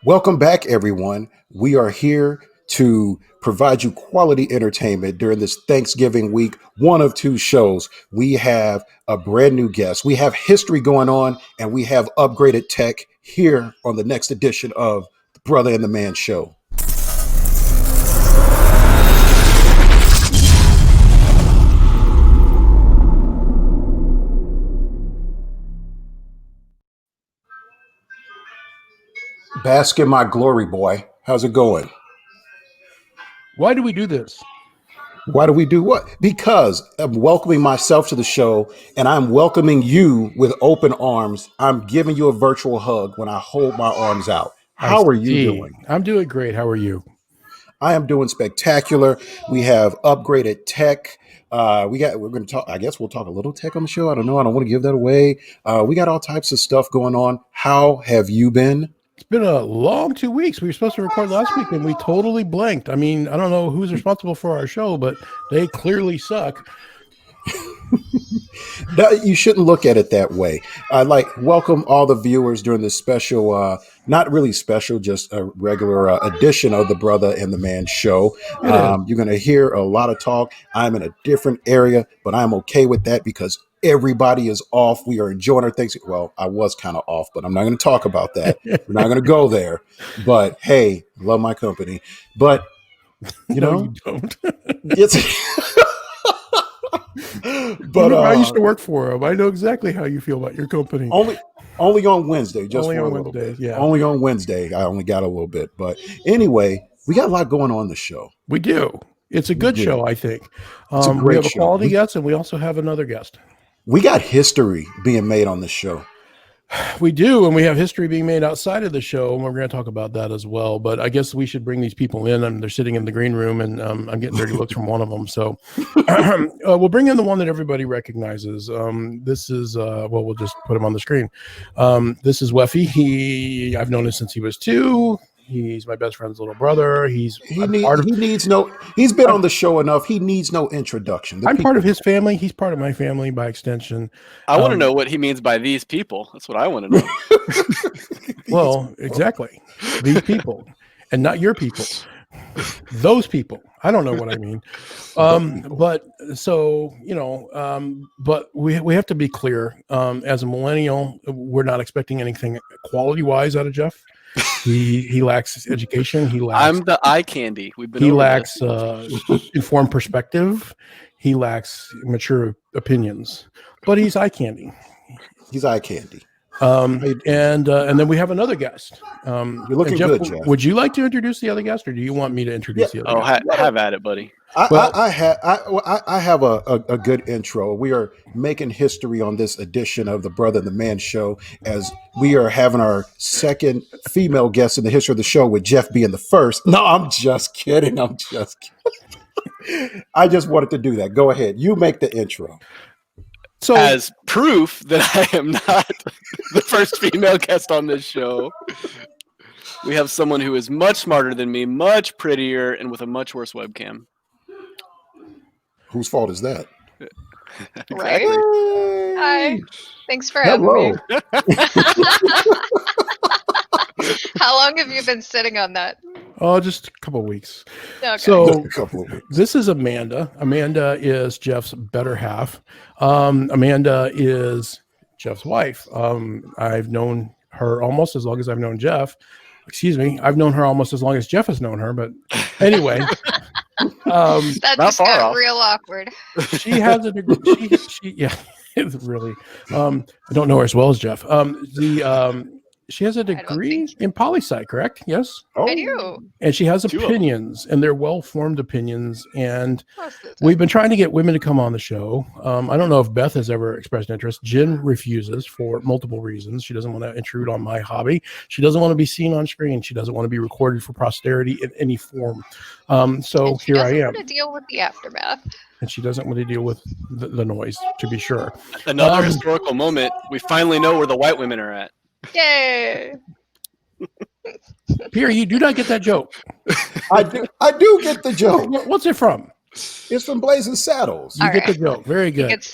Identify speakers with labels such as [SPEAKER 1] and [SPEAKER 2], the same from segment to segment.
[SPEAKER 1] Welcome back, everyone. We are here to provide you quality entertainment during this Thanksgiving week, one of two shows. We have a brand new guest, we have history going on, and we have upgraded tech here on the next edition of the Brother and the Man Show. Bask in my glory, boy. How's it going?
[SPEAKER 2] Why do we do this?
[SPEAKER 1] Why do we do what? Because I'm welcoming myself to the show and I'm welcoming you with open arms. I'm giving you a virtual hug when I hold my arms out. How are you doing?
[SPEAKER 2] I'm doing great. How are you?
[SPEAKER 1] I am doing spectacular. We have upgraded tech. We're going to talk. I guess we'll talk a little tech on the show. I don't know. I don't want to give that away. We got all types of stuff going on. How have you been?
[SPEAKER 2] It's been a long 2 weeks. We were supposed to record last week and we totally blanked. I mean, I don't know who's responsible for our show, but they clearly suck.
[SPEAKER 1] You shouldn't look at it that way. I'd welcome all the viewers during this special, not really special, just a regular edition of the Brother and the Man Show. You're going to hear a lot of talk. I'm in a different area, but I'm okay with that because everybody is off. We are enjoying our things. Well, I was kind of off, but I'm not going to talk about that. We're not going to go there. But hey, love my company. But you know,
[SPEAKER 2] you don't.
[SPEAKER 1] But
[SPEAKER 2] I used to work for them. I know exactly how you feel about your company.
[SPEAKER 1] Only on Wednesday, just
[SPEAKER 2] only
[SPEAKER 1] for
[SPEAKER 2] on
[SPEAKER 1] a little
[SPEAKER 2] Wednesday,
[SPEAKER 1] bit.
[SPEAKER 2] Yeah.
[SPEAKER 1] Only on Wednesday, I only got a little bit. But anyway, we got a lot going on the show.
[SPEAKER 2] We do. It's a good show, I think.
[SPEAKER 1] It's a great
[SPEAKER 2] we have a
[SPEAKER 1] show.
[SPEAKER 2] quality guest, and we also have another guest.
[SPEAKER 1] We got history being made on this show.
[SPEAKER 2] We do, and we have history being made outside of the show, and we're going to talk about that as well. But I guess we should bring these people in, and they're sitting in the green room, and I'm getting dirty looks from one of them. So we'll bring in the one that everybody recognizes. This is, we'll just put him on the screen. This is Weffy. I've known him since he was 2. He's my best friend's little brother. He's been
[SPEAKER 1] on the show enough. He needs no introduction.
[SPEAKER 2] I'm part of his family. He's part of my family by extension.
[SPEAKER 3] I want to know what he means by these people. That's what I want to know.
[SPEAKER 2] Well, exactly. These people and not your people. Those people. I don't know what I mean. But so, but we have to be clear. As a millennial, we're not expecting anything quality-wise out of Jeff. He lacks education.
[SPEAKER 3] I'm the eye candy.
[SPEAKER 2] He lacks informed perspective. He lacks mature opinions. But he's eye candy.
[SPEAKER 1] He's eye candy.
[SPEAKER 2] And then we have another guest.
[SPEAKER 1] You're looking good, Jeff.
[SPEAKER 2] Would you like to introduce the other guest, or do you want me to introduce the other guest?
[SPEAKER 3] Have at it, buddy.
[SPEAKER 1] I have a good intro. We are making history on this edition of the Brother and the Man Show as we are having our second female guest in the history of the show, with Jeff being the first. No, I'm just kidding. I just wanted to do that. Go ahead. You make the intro.
[SPEAKER 3] So, as proof that I am not the first female guest on this show, we have someone who is much smarter than me, much prettier, and with a much worse webcam.
[SPEAKER 1] Whose fault is that?
[SPEAKER 3] Exactly.
[SPEAKER 4] Right? Hi. Thanks for having me. How long have you been sitting on that?
[SPEAKER 2] Oh, just a couple of weeks.
[SPEAKER 4] Okay.
[SPEAKER 2] So this is Amanda. Amanda is Jeff's better half. Amanda is Jeff's wife. I've known her almost as long as I've known Jeff. Excuse me. I've known her almost as long as Jeff has known her. But anyway.
[SPEAKER 4] That just got real awkward.
[SPEAKER 2] She has a degree. Yeah, it's really. I don't know her as well as Jeff. She has a degree in poli-sci, correct? Yes.
[SPEAKER 4] I do.
[SPEAKER 2] And she has opinions, and they're well-formed opinions. And we've been trying to get women to come on the show. I don't know if Beth has ever expressed interest. Jen refuses for multiple reasons. She doesn't want to intrude on my hobby. She doesn't want to be seen on screen. She doesn't want to be recorded for posterity in any form. So here I am.
[SPEAKER 4] She doesn't want to deal with the aftermath.
[SPEAKER 2] And she doesn't want to deal with the noise, to be sure.
[SPEAKER 3] Another historical moment. We finally know where the white women are at.
[SPEAKER 4] Yay!
[SPEAKER 2] Pierre, you do not get that joke.
[SPEAKER 1] I do get the joke.
[SPEAKER 2] What's it from?
[SPEAKER 1] It's from Blazing Saddles.
[SPEAKER 2] You get the joke. Very good.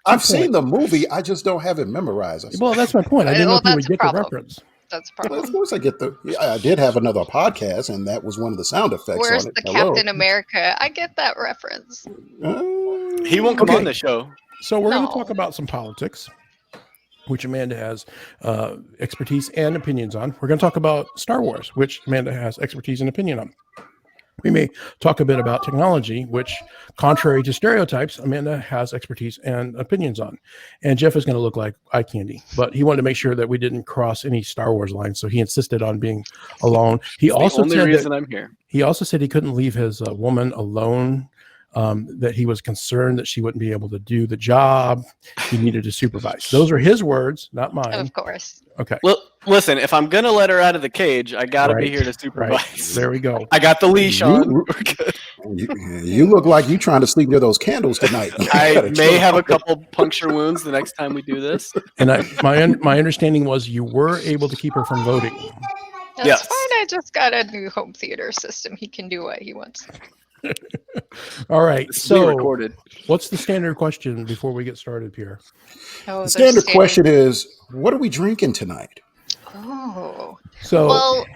[SPEAKER 1] I've seen the movie. I just don't have it memorized.
[SPEAKER 2] Well, that's my point. I didn't know if you would get the reference.
[SPEAKER 4] That's a problem.
[SPEAKER 1] Of course, I get the. Yeah, I did have another podcast, and that was one of the sound effects
[SPEAKER 4] Where's
[SPEAKER 1] on it.
[SPEAKER 4] the
[SPEAKER 1] Hello.
[SPEAKER 4] Captain America? I get that reference.
[SPEAKER 3] He won't come on the show.
[SPEAKER 2] So we're going
[SPEAKER 4] No.
[SPEAKER 2] to talk about some politics, which Amanda has expertise and opinions on. We're going to talk about Star Wars, which Amanda has expertise and opinion on. We may talk a bit about technology, which, contrary to stereotypes, Amanda has expertise and opinions on. And Jeff is going to look like eye candy, but he wanted to make sure that we didn't cross any Star Wars lines, so he insisted on being alone. He also
[SPEAKER 3] the only reason I'm here.
[SPEAKER 2] He also said he couldn't leave his woman alone. That he was concerned that she wouldn't be able to do the job. He needed to supervise. Those are his words, not mine.
[SPEAKER 4] Of course.
[SPEAKER 2] Okay.
[SPEAKER 3] Well, listen, if I'm going to let her out of the cage, I got to be here to supervise.
[SPEAKER 2] Right. There we go.
[SPEAKER 3] I got the leash on. We're good.
[SPEAKER 1] You look like you trying to sleep near those candles tonight.
[SPEAKER 3] I may have a couple puncture wounds the next time we do this.
[SPEAKER 2] And my understanding was you were able to keep her from voting.
[SPEAKER 4] That's
[SPEAKER 3] Yes.
[SPEAKER 4] fine. I just got a new home theater system. He can do what he wants.
[SPEAKER 2] All right.
[SPEAKER 3] This is being
[SPEAKER 2] So
[SPEAKER 3] recorded.
[SPEAKER 2] what's the standard question before we get started, Pierre?
[SPEAKER 4] Oh,
[SPEAKER 1] The standard question is, what are we drinking tonight?
[SPEAKER 4] Oh.
[SPEAKER 2] So
[SPEAKER 4] Well,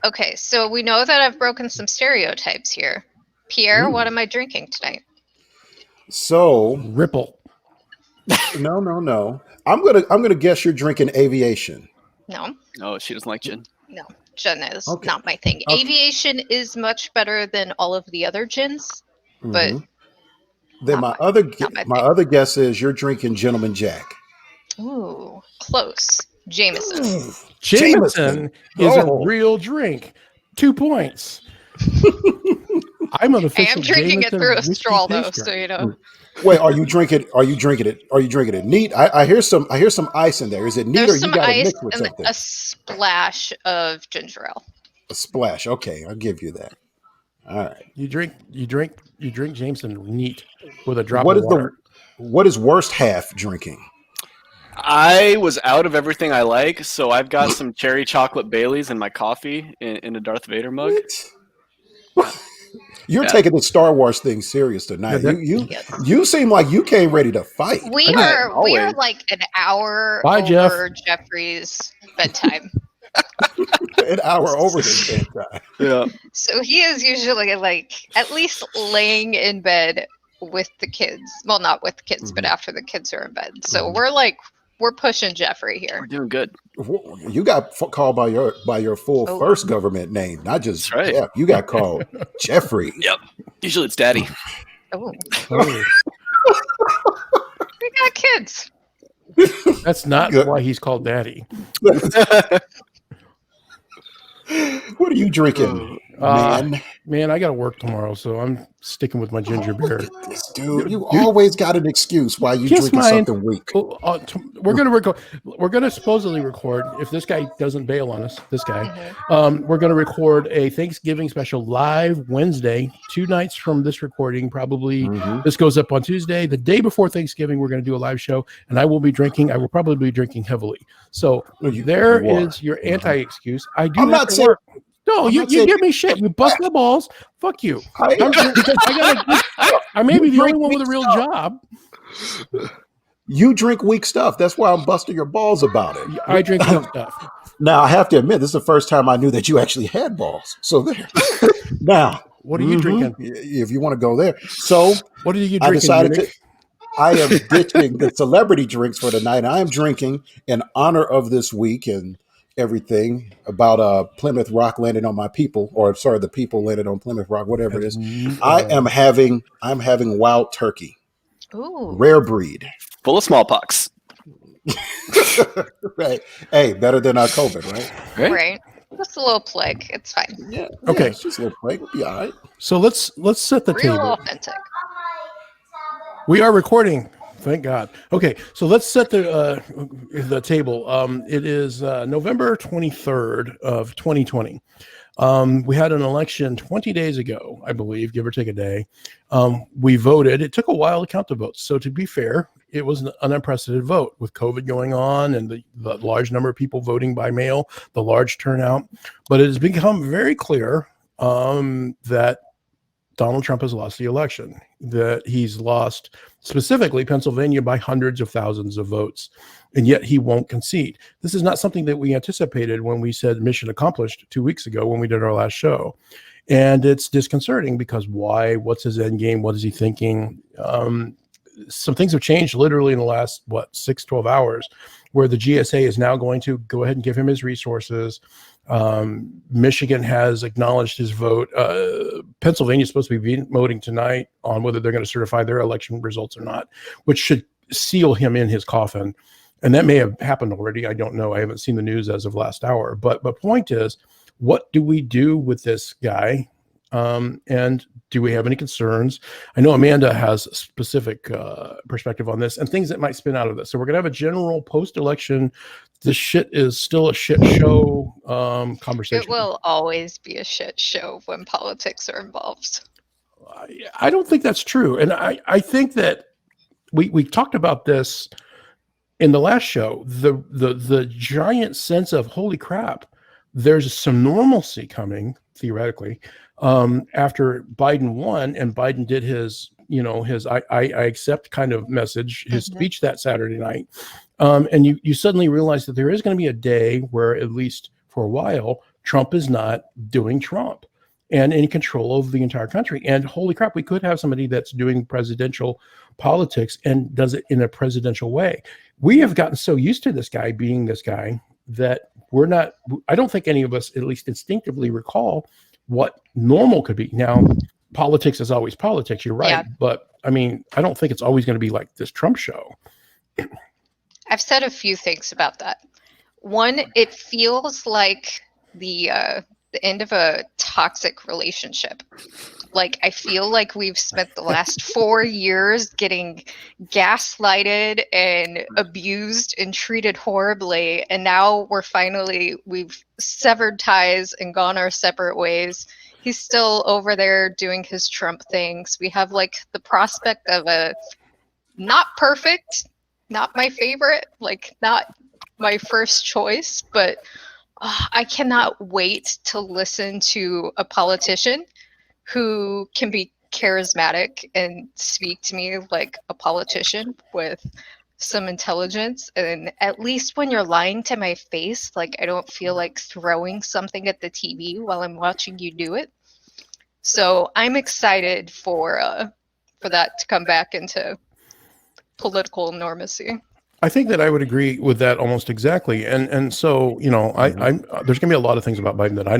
[SPEAKER 4] okay. So we know that I've broken some stereotypes here. Pierre, what am I drinking tonight?
[SPEAKER 1] So
[SPEAKER 2] Ripple.
[SPEAKER 1] no. I'm gonna guess you're drinking aviation.
[SPEAKER 4] No.
[SPEAKER 3] No, she doesn't like gin.
[SPEAKER 4] No. Gin is
[SPEAKER 1] Okay.
[SPEAKER 4] not my thing.
[SPEAKER 1] Okay.
[SPEAKER 4] Aviation is much better than all of the other gins, but
[SPEAKER 1] Mhm. Then
[SPEAKER 4] not
[SPEAKER 1] my other guess is you're drinking Gentleman Jack.
[SPEAKER 4] ooh, close. Jameson.
[SPEAKER 2] Jameson is a
[SPEAKER 1] Oh.
[SPEAKER 2] real drink. 2 points. I'm an
[SPEAKER 4] I
[SPEAKER 2] official
[SPEAKER 4] am drinking it
[SPEAKER 2] Jameson
[SPEAKER 4] through a
[SPEAKER 2] whiskey
[SPEAKER 4] straw though,
[SPEAKER 2] taster.
[SPEAKER 4] so you know.
[SPEAKER 1] Wait, are you drinking it neat? I hear some ice in there. Is it neat or
[SPEAKER 4] There's
[SPEAKER 1] you
[SPEAKER 4] some
[SPEAKER 1] got it
[SPEAKER 4] ice
[SPEAKER 1] mixed with
[SPEAKER 4] and
[SPEAKER 1] something?
[SPEAKER 4] a splash of ginger ale.
[SPEAKER 1] A splash. Okay, I'll give you that. All right.
[SPEAKER 2] You drink Jameson neat with a drop
[SPEAKER 1] What
[SPEAKER 2] of
[SPEAKER 1] is
[SPEAKER 2] water.
[SPEAKER 1] what is worst half drinking?
[SPEAKER 3] I was out of everything I like, so I've got some cherry chocolate Baileys in my coffee in a Darth Vader mug.
[SPEAKER 1] You're
[SPEAKER 3] Yeah.
[SPEAKER 1] taking the Star Wars thing serious tonight.
[SPEAKER 2] Yeah,
[SPEAKER 4] Yes.
[SPEAKER 1] You seem like you came ready to fight.
[SPEAKER 4] We
[SPEAKER 3] I
[SPEAKER 4] are
[SPEAKER 3] always-
[SPEAKER 4] like an hour
[SPEAKER 2] Bye, Jeff.
[SPEAKER 4] over Jeffrey's bedtime.
[SPEAKER 1] An hour over the same time.
[SPEAKER 3] Yeah.
[SPEAKER 4] So he is usually like at least laying in bed with the kids. Well, not with the kids, but after the kids are in bed. So we're pushing Jeffrey here.
[SPEAKER 3] We're doing good.
[SPEAKER 1] You got called by your full
[SPEAKER 4] Oh.
[SPEAKER 1] first government name, not just
[SPEAKER 3] That's right.
[SPEAKER 1] Jeff. You got called Jeffrey.
[SPEAKER 3] Yep. Usually it's Daddy.
[SPEAKER 4] Oh,
[SPEAKER 2] Oh,
[SPEAKER 4] we got kids.
[SPEAKER 2] that's not
[SPEAKER 1] Good.
[SPEAKER 2] why he's called Daddy.
[SPEAKER 1] What are you drinking, man?
[SPEAKER 2] Man, I got to work tomorrow, so I'm sticking with my ginger beer.
[SPEAKER 1] This dude, you always got an excuse why you
[SPEAKER 2] Kiss
[SPEAKER 1] drinking
[SPEAKER 2] mine.
[SPEAKER 1] something weak.
[SPEAKER 2] We're gonna record. We're gonna supposedly record if this guy doesn't bail on us. This guy, we're gonna record a Thanksgiving special live Wednesday, 2 nights from this recording. Probably this goes up on Tuesday, the day before Thanksgiving. We're gonna do a live show, and I will be drinking. I will probably be drinking heavily. So there
[SPEAKER 1] you are.
[SPEAKER 2] is your anti-excuse. I do.
[SPEAKER 1] I'm
[SPEAKER 2] have
[SPEAKER 1] not
[SPEAKER 2] to
[SPEAKER 1] saying-
[SPEAKER 2] work. No,
[SPEAKER 1] I'm
[SPEAKER 2] you
[SPEAKER 1] not saying-
[SPEAKER 2] give me shit. You bust my balls. Fuck you. Because I may be the only one with a real job.
[SPEAKER 1] You drink weak stuff. That's why I'm busting your balls about it.
[SPEAKER 2] I drink good stuff.
[SPEAKER 1] Now I have to admit, this is the first time I knew that you actually had balls. So there. Now,
[SPEAKER 2] What are you drinking?
[SPEAKER 1] If you want to go there, so
[SPEAKER 2] What are you
[SPEAKER 1] I
[SPEAKER 2] drinking?
[SPEAKER 1] decided
[SPEAKER 2] Munich?
[SPEAKER 1] I am ditching the celebrity drinks for tonight. I am drinking in honor of this week and everything about Plymouth Rock landing on my people, or sorry, the people landed on Plymouth Rock, whatever it is. I'm having wild turkey,
[SPEAKER 4] Ooh.
[SPEAKER 1] rare breed.
[SPEAKER 3] Full of smallpox.
[SPEAKER 1] Right. Hey, better than COVID, right?
[SPEAKER 4] Right. Just a little plague. It's fine.
[SPEAKER 1] Yeah.
[SPEAKER 2] Okay.
[SPEAKER 1] It's just a little plate. We'll be all right.
[SPEAKER 2] So let's set the
[SPEAKER 4] Real
[SPEAKER 2] table.
[SPEAKER 4] authentic.
[SPEAKER 2] We are recording. Thank God. Okay, so let's set the table. It is November 23rd of 2020. We had an election 20 days ago, I believe, give or take a day. We voted. It took a while to count the votes. So to be fair, it was an unprecedented vote with COVID going on and the large number of people voting by mail, the large turnout. But it has become very clear that Donald Trump has lost the election, that he's lost specifically Pennsylvania by hundreds of thousands of votes, and yet he won't concede. This is not something that we anticipated when we said mission accomplished 2 weeks ago when we did our last show. And it's disconcerting because why? What's his end game? What is he thinking? Some things have changed literally in the last, 12 hours, where the GSA is now going to go ahead and give him his resources. Michigan has acknowledged his vote. Pennsylvania is supposed to be voting tonight on whether they're going to certify their election results or not, which should seal him in his coffin. And that may have happened already. I don't know. I haven't seen the news as of last hour. But point is, what do we do with this guy? And do we have any concerns? I know Amanda has a specific perspective on this and things that might spin out of this. So we're going to have a general post-election, this shit is still a shit show conversation.
[SPEAKER 4] It will always be a shit show when politics are involved.
[SPEAKER 2] I don't think that's true. And I think that we talked about this in the last show, the giant sense of, holy crap, there's some normalcy coming, theoretically, after Biden won and Biden did his, his I accept kind of message, his speech that Saturday night. And you suddenly realize that there is going to be a day where, at least for a while, Trump is not doing Trump and in control of the entire country. And holy crap, we could have somebody that's doing presidential politics and does it in a presidential way. We have gotten so used to this guy being this guy that I don't think any of us, at least instinctively, recall what normal could be. Now, politics is always politics, you're right. Yeah. But I mean, I don't think it's always going to be like this Trump show.
[SPEAKER 4] I've said a few things about that. One, it feels like the end of a toxic relationship. Like, I feel like we've spent the last 4 years getting gaslighted and abused and treated horribly. And now we've severed ties and gone our separate ways. He's still over there doing his Trump things. We have like the prospect of a not perfect, not my favorite, like not my first choice, but I cannot wait to listen to a politician who can be charismatic and speak to me like a politician with some intelligence. And at least when you're lying to my face, like I don't feel like throwing something at the TV while I'm watching you do it. So I'm excited for that to come back into political normacy.
[SPEAKER 2] I think that I would agree with that almost exactly. And so, I'm there's going to be a lot of things about Biden that I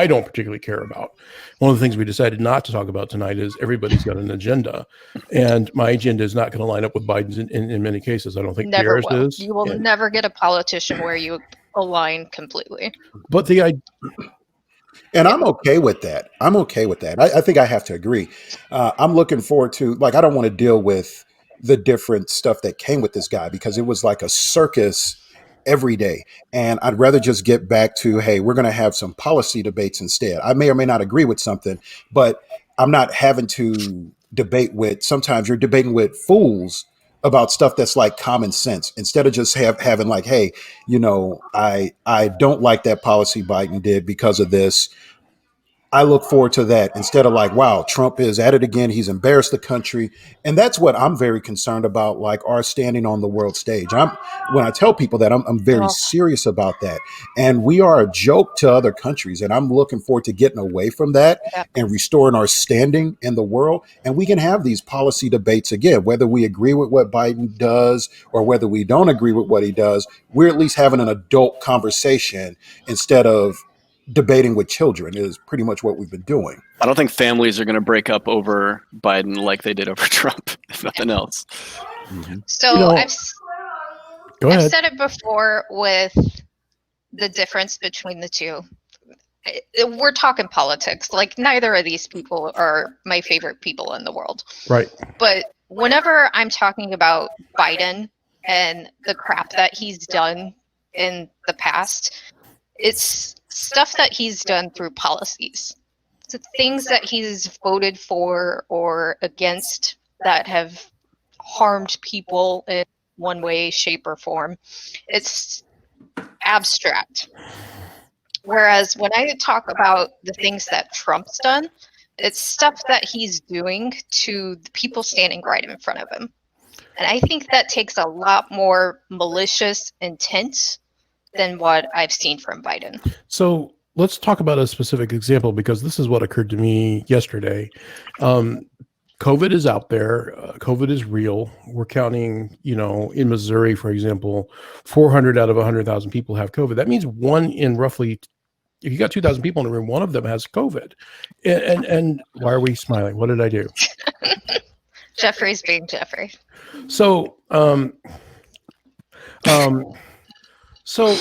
[SPEAKER 2] don't particularly care about. One of the things we decided not to talk about tonight is everybody's got an agenda, and my agenda is not going to line up with Biden's in many cases. I don't think
[SPEAKER 4] never
[SPEAKER 2] Pierre's
[SPEAKER 4] will.
[SPEAKER 2] is.
[SPEAKER 4] You will never get a politician where you align completely.
[SPEAKER 2] But
[SPEAKER 1] and I'm okay with that. I think I have to agree. I'm looking forward to, I don't want to deal with the different stuff that came with this guy because it was like a circus every day. And I'd rather just get back to, hey, we're going to have some policy debates instead. I may or may not agree with something, but I'm not having to debate with, sometimes you're debating with fools about stuff that's like common sense instead of just having like, hey, I don't like that policy Biden did because of this. I look forward to that instead of like, wow, Trump is at it again. He's embarrassed the country. And that's what I'm very concerned about, like our standing on the world stage. When I tell people that, I'm very serious about that. And we are a joke to other countries. And I'm looking forward to getting away from that and restoring our standing in the world. And we can have these policy debates again, whether we agree with what Biden does or whether we don't agree with what he does. We're at least having an adult conversation instead of debating with children is pretty much what we've been doing.
[SPEAKER 3] I don't think families are going to break up over Biden like they did over Trump, if nothing else.
[SPEAKER 4] Mm-hmm. So I've said it before with the difference between the two. We're talking politics. Like neither of these people are my favorite people in the world.
[SPEAKER 2] Right.
[SPEAKER 4] But whenever I'm talking about Biden and the crap that he's done in the past, it's stuff that he's done through policies. So things that he's voted for or against that have harmed people in one way, shape, or form. It's abstract. Whereas when I talk about the things that Trump's done, It's stuff that he's doing to the people standing right in front of him. And I think that takes a lot more malicious intent than what I've seen from Biden.
[SPEAKER 2] So let's talk about a specific example, because this is what occurred to me yesterday. COVID is out there. COVID is real. We're counting, in Missouri, for example, 400 out of 100,000 people have COVID. That means one in roughly, if you got 2,000 people in the room, one of them has COVID. And why are we smiling? What did I do?
[SPEAKER 4] Jeffrey's being Jeffrey.
[SPEAKER 2] So, so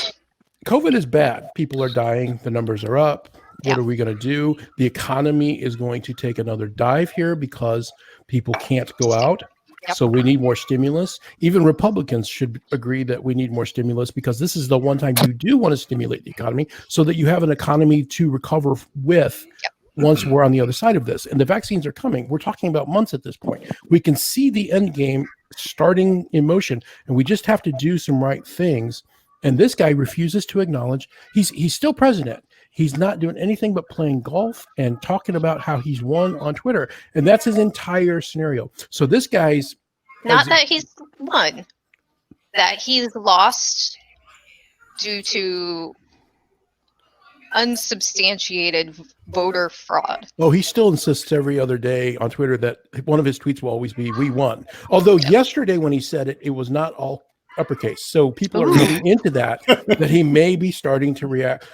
[SPEAKER 2] COVID is bad. People are dying. The numbers are up. What are we going to do? The economy is going to take another dive here because people can't go out.
[SPEAKER 4] Yep.
[SPEAKER 2] So we need more stimulus. Even Republicans should agree that we need more stimulus, because this is the one time you do want to stimulate the economy so that you have an economy to recover with once we're on the other side of this. And the vaccines are coming. We're talking about months at this point. We can see the end game starting in motion, and we just have to do some right things. And this guy refuses to acknowledge he's still president. He's not doing anything but playing golf and talking about how he's won on Twitter. And that's his entire scenario. So this guy's...
[SPEAKER 4] Not that he's won, that he's lost due to unsubstantiated voter fraud.
[SPEAKER 2] Oh, he still insists every other day on Twitter that one of his tweets will always be, "We won." Although yesterday when he said it, it was not all uppercase. So people are reading into that he may be starting to react.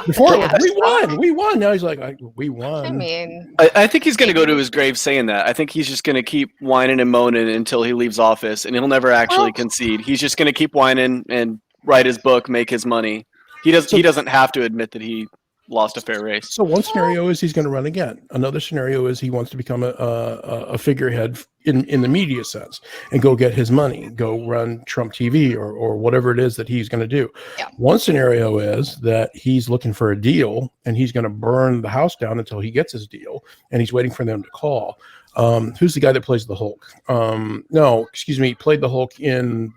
[SPEAKER 2] Before it was, we won. Now he's like, we won.
[SPEAKER 4] I mean,
[SPEAKER 3] I think he's going to go to his grave saying that. I think he's just going to keep whining and moaning until he leaves office, and he'll never actually concede. He's just going to keep whining and write his book, make his money. He doesn't have to admit that he lost a fair race.
[SPEAKER 2] So one scenario is he's going to run again. Another scenario is he wants to become a figurehead in the media sense and go get his money, go run Trump TV or whatever it is that he's going to do.
[SPEAKER 4] Yeah.
[SPEAKER 2] One scenario is that he's looking for a deal and he's going to burn the house down until he gets his deal, and he's waiting for them to call. Who's the guy that plays the Hulk? Played the Hulk in...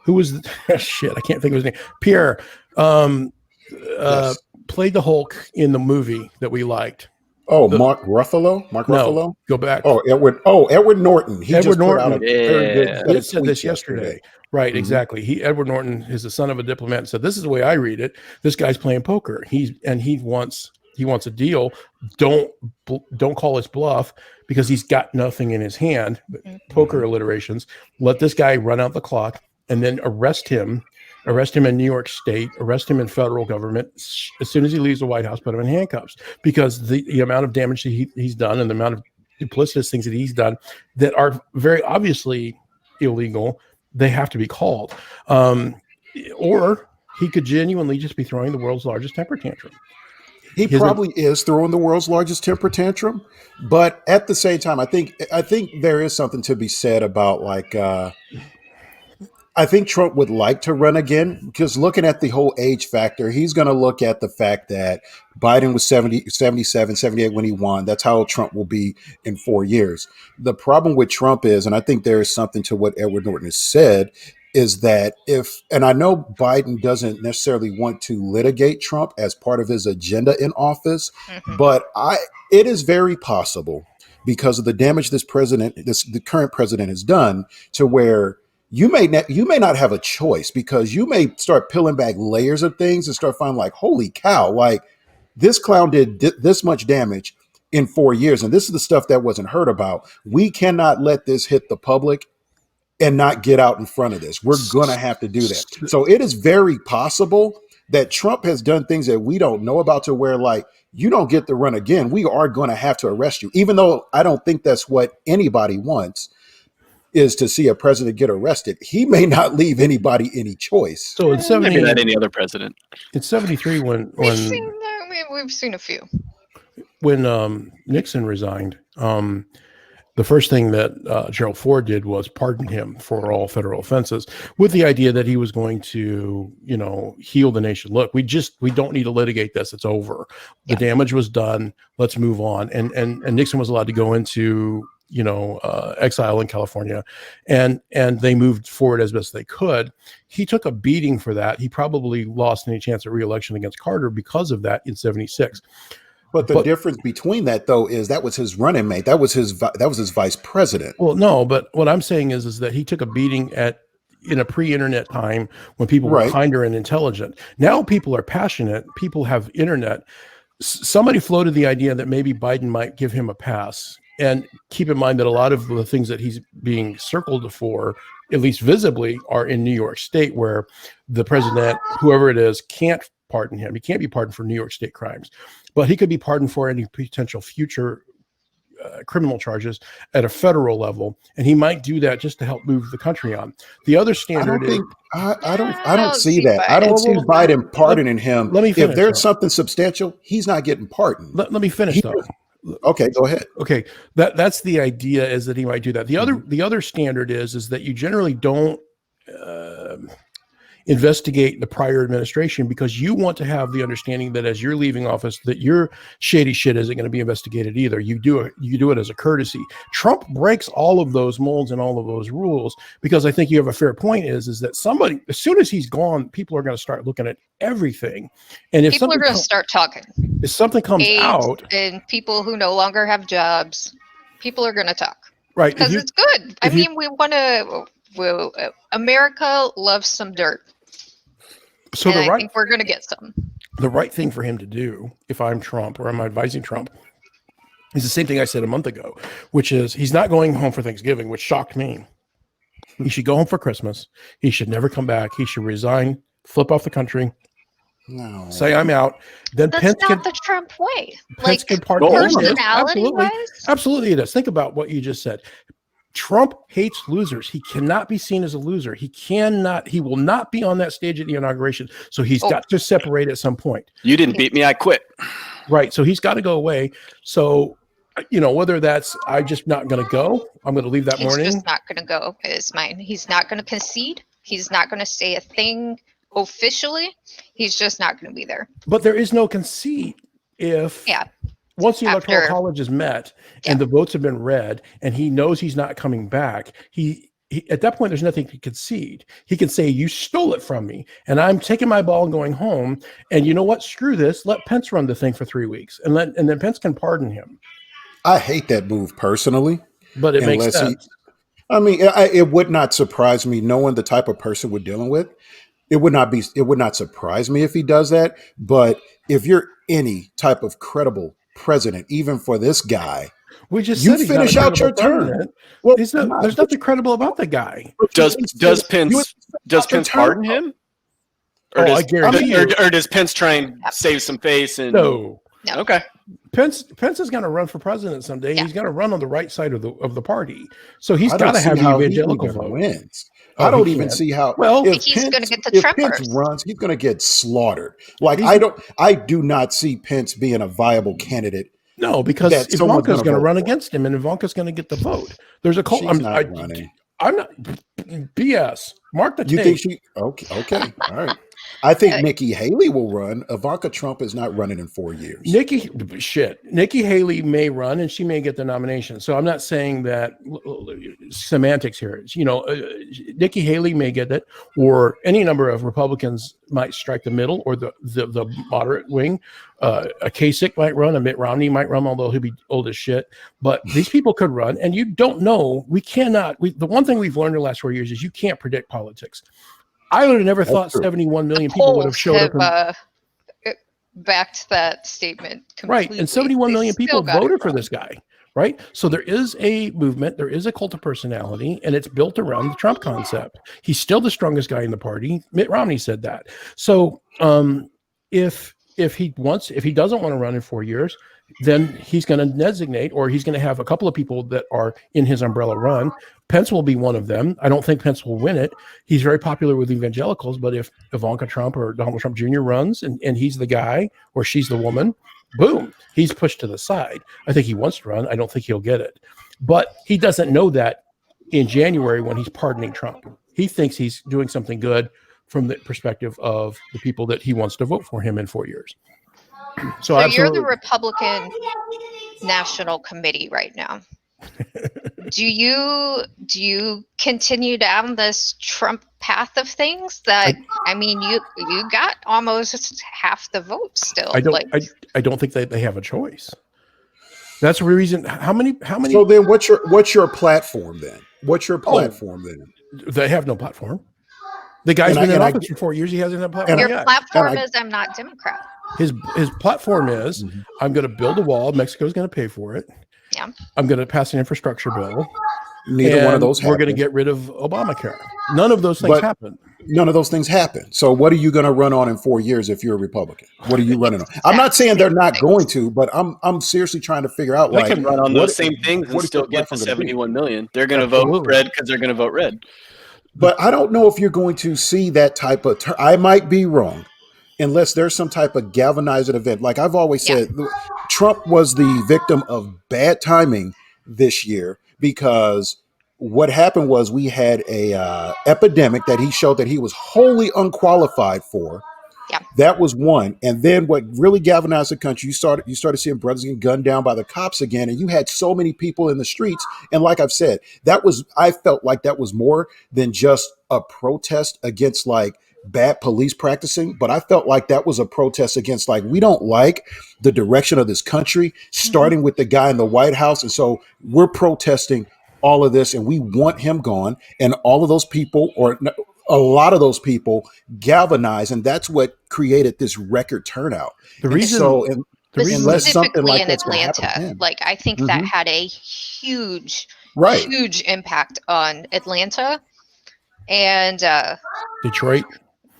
[SPEAKER 2] Who was shit? I can't think of his name. Pierre played the Hulk in the movie that we liked.
[SPEAKER 1] Oh, Mark Ruffalo. Ruffalo.
[SPEAKER 2] Go back.
[SPEAKER 1] Edward Norton.
[SPEAKER 2] Edward Norton.
[SPEAKER 1] He
[SPEAKER 2] said this yesterday. Right, exactly. Edward Norton is the son of a diplomat and said, "This is the way I read it. This guy's playing poker. He wants a deal. Don't call his bluff, because he's got nothing in his hand. Poker alliterations. Let this guy run out the clock, and then arrest him in New York State, arrest him in federal government. As soon as he leaves the White House, put him in handcuffs, because the amount of damage that he's done and the amount of duplicitous things that he's done that are very obviously illegal, they have to be called. Or he could genuinely just be throwing the world's largest temper tantrum.
[SPEAKER 1] He probably is throwing the world's largest temper tantrum, but at the same time, I think there is something to be said about I think Trump would like to run again, because looking at the whole age factor, he's going to look at the fact that Biden was 70, 77, 78 when he won. That's how Trump will be in 4 years. The problem with Trump is, and I think there is something to what Edward Norton has said, is that and I know Biden doesn't necessarily want to litigate Trump as part of his agenda in office, but it is very possible, because of the damage the current president has done, to where you may not have a choice, because you may start peeling back layers of things and start finding like, holy cow, like this clown did this much damage in 4 years. And this is the stuff that wasn't heard about. We cannot let this hit the public and not get out in front of this. We're going to have to do that. So it is very possible that Trump has done things that we don't know about, to where like, you don't get to run again. We are going to have to arrest you, even though I don't think that's what anybody wants, is to see a president get arrested. He may not leave anybody any choice.
[SPEAKER 2] So in 70,
[SPEAKER 3] maybe not any other president.
[SPEAKER 2] In 73, when
[SPEAKER 4] we've seen a few.
[SPEAKER 2] When Nixon resigned, the first thing that Gerald Ford did was pardon him for all federal offenses, with the idea that he was going to, heal the nation. Look, we don't need to litigate this. It's over. The damage was done. Let's move on. And Nixon was allowed to go into exile in California, and they moved forward as best they could. He took a beating for that. He probably lost any chance of re-election against Carter because of that in 76.
[SPEAKER 1] But the difference between that, though, is that was his running mate. That was his vice president.
[SPEAKER 2] Well, no, but what I'm saying is that he took a beating in a pre-internet time when people were kinder and intelligent. Now people are passionate. People have internet. Somebody floated the idea that maybe Biden might give him a pass. And keep in mind that a lot of the things that he's being circled for, at least visibly, are in New York State, where the president, whoever it is, can't pardon him. He can't be pardoned for New York State crimes, but he could be pardoned for any potential future criminal charges at a federal level, and he might do that just to help move the country on. The other standard
[SPEAKER 1] I don't see that. I don't see Biden pardoning him.
[SPEAKER 2] Let me finish,
[SPEAKER 1] if there's something substantial, he's not getting pardoned.
[SPEAKER 2] Let me finish though.
[SPEAKER 1] Okay, go ahead.
[SPEAKER 2] Okay, that's the idea, is that he might do that. The other standard is that you generally don't investigate the prior administration, because you want to have the understanding that as you're leaving office, that your shady shit isn't going to be investigated either. You do it as a courtesy. Trump breaks all of those molds and all of those rules, because I think you have a fair point is that somebody, as soon as he's gone, people are going to start looking at everything. And if
[SPEAKER 4] people are going to start talking.
[SPEAKER 2] If something comes out,
[SPEAKER 4] and people who no longer have jobs, people are going to talk.
[SPEAKER 2] Right.
[SPEAKER 4] Because it's good. I mean, we want to, America loves some dirt.
[SPEAKER 2] So
[SPEAKER 4] I think we're going to get some.
[SPEAKER 2] The right thing for him to do, if I'm Trump or I'm advising Trump, is the same thing I said a month ago, which is he's not going home for Thanksgiving, which shocked me. He should go home for Christmas. He should never come back. He should resign, flip off the country, say I'm out. Then
[SPEAKER 4] that's
[SPEAKER 2] Pence
[SPEAKER 4] not the Trump way.
[SPEAKER 2] Pence can pardon
[SPEAKER 4] personality-wise?
[SPEAKER 2] Absolutely it is. Think about what you just said. Trump hates losers. He cannot be seen as a loser. He will not be on that stage at the inauguration. So he's got to separate at some point.
[SPEAKER 3] You didn't beat me, I quit.
[SPEAKER 2] Right. So he's got to go away. So, whether that's, I'm just not going to go, I'm going to leave that morning.
[SPEAKER 4] He's just not going to go is mine. He's not going to concede. He's not going to say a thing officially. He's just not going to be there.
[SPEAKER 2] But there is no conceit if... Once the Electoral College is met and the votes have been read and he knows he's not coming back, he at that point, there's nothing to concede. He can say, you stole it from me and I'm taking my ball and going home. And you know what? Screw this. Let Pence run the thing for 3 weeks and then Pence can pardon him.
[SPEAKER 1] I hate that move personally.
[SPEAKER 2] But it makes sense.
[SPEAKER 1] It would not surprise me knowing the type of person we're dealing with. It would not surprise me if he does that. But if you're any type of credible president, even for this guy,
[SPEAKER 2] we just
[SPEAKER 1] you finish out your term.
[SPEAKER 2] Well, there's nothing credible about the guy.
[SPEAKER 3] Does Pence pardon him? Or does Pence try and save some face? And
[SPEAKER 2] no.
[SPEAKER 3] Okay.
[SPEAKER 2] Pence is going to run for president someday. He's going to run on the right side of the party. So he's got to have the evangelical vote.
[SPEAKER 1] Wins. I don't even see how.
[SPEAKER 4] Well, if he's going to get the Trump
[SPEAKER 1] Pence runs, he's going to get slaughtered. I do not see Pence being a viable candidate.
[SPEAKER 2] No, because Ivanka's going to run against him, and Ivanka's going to get the vote. There's a call. I'm not running. I'm not. BS. Mark the tape.
[SPEAKER 1] You think she? Okay. All right. I think Nikki Haley will run. Ivanka Trump is not running in 4 years.
[SPEAKER 2] Nikki Haley may run and she may get the nomination. So I'm not saying that semantics here. Nikki Haley may get it, or any number of Republicans might strike the middle, or the moderate wing. A Kasich might run, a Mitt Romney might run, although he'll be old as shit. But these people could run, and you don't know. We cannot. The one thing we've learned in the last 4 years is you can't predict politics. I would have never thought 71 million people would have showed up.
[SPEAKER 4] Backed that statement completely.
[SPEAKER 2] Right, and 71 million people voted for this guy, right? So there is a movement, there is a cult of personality, and it's built around the Trump concept. He's still the strongest guy in the party. Mitt Romney said that. So if he doesn't want to run in 4 years, then he's going to designate, or he's going to have a couple of people that are in his umbrella run. Pence will be one of them. I don't think Pence will win it. He's very popular with evangelicals, but if Ivanka Trump or Donald Trump Jr. runs and he's the guy or she's the woman, boom, he's pushed to the side. I think he wants to run. I don't think he'll get it. But he doesn't know that in January when he's pardoning Trump. He thinks he's doing something good from the perspective of the people that he wants to vote for him in 4 years.
[SPEAKER 4] So you're the Republican National Committee right now. Do you continue down this Trump path of things? That I mean, you got almost half the vote still.
[SPEAKER 2] I don't think they have a choice. That's the reason. How many?
[SPEAKER 1] So then, what's your platform then? What's your platform then?
[SPEAKER 2] They have no platform. The guy's been in office for 4 years. He hasn't had a platform.
[SPEAKER 4] Your platform is I'm not Democrat.
[SPEAKER 2] His platform is I'm going to build a wall. Mexico's going to pay for it.
[SPEAKER 4] Yeah.
[SPEAKER 2] I'm going to pass an infrastructure bill.
[SPEAKER 1] Neither one of those happened.
[SPEAKER 2] We're going to get rid of Obamacare. None of those things happen.
[SPEAKER 1] None of those things happen. So what are you going to run on in 4 years if you're a Republican? What are you running on? I'm not saying they're not going to, but I'm seriously trying to figure out.
[SPEAKER 3] They can run on those same things and still get the 71 million. They're going to vote red because they're going to vote red.
[SPEAKER 1] But I don't know if you're going to see that type of. I might be wrong, unless there's some type of galvanizing event. Like I've always said, Trump was the victim of bad timing this year because what happened was we had a epidemic that he showed that he was wholly unqualified for.
[SPEAKER 4] Yeah.
[SPEAKER 1] That was one. And then what really galvanized the country, you started seeing brothers getting gunned down by the cops again. And you had so many people in the streets. And like I've said, I felt like that was more than just a protest against like bad police practicing, but I felt like that was a protest against like, we don't like the direction of this country, starting with the guy in the White House. And so we're protesting all of this and we want him gone. And all of those people, or a lot of those people, galvanized, and that's what created this record turnout.
[SPEAKER 2] The reason,
[SPEAKER 1] unless something like
[SPEAKER 4] in
[SPEAKER 1] that's
[SPEAKER 4] Atlanta, like I think that had a huge impact on Atlanta and
[SPEAKER 2] Detroit.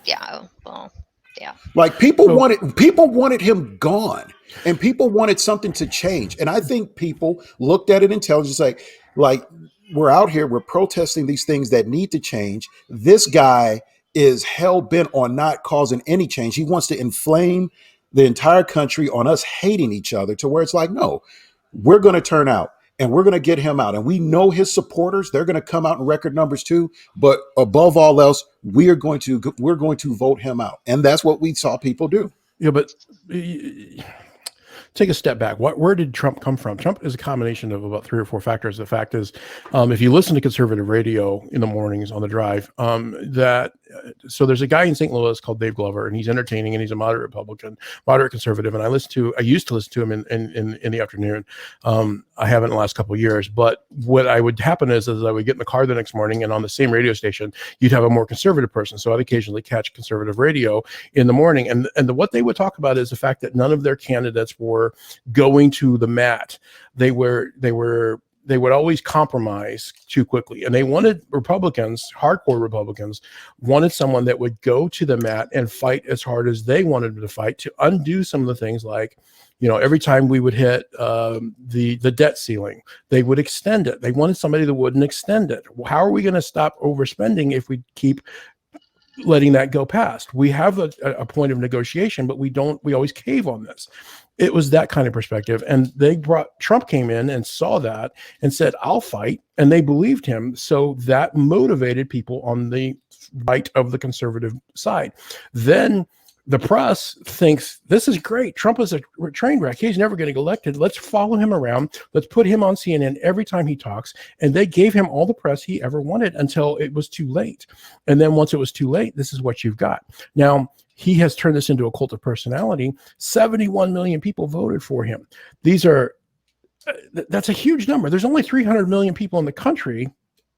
[SPEAKER 1] Yeah, well, yeah. Like people wanted him gone, and people wanted something to change. And I think people looked at it intelligently, like we're out here, we're protesting these things that need to change. This guy is hell bent on not causing any change. He wants to inflame the entire country on us hating each other to where it's like, no, we're going to turn out. And we're going to get him out. And we know his supporters, they're going to come out in record numbers too. But above all else, we're going to vote him out. And that's what we saw people do.
[SPEAKER 2] Yeah, but take a step back. Where did Trump come from? Trump is a combination of about 3 or 4 factors. The fact is, if you listen to conservative radio in the mornings on the drive, so there's a guy in St. Louis called Dave Glover, and he's entertaining, and he's a moderate Republican, moderate conservative. And I used to listen to him in the afternoon. I haven't in the last couple of years, but what I would happen is I would get in the car the next morning, and on the same radio station, you'd have a more conservative person. So I'd occasionally catch conservative radio in the morning. And what they would talk about is the fact that none of their candidates were going to the mat. They would always compromise too quickly. And they wanted Republicans, hardcore Republicans, wanted someone that would go to the mat and fight as hard as they wanted to fight to undo some of the things like, every time we would hit the debt ceiling, they would extend it. They wanted somebody that wouldn't extend it. How are we going to stop overspending if we keep letting that go past? We have a point of negotiation, but we always cave on this. It was that kind of perspective. And Trump came in and saw that and said, I'll fight. And they believed him. So that motivated people on the right of the conservative side. Then the press thinks this is great. Trump is a train wreck. He's never getting elected. Let's follow him around. Let's put him on CNN every time he talks. And they gave him all the press he ever wanted until it was too late. And then once it was too late, this is what you've got. Now, he has turned this into a cult of personality. 71 million people voted for him. That's a huge number. There's only 300 million people in the country,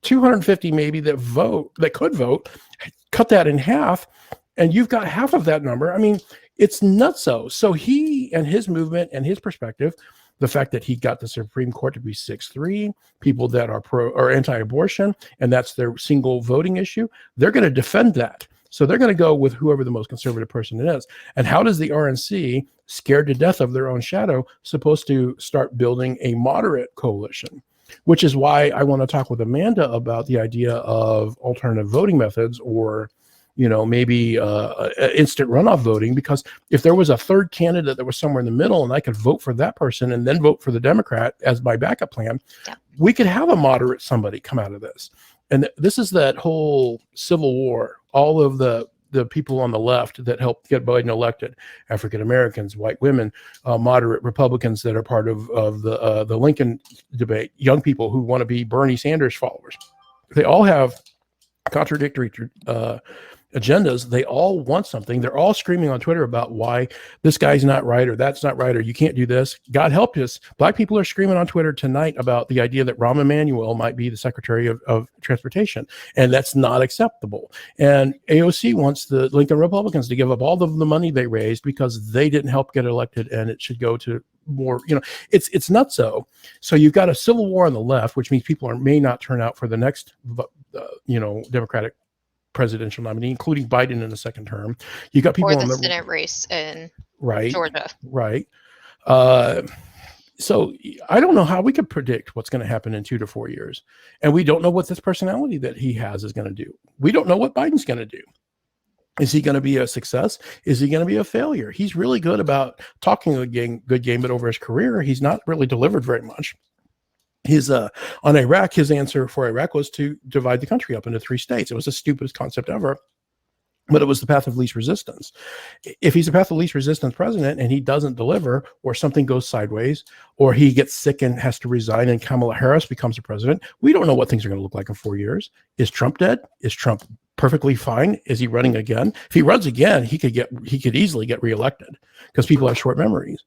[SPEAKER 2] 250 maybe that could vote. Cut that in half, and you've got half of that number. I mean, it's nutso. So he and his movement and his perspective, the fact that he got the Supreme Court to be 6-3, people that are pro or anti-abortion, and that's their single voting issue, they're going to defend that. So they're going to go with whoever the most conservative person is. And how does the RNC, scared to death of their own shadow, supposed to start building a moderate coalition? Which is why I want to talk with Amanda about the idea of alternative voting methods, or maybe instant runoff voting, because if there was a third candidate that was somewhere in the middle and I could vote for that person and then vote for the Democrat as my backup plan, we could have a moderate somebody come out of this. And this is that whole Civil War, all of the the people on the left that helped get Biden elected: African Americans, white women, moderate Republicans that are part of the Lincoln debate, young people who want to be Bernie Sanders followers. They all have contradictory agendas. They all want something. They're all screaming on Twitter about why this guy's not right, or that's not right, or you can't do this. God help us. Black people are screaming on Twitter tonight about the idea that Rahm Emanuel might be the Secretary of Transportation, and that's not acceptable. And AOC wants the Lincoln Republicans to give up all of the money they raised because they didn't help get elected, and it should go to more, it's nutso. So you've got a civil war on the left, which means people may not turn out for the next, Democratic presidential nominee, including Biden in the second term. You got people
[SPEAKER 4] or the
[SPEAKER 2] on the
[SPEAKER 4] Senate race in
[SPEAKER 2] right,
[SPEAKER 4] Georgia.
[SPEAKER 2] Right. So I don't know how we could predict what's going to happen in 2 to 4 years. And we don't know what this personality that he has is going to do. We don't know what Biden's going to do. Is he going to be a success? Is he going to be a failure? He's really good about talking a good game, but over his career, he's not really delivered very much. On Iraq, his answer for Iraq was to divide the country up into 3 states. It was the stupidest concept ever, but it was the path of least resistance. If he's a path of least resistance president and he doesn't deliver, or something goes sideways, or he gets sick and has to resign and Kamala Harris becomes a president, we don't know what things are going to look like in 4 years. Is Trump dead? Is Trump perfectly fine? Is he running again? If he runs again, he could easily get reelected because people have short memories.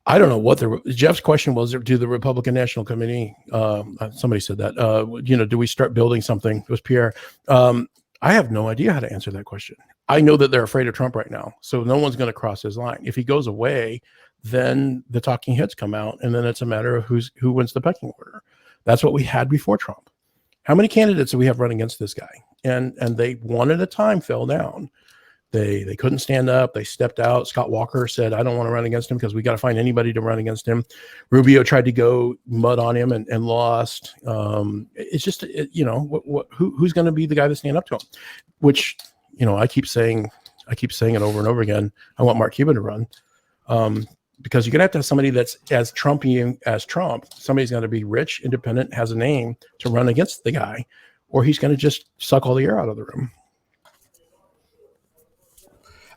[SPEAKER 2] I don't know what Jeff's question was. Do the Republican National Committee? Somebody said that. Do we start building something? It was Pierre. I have no idea how to answer that question. I know that they're afraid of Trump right now, so no one's going to cross his line. If he goes away, then the talking heads come out, and then it's a matter of who wins the pecking order. That's what we had before Trump. How many candidates do we have running against this guy? And they one at a time fell down. They couldn't stand up. They stepped out. Scott Walker said, I don't want to run against him because we got to find anybody to run against him. Rubio tried to go mud on him and lost. It's just, who's going to be the guy to stand up to him? Which, I keep saying it over and over again. I want Mark Cuban to run because you're going to have somebody that's as Trumpian as Trump. Somebody's going to be rich, independent, has a name to run against the guy, or he's going to just suck all the air out of the room.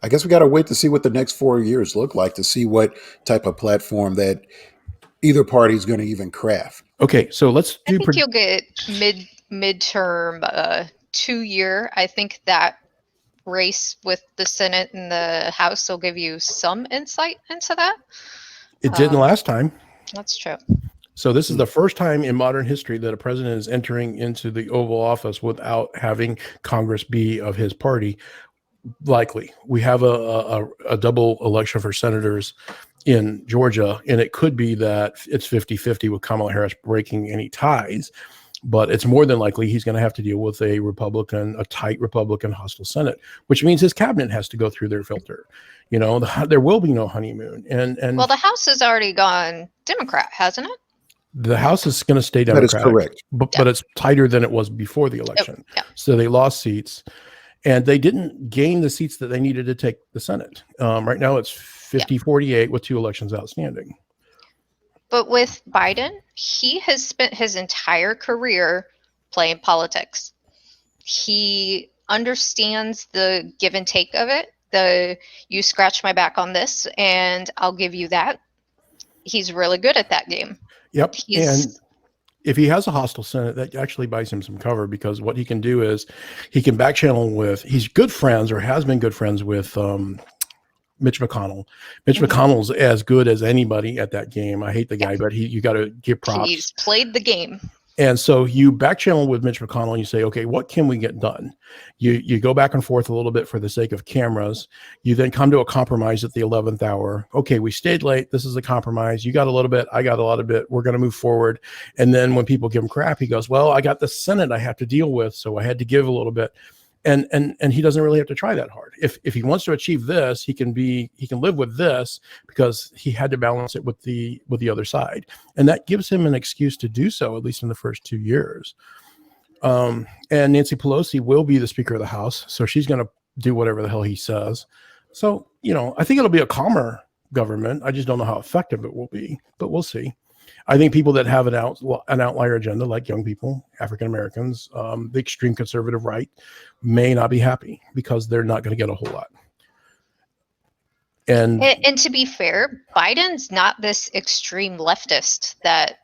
[SPEAKER 1] I guess we got to wait to see what the next 4 years look like to see what type of platform that either party is going to even craft.
[SPEAKER 2] Okay, so let's do.
[SPEAKER 4] I think you'll get midterm 2 year. I think that race with the Senate and the House will give you some insight into that.
[SPEAKER 2] It didn't last time.
[SPEAKER 4] That's true.
[SPEAKER 2] So this is the first time in modern history that a president is entering into the Oval Office without having Congress be of his party. Likely. We have a double election for senators in Georgia, and it could be that it's 50-50 with Kamala Harris breaking any ties, but it's more than likely he's going to have to deal with a tight Republican hostile Senate, which means his cabinet has to go through their filter. There will be no honeymoon. And
[SPEAKER 4] well, the House has already gone Democrat, hasn't it?
[SPEAKER 2] The House is going to stay Democratic.
[SPEAKER 1] That is correct.
[SPEAKER 2] But it's tighter than it was before the election.
[SPEAKER 4] Yeah.
[SPEAKER 2] So they lost seats. And they didn't gain the seats that they needed to take the Senate. Right now, it's 50-48 with 2 elections outstanding.
[SPEAKER 4] But with Biden, he has spent his entire career playing politics. He understands the give and take of it. You scratch my back on this, and I'll give you that. He's really good at that game.
[SPEAKER 2] Yep. And if he has a hostile Senate, that actually buys him some cover, because what he can do is he can back channel he's good friends, or has been good friends with Mitch McConnell. Mitch McConnell's as good as anybody at that game. I hate the guy, but you got to give props.
[SPEAKER 4] He's played the game.
[SPEAKER 2] And so you back channel with Mitch McConnell and you say, okay, what can we get done? You go back and forth a little bit for the sake of cameras. You then come to a compromise at the 11th hour. Okay, we stayed late. This is a compromise. You got a little bit. I got a lot of bit. We're going to move forward. And then when people give him crap, he goes, well, I got the Senate I have to deal with, so I had to give a little bit. And he doesn't really have to try that hard. If he wants to achieve this, he can live with this, because he had to balance it with the other side, and that gives him an excuse to do so, at least in the first 2 years. And Nancy Pelosi will be the Speaker of the House, so she's going to do whatever the hell he says. So I think it'll be a calmer government. I just don't know how effective it will be, but we'll see. I think people that have an outlier agenda, like young people, African Americans, the extreme conservative right, may not be happy because they're not going to get a whole lot. And
[SPEAKER 4] to be fair, Biden's not this extreme leftist that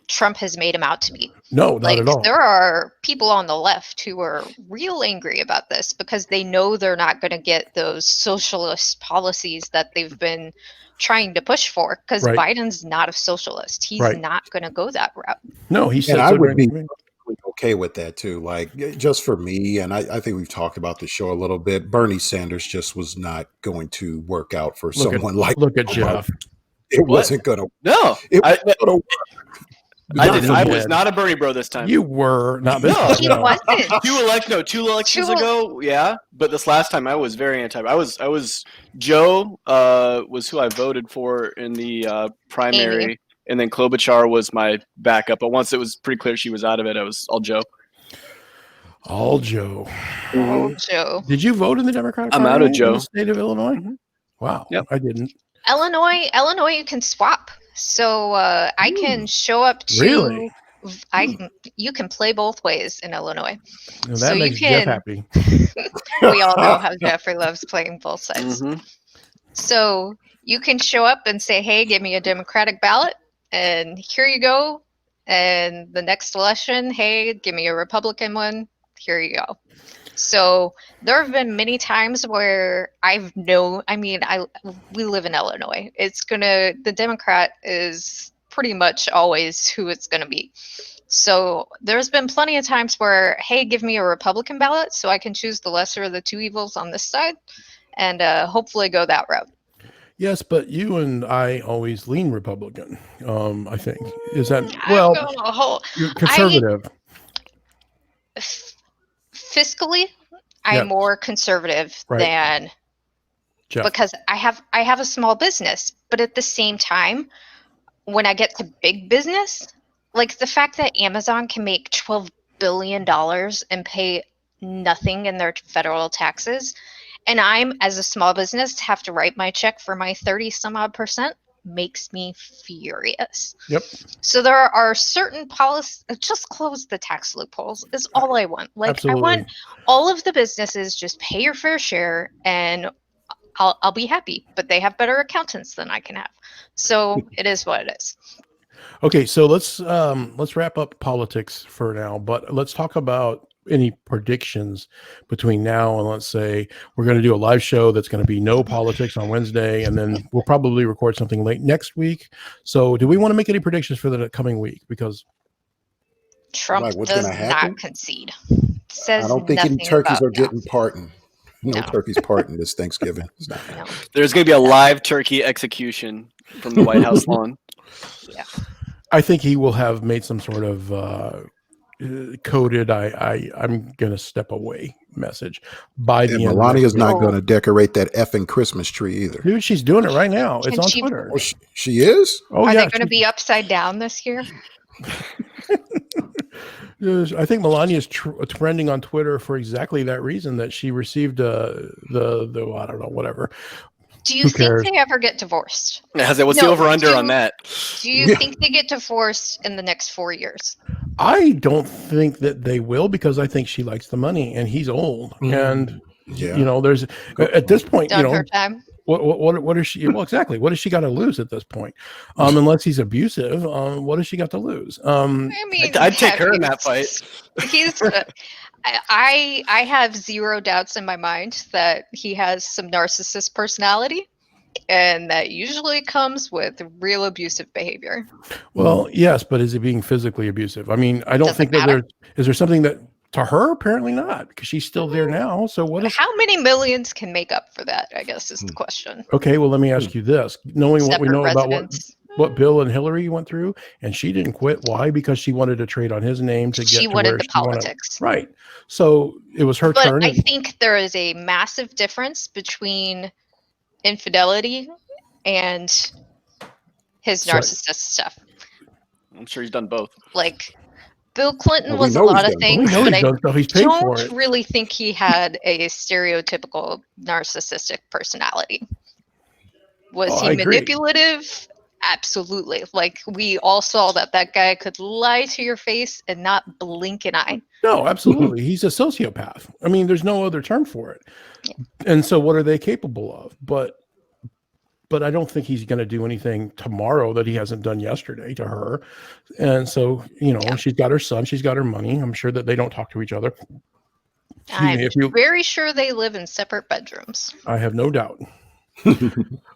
[SPEAKER 4] Trump has made him out to be.
[SPEAKER 2] No, not at all.
[SPEAKER 4] There are people on the left who are real angry about this because they know they're not going to get those socialist policies that they've been trying to push for, because Biden's not a socialist. He's not going to go that route.
[SPEAKER 2] No, he said.
[SPEAKER 1] And I would be okay with that too. Like, just for me, and I think we've talked about the show a little bit. Bernie Sanders just was not going to work out for someone like.
[SPEAKER 2] Look at Jeff.
[SPEAKER 1] It wasn't going to.
[SPEAKER 3] No,
[SPEAKER 1] it wasn't going to work.
[SPEAKER 3] I was not a Bernie bro this time.
[SPEAKER 2] You were not.
[SPEAKER 4] No, he wasn't.
[SPEAKER 3] Two elections ago, yeah. But this last time, I was very anti. I was Joe was who I voted for in the primary,
[SPEAKER 4] Amy.
[SPEAKER 3] And then Klobuchar was my backup. But once it was pretty clear she was out of it, I was all Joe.
[SPEAKER 2] All Joe.
[SPEAKER 4] All Joe.
[SPEAKER 2] Did you vote in the Democratic
[SPEAKER 3] I'm
[SPEAKER 2] Party
[SPEAKER 3] out of Joe.
[SPEAKER 2] in the state of Illinois? Wow.
[SPEAKER 3] Yep.
[SPEAKER 2] I didn't.
[SPEAKER 4] Illinois, you can swap. So I can show up to.
[SPEAKER 2] Really?
[SPEAKER 4] You can play both ways in Illinois.
[SPEAKER 2] Well, that
[SPEAKER 4] so
[SPEAKER 2] makes
[SPEAKER 4] you can.
[SPEAKER 2] Jeff happy.
[SPEAKER 4] We all know how Jeffrey loves playing both sides.
[SPEAKER 3] Mm-hmm.
[SPEAKER 4] So you can show up and say, "Hey, give me a Democratic ballot," and here you go. And the next election, hey, give me a Republican one. Here you go. So there have been many times where we live in Illinois. The Democrat is pretty much always who it's going to be. So there's been plenty of times where, hey, give me a Republican ballot so I can choose the lesser of the two evils on this side and hopefully go that route.
[SPEAKER 2] Yes, but you and I always lean Republican. I think is that you're conservative. Fiscally, I'm more conservative than Jeff. Because I have a small business, but at the same time, when I get to big business, like the fact that Amazon can make $12 billion and pay nothing in their federal taxes, and I'm, as a small business, have to write my check for my 30 some odd percent, makes me furious. Yep.
[SPEAKER 4] So there are certain policies. Just close the tax loopholes is all I want. Like, absolutely. I want all of the businesses just pay your fair share and I'll be happy, but they have better accountants than I can have. So it is what it is.
[SPEAKER 2] Okay, so let's wrap up politics for now, but let's talk about any predictions between now and, let's say, we're going to do a live show that's going to be no politics on Wednesday, and then we'll probably record something late next week. So do we want to make any predictions for the coming week? Because
[SPEAKER 4] Trump does not concede.
[SPEAKER 1] I don't think any turkeys are getting pardoned. No turkeys pardoned this Thanksgiving.
[SPEAKER 4] No.
[SPEAKER 3] There's going to be a live turkey execution from the White House lawn.
[SPEAKER 4] Yeah.
[SPEAKER 2] I think he will have made some sort of coded I'm gonna step away message by the end.
[SPEAKER 1] Melania's not going to decorate that effing Christmas tree either.
[SPEAKER 2] Dude, she's doing it right now. It's on Twitter.
[SPEAKER 1] Oh, she is?
[SPEAKER 2] Oh,
[SPEAKER 4] Are
[SPEAKER 2] yeah,
[SPEAKER 4] they going to be upside down this year?
[SPEAKER 2] I think Melania is trending on Twitter for exactly that reason, that she received the I don't know, whatever.
[SPEAKER 4] Do you think they ever get divorced?
[SPEAKER 3] What's the over-under on that?
[SPEAKER 4] Do you think they get divorced in the next 4 years?
[SPEAKER 2] I don't think that they will, because I think she likes the money and he's old. And, there's at this point,
[SPEAKER 4] her time.
[SPEAKER 2] What is she? Well, exactly. What has she got to lose at this point? Unless he's abusive, what has she got to lose?
[SPEAKER 3] I'd take her in that fight.
[SPEAKER 4] He's. I have zero doubts in my mind that he has some narcissist personality, and that usually comes with real abusive behavior.
[SPEAKER 2] Well, yes, but is he being physically abusive? I mean, I don't think that is there something that, to her, apparently not, because she's still there now. So how
[SPEAKER 4] many millions can make up for that, I guess, is the question.
[SPEAKER 2] Okay, well, let me ask you this. Knowing what we know about what Bill and Hillary went through, and she didn't quit. Why? Because she wanted to trade on his name to get
[SPEAKER 4] she
[SPEAKER 2] to
[SPEAKER 4] wanted
[SPEAKER 2] where
[SPEAKER 4] the
[SPEAKER 2] she
[SPEAKER 4] politics.
[SPEAKER 2] Wanted. Right. So it was her turn.
[SPEAKER 4] But I think there is a massive difference between infidelity and his narcissist stuff.
[SPEAKER 3] I'm sure he's done both.
[SPEAKER 4] Like, Bill Clinton was a lot of things, but I don't really think he had a stereotypical narcissistic personality. Was he manipulative? Absolutely. Like, we all saw that guy could lie to your face and not blink an eye.
[SPEAKER 2] No, absolutely. He's a sociopath. I mean, there's no other term for it.
[SPEAKER 4] Yeah.
[SPEAKER 2] And so what are they capable of? But I don't think he's going to do anything tomorrow that he hasn't done yesterday to her. And so, she's got her son, she's got her money. I'm sure that they don't talk to each other.
[SPEAKER 4] I'm very sure they live in separate bedrooms.
[SPEAKER 2] I have no doubt.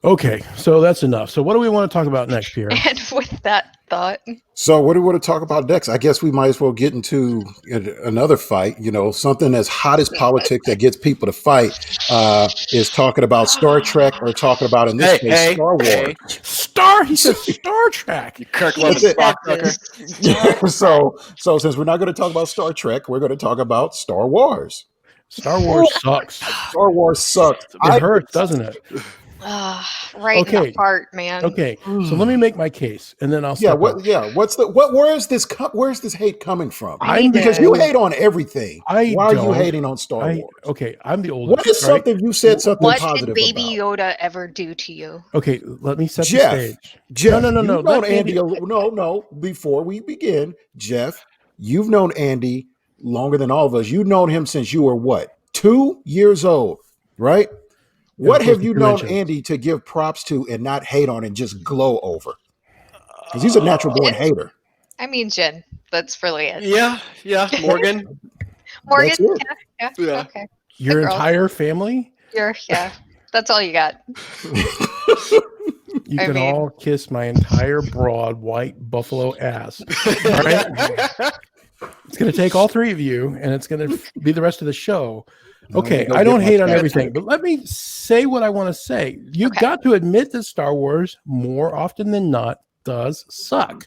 [SPEAKER 2] Okay, so that's enough. So what do we want to talk about next, Pierre?
[SPEAKER 4] And with that thought.
[SPEAKER 1] So what do we want to talk about next? I guess we might as well get into another fight. Something as hot as politics that gets people to fight is talking about Star Trek or talking about, in this case, Star Wars.
[SPEAKER 2] He said Star Trek.
[SPEAKER 3] Kirk Levin.
[SPEAKER 1] So since we're not going to talk about Star Trek, we're going to talk about Star Wars.
[SPEAKER 2] Star Wars sucks.
[SPEAKER 1] Star Wars sucks.
[SPEAKER 2] It hurts, doesn't it?
[SPEAKER 4] Right in the heart, man.
[SPEAKER 2] Okay, so let me make my case, and then I'll.
[SPEAKER 1] Where is this hate coming from? Because you hate on everything. Why are you hating on Star Wars?
[SPEAKER 2] Okay, I'm the oldest.
[SPEAKER 1] What is something you said something positive about?
[SPEAKER 4] What did Baby Yoda ever do to you?
[SPEAKER 2] Okay, let me set the stage.
[SPEAKER 1] Jeff, no. Andy, no. Before we begin, Jeff, you've known Andy longer than all of us. You've known him since you were what, 2 years old, right? What have you known Andy to give props to and not hate on and just glow over? Because he's a natural born hater.
[SPEAKER 4] I mean, Jen, that's really it.
[SPEAKER 3] Yeah. Morgan.
[SPEAKER 4] Yeah. Okay.
[SPEAKER 2] Your entire family?
[SPEAKER 4] That's all you got.
[SPEAKER 2] You can all kiss my entire broad white buffalo ass. All right? It's going to take all three of you, and it's going to be the rest of the show. Okay, I don't hate on everything, but let me say what I want to say. You've got to admit that Star Wars, more often than not, does suck.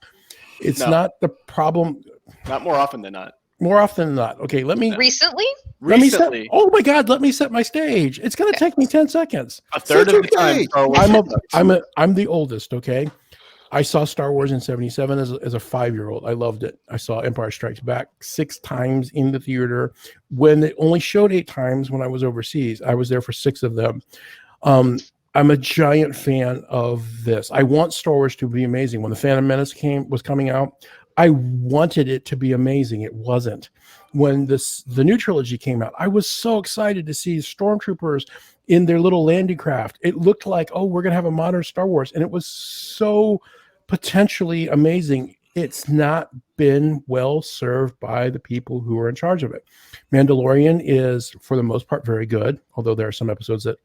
[SPEAKER 2] It's not the problem.
[SPEAKER 3] Not more often than not.
[SPEAKER 2] More often than not. Okay, let me...
[SPEAKER 4] Recently?
[SPEAKER 2] Oh my God, let me set my stage. It's going to take me 10 seconds.
[SPEAKER 3] A third of the time, Star Wars
[SPEAKER 2] I'm the oldest, okay? I saw Star Wars in 77 as a 5-year-old. I loved it. I saw Empire Strikes Back 6 times in the theater. When it only showed 8 times when I was overseas, I was there for 6 of them. I'm a giant fan of this. I want Star Wars to be amazing. When The Phantom Menace was coming out, I wanted it to be amazing. It wasn't. When the new trilogy came out, I was so excited to see stormtroopers in their little landing craft. It looked like, we're going to have a modern Star Wars. And it was so potentially amazing. It's not been well served by the people who are in charge of it. Mandalorian is, for the most part, very good, although there are some episodes that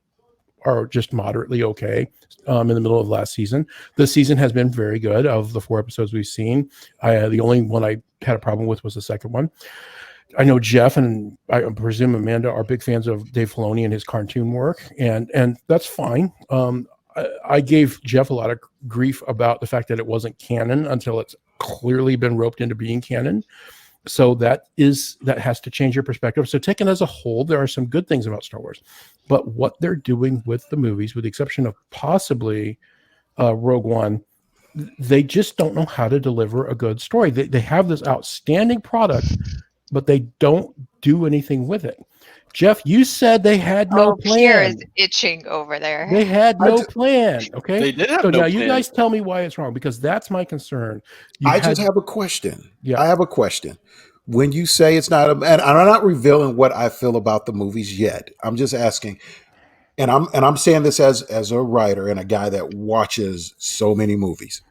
[SPEAKER 2] are just moderately okay in the middle of last season. This season has been very good. Of the 4 episodes we've seen, the only one I had a problem with was the second one. I know Jeff and I presume Amanda are big fans of Dave Filoni and his cartoon work, and that's fine. I gave Jeff a lot of grief about the fact that it wasn't canon until it's clearly been roped into being canon. So that has to change your perspective. So taken as a whole, there are some good things about Star Wars, but what they're doing with the movies, with the exception of possibly Rogue One, they just don't know how to deliver a good story. They have this outstanding product, but they don't do anything with it. Jeff, you said they had no plan.
[SPEAKER 4] Pierre is itching over there.
[SPEAKER 2] They had no plan. Okay.
[SPEAKER 3] They did have
[SPEAKER 2] no
[SPEAKER 3] plan.
[SPEAKER 2] You guys tell me why it's wrong, because that's my concern.
[SPEAKER 1] I just have a question.
[SPEAKER 2] Yeah.
[SPEAKER 1] I have a question. When you say it's not, and I'm not revealing what I feel about the movies yet. I'm just asking, and I'm saying this as a writer and a guy that watches so many movies.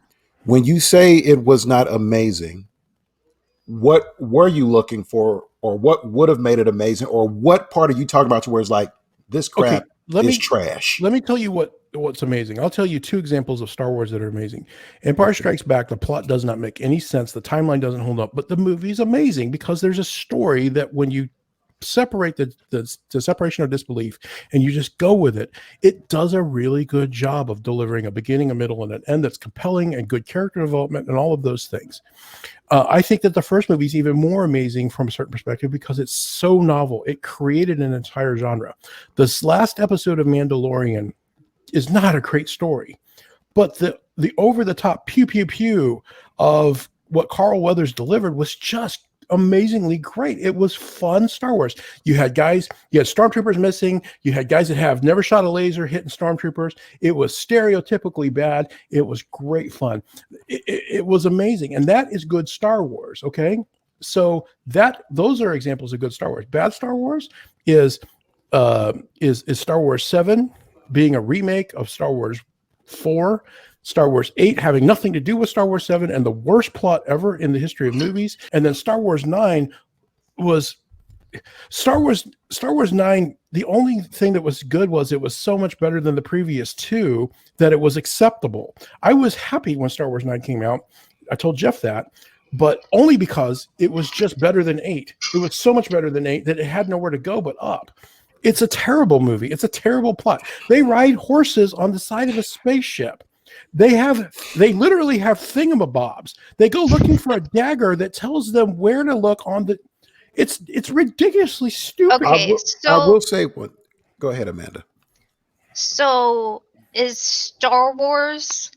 [SPEAKER 1] When you say it was not amazing, what were you looking for, or what would have made it amazing, or what part are you talking about to where it's like, this crap is trash?
[SPEAKER 2] Let me tell you what's amazing. I'll tell you 2 examples of Star Wars that are amazing. Empire Strikes Back, the plot does not make any sense. The timeline doesn't hold up, but the movie is amazing because there's a story that when you separate the separation of disbelief and you just go with it, it does a really good job of delivering a beginning, a middle, and an end that's compelling and good character development and all of those things. I think that the first movie is even more amazing from a certain perspective because it's so novel. It created an entire genre. This last episode of Mandalorian is not a great story, but the over-the-top pew pew pew of what Carl Weathers delivered was just amazingly great. It was fun Star Wars. You had stormtroopers missing. You had guys that have never shot a laser hitting stormtroopers. It was stereotypically bad. It was great fun. It was amazing. And that is good Star Wars. Okay. So those are examples of good Star Wars. Bad Star Wars is Star Wars 7 being a remake of Star Wars 4, Star Wars 8 having nothing to do with Star Wars 7 and the worst plot ever in the history of movies. And then Star Wars 9 was Star Wars 9. The only thing that was good was it was so much better than the previous two that it was acceptable. I was happy when Star Wars 9 came out. I told Jeff that, but only because it was just better than 8. It was so much better than 8 that it had nowhere to go but up. It's a terrible movie. It's a terrible plot. They ride horses on the side of a spaceship. They literally have thingamabobs. They go looking for a dagger that tells them where to look on the. It's ridiculously stupid.
[SPEAKER 4] Okay,
[SPEAKER 1] I will say what. Go ahead, Amanda.
[SPEAKER 4] So is Star Wars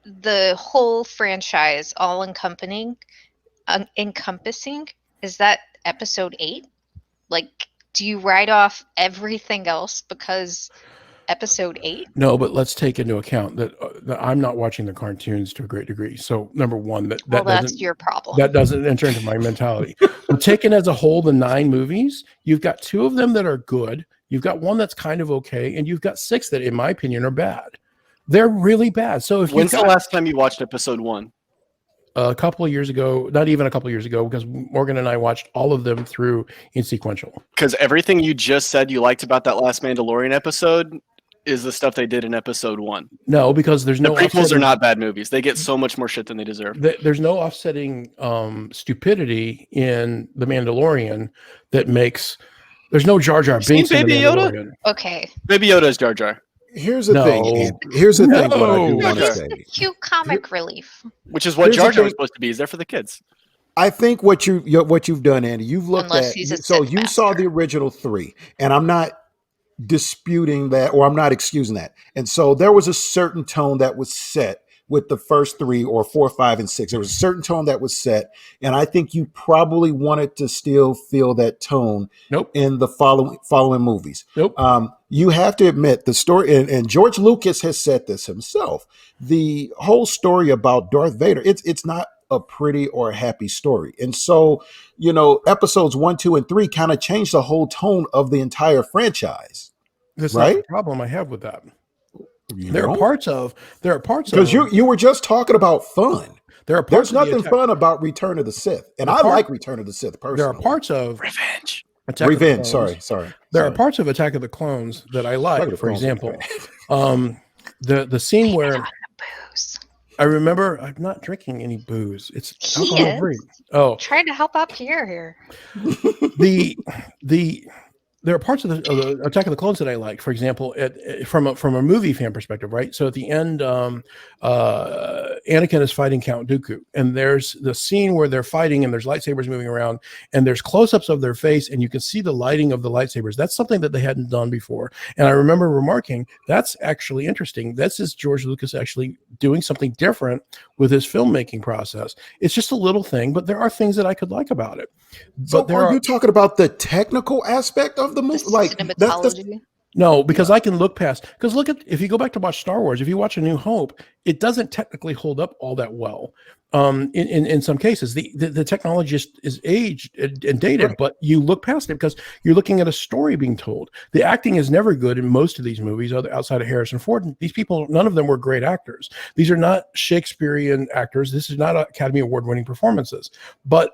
[SPEAKER 4] the whole franchise all encompassing? Is that episode 8? Like, do you write off everything else because episode 8?
[SPEAKER 2] No, but let's take into account that I'm not watching the cartoons to a great degree. So number one,
[SPEAKER 4] that's your problem.
[SPEAKER 2] That doesn't enter into my mentality. But taken as a whole, the 9 movies, you've got 2 of them that are good. You've got 1 that's kind of okay, and you've got 6 that, in my opinion, are bad. They're really bad. So
[SPEAKER 3] when's the last time you watched episode 1?
[SPEAKER 2] A couple of years ago, not even a couple of years ago, because Morgan and I watched all of them through in sequential.
[SPEAKER 3] Because everything you just said you liked about that last Mandalorian episode is the stuff they did in episode 1.
[SPEAKER 2] No, because there's no.
[SPEAKER 3] The prequels are not bad movies. They get so much more shit than they deserve.
[SPEAKER 2] There's no offsetting stupidity in the Mandalorian that makes. There's no Jar Jar Binks in
[SPEAKER 3] Baby
[SPEAKER 2] the
[SPEAKER 3] Yoda?
[SPEAKER 2] Mandalorian.
[SPEAKER 4] Okay.
[SPEAKER 3] Baby Yoda is Jar Jar.
[SPEAKER 1] Here's the thing. Here's the thing. What I do want to say.
[SPEAKER 4] Cute comic relief.
[SPEAKER 3] Which is what Jar Jar was supposed to be. He's there for the kids.
[SPEAKER 1] I think what you've done, Andy, you've looked
[SPEAKER 4] Unless
[SPEAKER 1] at.
[SPEAKER 4] he's a
[SPEAKER 1] So
[SPEAKER 4] Sith
[SPEAKER 1] you saw the original 3, and I'm not disputing that, or I'm not excusing that. And so there was a certain tone that was set with the first 3 or 4, 5, and 6. There was a certain tone that was set, and I think you probably wanted to still feel that tone.
[SPEAKER 2] Nope.
[SPEAKER 1] In the following movies.
[SPEAKER 2] Nope.
[SPEAKER 1] You have to admit the story, and George Lucas has said this himself. The whole story about Darth Vader, it's not a pretty or a happy story. And so, episodes 1, 2, and 3 kind of changed the whole tone of the entire franchise.
[SPEAKER 2] That's
[SPEAKER 1] right?
[SPEAKER 2] not the problem I have with that.
[SPEAKER 1] You
[SPEAKER 2] There
[SPEAKER 1] know?
[SPEAKER 2] are parts of
[SPEAKER 1] Because you were just talking about fun.
[SPEAKER 2] There are parts
[SPEAKER 1] There's nothing fun about Return of the Sith, and I like Return of the Sith personally.
[SPEAKER 2] There are parts of
[SPEAKER 3] Revenge.
[SPEAKER 2] Attack of the
[SPEAKER 1] Revenge.
[SPEAKER 2] Clones.
[SPEAKER 1] Sorry.
[SPEAKER 2] There are parts of Attack of the Clones that I like. For example, the scene where I remember I'm not drinking any booze. It's alcohol free. Oh,
[SPEAKER 4] trying to help out Pierre here.
[SPEAKER 2] There are parts of the Attack of the Clones that I like. For example, from a movie fan perspective, right? So at the end, Anakin is fighting Count Dooku, and there's the scene where they're fighting, and there's lightsabers moving around, and there's close-ups of their face, and you can see the lighting of the lightsabers. That's something that they hadn't done before. And I remember remarking, that's actually interesting. This is George Lucas actually doing something different with his filmmaking process. It's just a little thing, but there are things that I could like about it.
[SPEAKER 1] So are you talking about the technical aspect of the movie?
[SPEAKER 2] No, because I can look past. Because if you go back to watch Star Wars, if you watch A New Hope, it doesn't technically hold up all that well. In some cases, the technology is aged and dated,
[SPEAKER 1] Right.
[SPEAKER 2] but you look past it because you're looking at a story being told. The acting is never good in most of these movies, outside of Harrison Ford. These people, none of them were great actors. These are not Shakespearean actors. This is not Academy Award-winning performances, but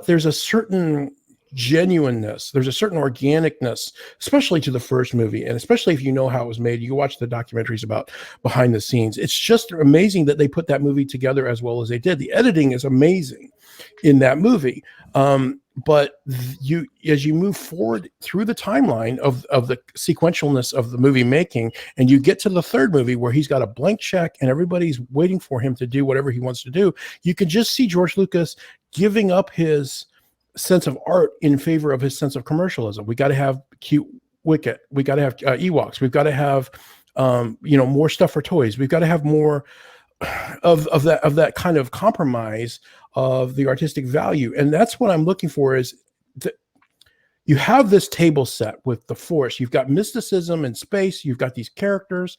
[SPEAKER 2] there's a certain genuineness, there's a certain organicness, especially to the first movie, and especially if you know how it was made. You watch the documentaries about behind the scenes. It's just amazing that they put that movie together as well as they did. The editing is amazing in that movie, but as you move forward through the timeline of the sequentialness of the movie making, and you get to the third movie where he's got a blank check and everybody's waiting for him to do whatever he wants to do, you can just see George Lucas giving up his sense of art in favor of his sense of commercialism. We got to have cute Wicket. We got to have Ewoks. We've got to have more stuff for toys. We've got to have more of that kind of compromise of the artistic value. And that's what I'm looking for is you have this table set with the Force. You've got mysticism and space. You've got these characters.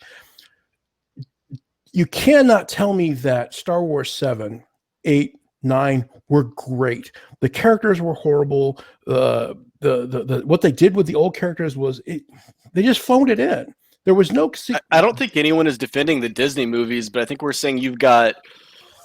[SPEAKER 2] You cannot tell me that Star Wars 7, 8, 9 were great. The characters were horrible. The what they did with the old characters was they just phoned it in. There was no.
[SPEAKER 3] I don't think anyone is defending the Disney movies, but I think we're saying you've got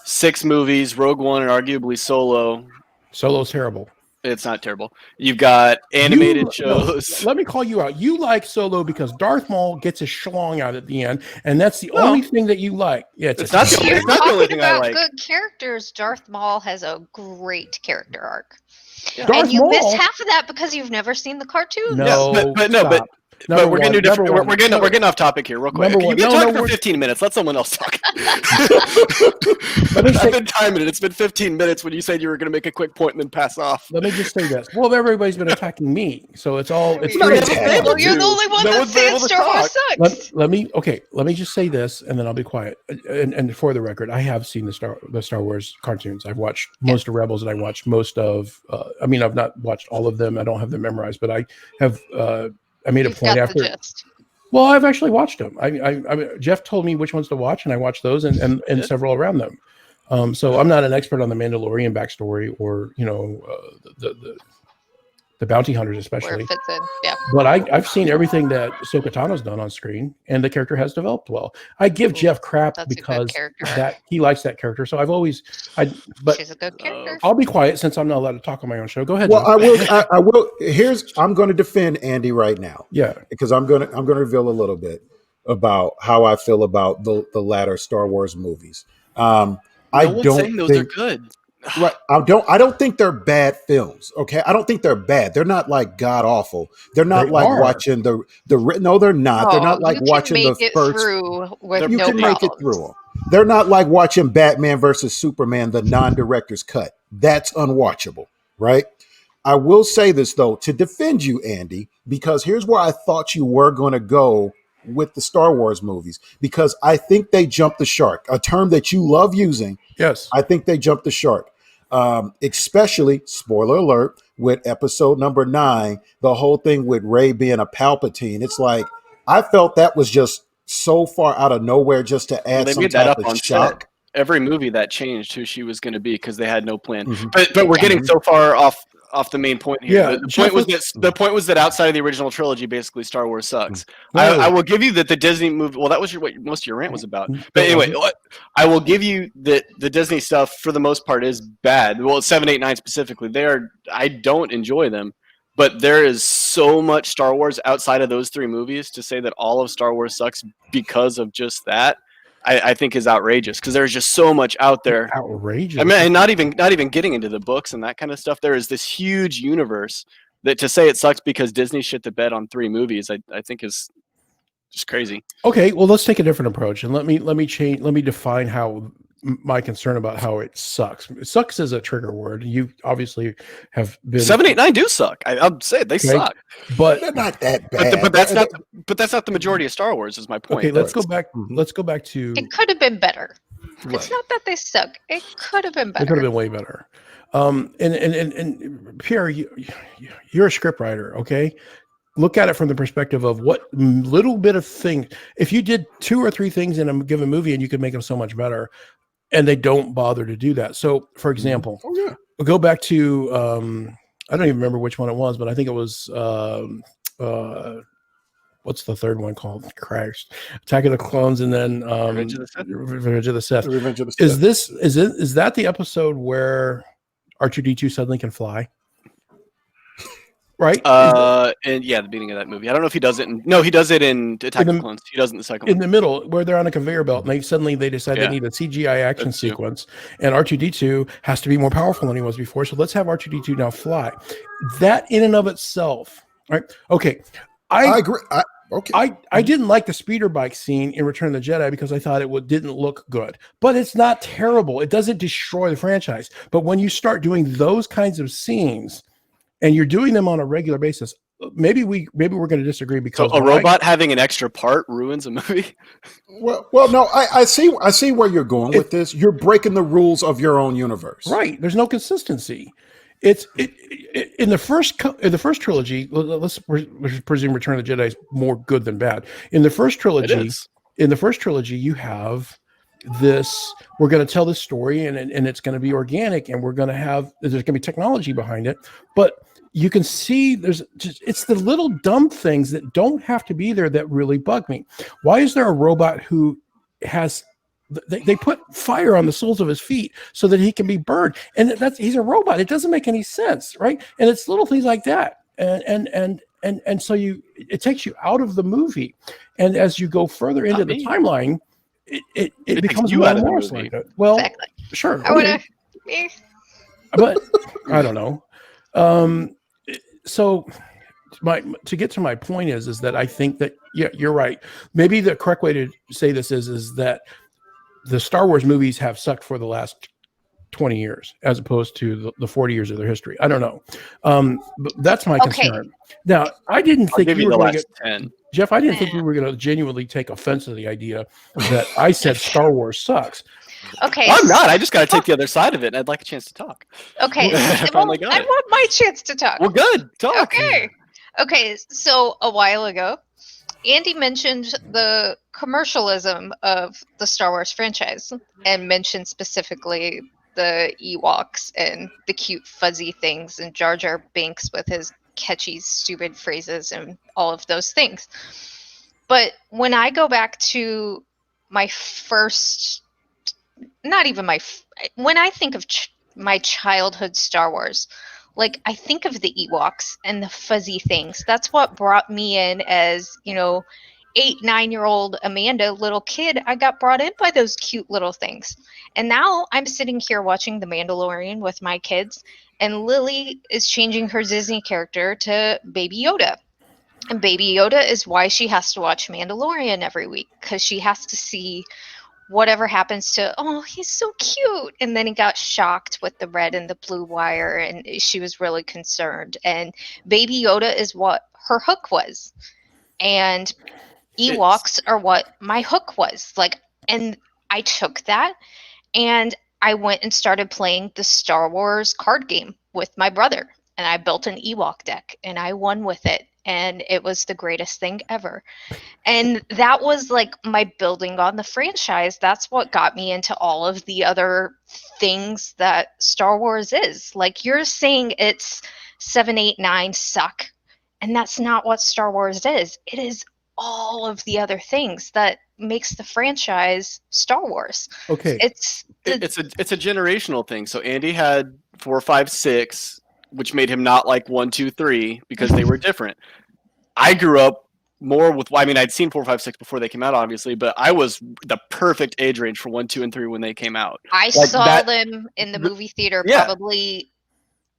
[SPEAKER 3] 6 movies, Rogue One, and arguably Solo.
[SPEAKER 2] Solo's terrible.
[SPEAKER 3] It's not terrible. You've got animated shows.
[SPEAKER 2] No, let me call you out. You like Solo because Darth Maul gets his schlong out at the end, and that's the only thing that you like. Yeah,
[SPEAKER 3] it's not the only thing I like.
[SPEAKER 4] Good characters. Darth Maul has a great character arc,
[SPEAKER 2] and
[SPEAKER 4] you missed half of that because you've never seen the cartoon.
[SPEAKER 2] No,
[SPEAKER 3] but we're getting off topic here real quick. You've been talking for 15 minutes. Let someone else talk. I've been timing it. It's been 15 minutes when you said you were going to make a quick point and then pass off.
[SPEAKER 2] Let me just say this. Well, everybody's been attacking me, so it's all. It's
[SPEAKER 4] you're the only one that's saying Star Wars sucks.
[SPEAKER 2] Let me just say this, and then I'll be quiet. And for the record, I have seen the Star Wars cartoons. I've watched most of Rebels, and I watched most of. I've not watched all of them. I don't have them memorized, but I have. I made a point after. Well, I've actually watched them. Jeff told me which ones to watch, and I watched those and several around them. So I'm not an expert on the Mandalorian backstory or the bounty hunters especially.
[SPEAKER 4] Where it fits in. Yeah.
[SPEAKER 2] But I've seen everything that Ahsoka Tano's done on screen, and the character has developed well. I give Jeff crap because that he likes that character. So but
[SPEAKER 4] she's a good character.
[SPEAKER 2] I'll be quiet since I'm not allowed to talk on my own show. Go ahead.
[SPEAKER 1] Well, I will. I'm going to defend Andy right now.
[SPEAKER 2] Yeah,
[SPEAKER 1] because I'm going to reveal a little bit about how I feel about the latter Star Wars movies. I don't think
[SPEAKER 3] those are good.
[SPEAKER 1] Right. I don't think they're bad films. Okay. I don't think they're bad. They're not like god awful. They're not watching the no, they're not. They're not like watching the first. You can make it through them. They're not like watching Batman versus Superman, the non-director's cut. That's unwatchable. Right. I will say this though, to defend you, Andy, because here's where I thought you were going to go with the Star Wars movies, because I think they jumped the shark, a term that you love using.
[SPEAKER 2] Yes.
[SPEAKER 1] I think they jumped the shark, especially, spoiler alert, with episode number 9, the whole thing with Rey being a Palpatine. It's like, I felt that was just so far out of nowhere just to add some type of shock.
[SPEAKER 3] Set. Every movie that changed who she was going to be because they had no plan. Mm-hmm. But we're getting so far off the main point here.
[SPEAKER 2] Yeah,
[SPEAKER 3] the point was that outside of the original trilogy, basically Star Wars sucks. I will give you that the Disney movie. Well, that was what most of your rant was about. But anyway, I will give you that the Disney stuff for the most part is bad. Well, 7, 8, 9 specifically, I don't enjoy them. But there is so much Star Wars outside of those 3 movies to say that all of Star Wars sucks because of just that. I think is outrageous because there's just so much out there.
[SPEAKER 2] Outrageous.
[SPEAKER 3] I mean, and not even getting into the books and that kind of stuff. There is this huge universe that to say it sucks because Disney shit the bed on 3 movies, I think is just crazy.
[SPEAKER 2] Okay, well, let's take a different approach and let me define how my concern about how it sucks. It sucks is a trigger word. You obviously have been
[SPEAKER 3] 7, 8, 9 do suck. I'm saying they suck,
[SPEAKER 2] but
[SPEAKER 1] they're not that bad.
[SPEAKER 3] But that's not the majority of Star Wars. Is my point.
[SPEAKER 2] Okay, let's go back. Let's go back to.
[SPEAKER 4] It could have been better. Right. It's not that they suck. It could have been better.
[SPEAKER 2] It could have been way better. And Pierre, you're a scriptwriter, okay? Look at it from the perspective of what little bit of thing. If you did 2 or 3 things in a given movie and you could make them so much better, and they don't bother to do that. So, for example, we'll go back to I don't even remember which one it was, but I think it was what's the third one called? Christ, Attack of the Clones, and then Revenge of the Sith. Is that the episode where R2-D2 suddenly can fly? Right?
[SPEAKER 3] And yeah, the beginning of that movie. I don't know if he does it. He does it in Attack of the Clones. He does it in the second one.
[SPEAKER 2] In the middle, where they're on a conveyor belt, and they decide they need a CGI action sequence, and R2-D2 has to be more powerful than he was before. So let's have R2-D2 now fly. That in and of itself, right? Okay,
[SPEAKER 1] I agree.
[SPEAKER 2] I didn't like the speeder bike scene in Return of the Jedi because I thought it didn't look good, but it's not terrible. It doesn't destroy the franchise. But when you start doing those kinds of scenes, and you're doing them on a regular basis, maybe we're going to disagree because
[SPEAKER 3] So a robot having an extra part ruins a movie.
[SPEAKER 1] Well, no, I see where you're going with this. You're breaking the rules of your own universe.
[SPEAKER 2] Right. There's no consistency. It's in the first trilogy. Let's presume Return of the Jedi is more good than bad. In the first trilogy, you have this. We're going to tell this story, and it's going to be organic, and there's going to be technology behind it. But you can see it's the little dumb things that don't have to be there that really bug me. Why is there a robot who has they put fire on the soles of his feet so that he can be burned, and he's a robot? It doesn't make any sense, right? And it's little things like that, and so it takes you out of the movie, and as you go further into the timeline, it becomes more and more like that. Well, exactly. Sure, but I don't know. So to get to my point is that I think that, yeah, you're right. Maybe the correct way to say this is that the Star Wars movies have sucked for the last 20 years as opposed to the 40 years of their history. I don't know. But that's my concern. Now, I didn't think you were going to get, Jeff, I didn't think we were going to genuinely take offense to the idea that I said Star Wars sucks.
[SPEAKER 4] Okay.
[SPEAKER 3] I'm not. I just got to take the other side of it. And I'd like a chance to talk.
[SPEAKER 4] Okay. I want my chance to talk.
[SPEAKER 3] Well, good. Talk.
[SPEAKER 4] Okay. So a while ago, Andy mentioned the commercialism of the Star Wars franchise and mentioned specifically the Ewoks and the cute fuzzy things and Jar Jar Binks with his catchy, stupid phrases and all of those things. But when I go back to my first... when I think of my childhood Star Wars, like I think of the Ewoks and the fuzzy things. That's what brought me in as, 8-9-year-old Amanda, little kid. I got brought in by those cute little things. And now I'm sitting here watching The Mandalorian with my kids, and Lily is changing her Disney character to Baby Yoda. And Baby Yoda is why she has to watch Mandalorian every week, because she has to see whatever happens to, oh, he's so cute. And then he got shocked with the red and the blue wire, and she was really concerned. And Baby Yoda is what her hook was. And Ewoks are what my hook was. And I took that and I went and started playing the Star Wars card game with my brother. And I built an Ewok deck and I won with it. And it was the greatest thing ever. And that was like my building on the franchise. That's what got me into all of the other things that Star Wars is. Like, you're saying it's 7, 8, 9 suck. And that's not what Star Wars is. It is all of the other things that makes the franchise Star Wars.
[SPEAKER 2] Okay.
[SPEAKER 3] It's a generational thing. So Andy had 4, 5, 6, which made him not like 1, 2, 3 because they were different. I grew up more with, I'd seen 4, 5, 6 before they came out, obviously, but I was the perfect age range for 1, 2, and 3 when they came out.
[SPEAKER 4] I saw them in the movie theater probably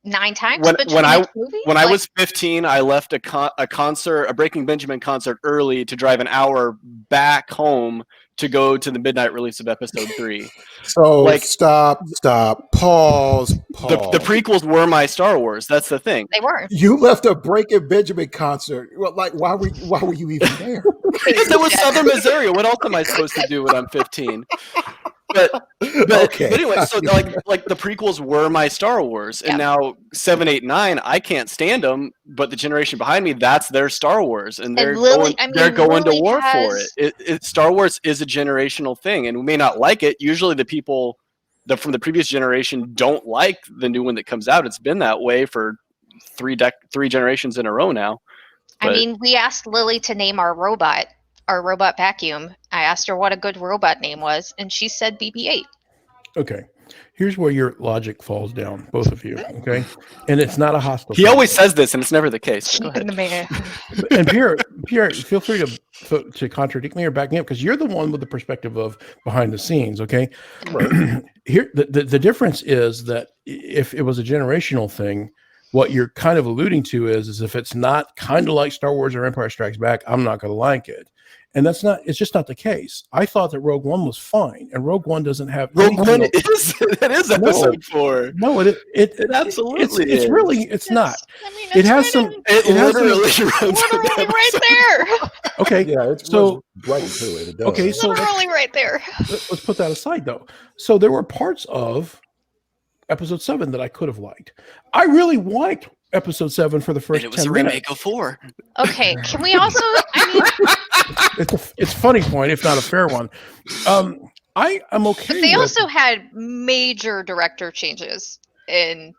[SPEAKER 4] 9 times. When
[SPEAKER 3] I was 15, I left a Breaking Benjamin concert early to drive an hour back home to go to the midnight release of episode 3.
[SPEAKER 1] So stop, pause.
[SPEAKER 3] The prequels were my Star Wars. That's the thing.
[SPEAKER 4] They were.
[SPEAKER 1] You left a Breaking Benjamin concert. Well, why were you even there?
[SPEAKER 3] Because it was Southern Missouri. What else am I supposed to do when I'm 15? But anyway, so like the prequels were my Star Wars, and now 7, 8, 9, I can't stand them. But the generation behind me, that's their Star Wars, and they're going to war for it. Star Wars is a generational thing, and we may not like it. Usually, the people from the previous generation don't like the new one that comes out. It's been that way for 3 generations in a row now. But,
[SPEAKER 4] we asked Lily to name our robot vacuum. I asked her what a good robot name was, and she said BB-8.
[SPEAKER 2] Okay. Here's where your logic falls down, both of you, okay? And it's not a hostile.
[SPEAKER 3] He always says this, and it's never the case. Go ahead.
[SPEAKER 2] And Pierre, feel free to contradict me or back me up, because you're the one with the perspective of behind the scenes, okay? Right. Here, the difference is that if it was a generational thing, what you're kind of alluding to is if it's not kind of like Star Wars or Empire Strikes Back, I'm not going to like it. And it's just not the case. I thought that Rogue One was fine, and Rogue One doesn't have
[SPEAKER 3] Rogue One
[SPEAKER 2] else.
[SPEAKER 3] that is episode 4.
[SPEAKER 2] No, it
[SPEAKER 3] absolutely
[SPEAKER 2] it's
[SPEAKER 3] is.
[SPEAKER 2] really it's not.
[SPEAKER 4] I mean,
[SPEAKER 2] It has some.
[SPEAKER 3] It literally runs
[SPEAKER 4] literally right there.
[SPEAKER 2] Okay,
[SPEAKER 1] Yeah, it's
[SPEAKER 2] so
[SPEAKER 1] right into it. It does.
[SPEAKER 2] okay, so
[SPEAKER 4] Literally right there.
[SPEAKER 2] let's put that aside though. So there were parts of episode 7 that I could have liked. I really liked episode 7 for the first 10 minutes.
[SPEAKER 3] It was a remake of 4.
[SPEAKER 4] Okay, can we also? I mean,
[SPEAKER 2] It's a funny point, if not a fair one. I am okay.
[SPEAKER 4] but they
[SPEAKER 2] with,
[SPEAKER 4] also had major director changes in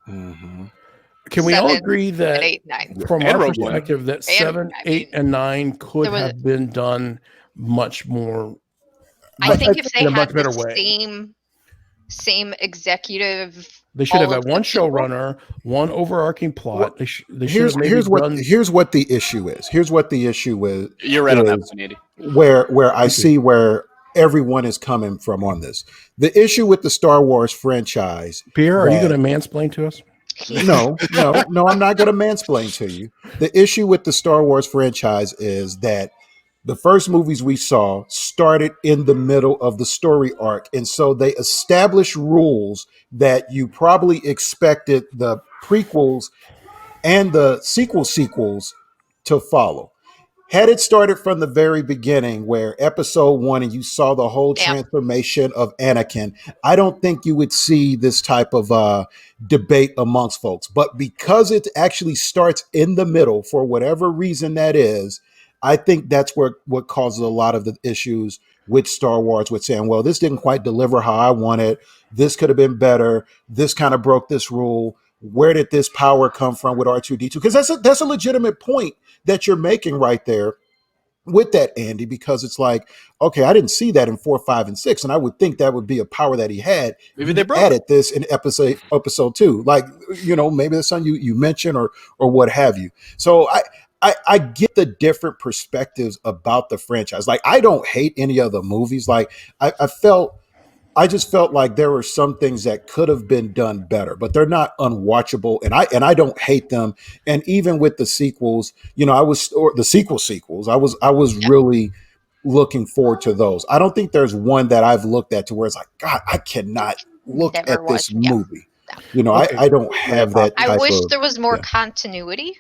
[SPEAKER 2] can we all
[SPEAKER 4] 7
[SPEAKER 2] agree that
[SPEAKER 4] and 8, 9.
[SPEAKER 2] from
[SPEAKER 3] And
[SPEAKER 2] our
[SPEAKER 3] Rogue One.
[SPEAKER 2] perspective that 7, 8, and 9 could
[SPEAKER 4] There was-
[SPEAKER 2] have been done much more.
[SPEAKER 4] I think if they
[SPEAKER 2] in a
[SPEAKER 4] had
[SPEAKER 2] much better
[SPEAKER 4] the
[SPEAKER 2] way.
[SPEAKER 4] same executive,
[SPEAKER 2] They should have
[SPEAKER 4] all
[SPEAKER 2] had
[SPEAKER 4] of the
[SPEAKER 2] one
[SPEAKER 4] people-
[SPEAKER 2] showrunner, one overarching plot. They should
[SPEAKER 1] Here's
[SPEAKER 2] have maybe done.
[SPEAKER 1] here's what the issue is. Here's what the issue is.
[SPEAKER 3] You're right on that
[SPEAKER 1] is
[SPEAKER 3] one, Andy.
[SPEAKER 1] where I see where everyone is coming from on this. The issue with the Star Wars franchise.
[SPEAKER 2] Pierre, are you
[SPEAKER 1] that-
[SPEAKER 2] going to mansplain to us?
[SPEAKER 1] No, I'm not going to mansplain to you. The issue with the Star Wars franchise is that the first movies we saw started in the middle of the story arc. And so they established rules that you probably expected the prequels and the sequels to follow. Had it started from the very beginning, where episode 1 and you saw the whole
[SPEAKER 4] Yeah.
[SPEAKER 1] transformation of Anakin, I don't think you would see this type of debate amongst folks. But because it actually starts in the middle, for whatever reason that is, I think that's what causes a lot of the issues with Star Wars, with saying, well, this didn't quite deliver how I wanted. This could have been better. This kind of broke this rule. Where did this power come from with R2-D2? Because that's a legitimate point that you're making right there with that, Andy, because it's like, okay, I didn't see that in 4, 5, and 6, and I would think that would be a power that he had.
[SPEAKER 3] Maybe they broke
[SPEAKER 1] added this in episode 2, like, maybe the son you mentioned or what have you. So I get the different perspectives about the franchise. Like, I don't hate any of the movies. Like, I just felt like there were some things that could have been done better, but they're not unwatchable. And I don't hate them. And even with the sequels, the sequels, I was really looking forward to those. I don't think there's one that I've looked at to where it's like, God, I cannot look
[SPEAKER 4] Never
[SPEAKER 1] at this
[SPEAKER 4] watched, yeah.
[SPEAKER 1] movie.
[SPEAKER 4] Yeah.
[SPEAKER 2] Okay.
[SPEAKER 1] I don't have that type
[SPEAKER 4] I wish
[SPEAKER 1] of,
[SPEAKER 4] there was more
[SPEAKER 1] yeah.
[SPEAKER 4] continuity.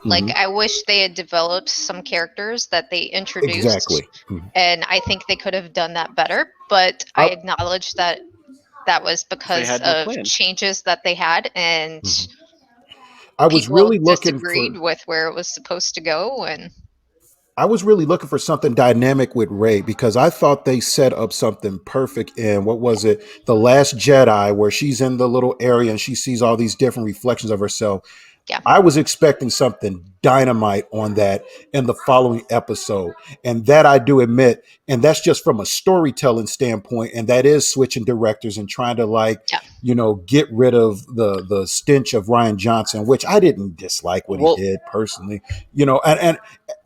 [SPEAKER 4] Like,
[SPEAKER 1] Mhm.
[SPEAKER 4] I wish they had developed some characters that they introduced.
[SPEAKER 1] Exactly. Mhm.
[SPEAKER 4] And I think they could have done that better. But I acknowledge that was because
[SPEAKER 3] had no
[SPEAKER 4] of
[SPEAKER 3] plan.
[SPEAKER 4] changes that they had. And
[SPEAKER 1] Mhm. I was
[SPEAKER 4] people
[SPEAKER 1] really looking
[SPEAKER 4] disagreed
[SPEAKER 1] for.
[SPEAKER 4] with where it was supposed to go. And
[SPEAKER 1] I was really looking for something dynamic with Rey, because I thought they set up something perfect in, what was it, The Last Jedi, where she's in the little area and she sees all these different reflections of herself.
[SPEAKER 4] Yeah.
[SPEAKER 1] I was expecting something dynamite on that in the following episode. And that I do admit, and that's just from a storytelling standpoint, and that is switching directors and trying to get rid of the stench of Rian Johnson, which I didn't dislike what he did personally. And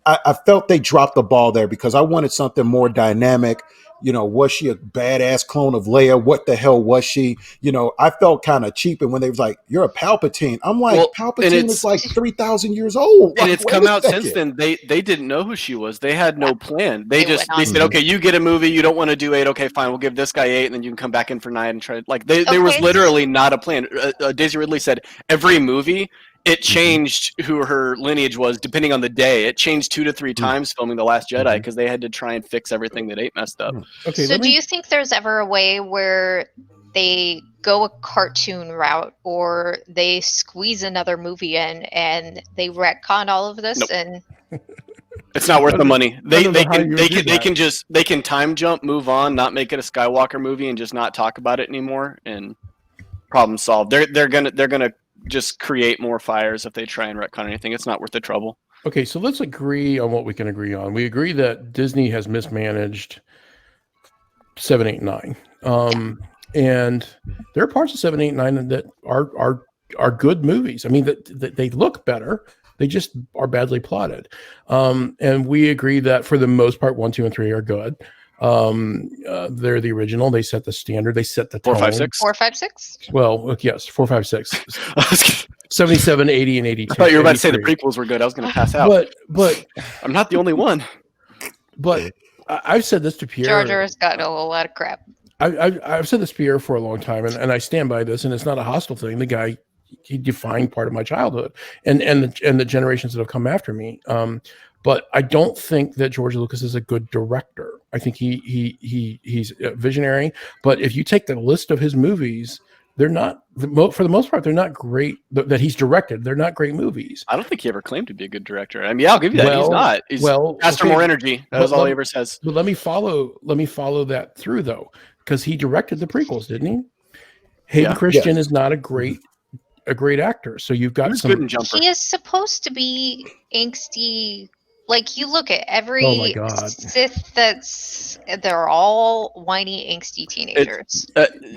[SPEAKER 1] I felt they dropped the ball there, because I wanted something more dynamic. Was she a badass clone of Leia? What the hell was she? I felt kind of cheap. And when they was like, "You're a Palpatine," I'm like, Palpatine is like 3,000 years old.
[SPEAKER 3] And
[SPEAKER 1] Like,
[SPEAKER 3] it's
[SPEAKER 1] wait
[SPEAKER 3] come
[SPEAKER 1] a
[SPEAKER 3] out
[SPEAKER 1] second.
[SPEAKER 3] since then. They didn't know who she was. They had no plan. They
[SPEAKER 4] They
[SPEAKER 3] said,
[SPEAKER 4] went on.
[SPEAKER 3] okay, you get a movie. You don't want to do 8. Okay, fine. We'll give this guy 8, and then you can come back in for 9 and try. Like there was
[SPEAKER 4] Okay.
[SPEAKER 3] literally not a plan. Daisy Ridley said every movie it changed who her lineage was depending on the day. It changed 2 to 3 times filming The Last Jedi, because they had to try and fix everything that 8 messed up.
[SPEAKER 2] Okay.
[SPEAKER 4] so do you think there's ever a way where they go a cartoon route, or they squeeze another movie in and they retcon all of this?
[SPEAKER 3] Nope.
[SPEAKER 4] And
[SPEAKER 3] It's not worth the money.
[SPEAKER 2] I don't know how you would do
[SPEAKER 3] They can time jump, move on, not make it a Skywalker movie, and just not talk about it anymore, and problem solved. They're gonna just create more fires if they try and retcon anything. It's not worth the trouble.
[SPEAKER 2] Okay, so let's agree on what we can agree on. We agree that Disney has mismanaged 7, 8, 9. And there are parts of 7, 8, 9 that are good movies. I mean, that they look better. They just are badly plotted. And we agree that for the most part, 1, 2, and 3 are good. They're the original. They set the standard. They set the tone.
[SPEAKER 3] 4, 5, 6.
[SPEAKER 4] 4, 5, 6?
[SPEAKER 2] Well, yes, 4, 5, 6. 77, 80, and 82.
[SPEAKER 3] I thought you were about to say the
[SPEAKER 2] 83.
[SPEAKER 3] prequels were good. I was going to pass out.
[SPEAKER 2] But
[SPEAKER 3] I'm not the only one.
[SPEAKER 2] But I've said this to Pierre.
[SPEAKER 4] Jar Jar has gotten a lot of crap.
[SPEAKER 2] I've said this to Pierre for a long time, and I stand by this, and it's not a hostile thing. The guy, he defined part of my childhood and the generations that have come after me. But I don't think that George Lucas is a good director. I think he's a visionary. But if you take the list of his movies, they're not, for the most part, they're not great that he's directed. They're not great movies.
[SPEAKER 3] I don't think he ever claimed to be a good director. I mean, yeah, I'll give you that. He's not. He's faster, more energy. That's all he ever says.
[SPEAKER 2] But let me follow that through though, because he directed the prequels, didn't he? Hayden Christensen is not a great actor. So you've got some.
[SPEAKER 3] Good in Jumper.
[SPEAKER 4] He is supposed to be angsty. Like, you look at every Sith they're all whiny, angsty teenagers.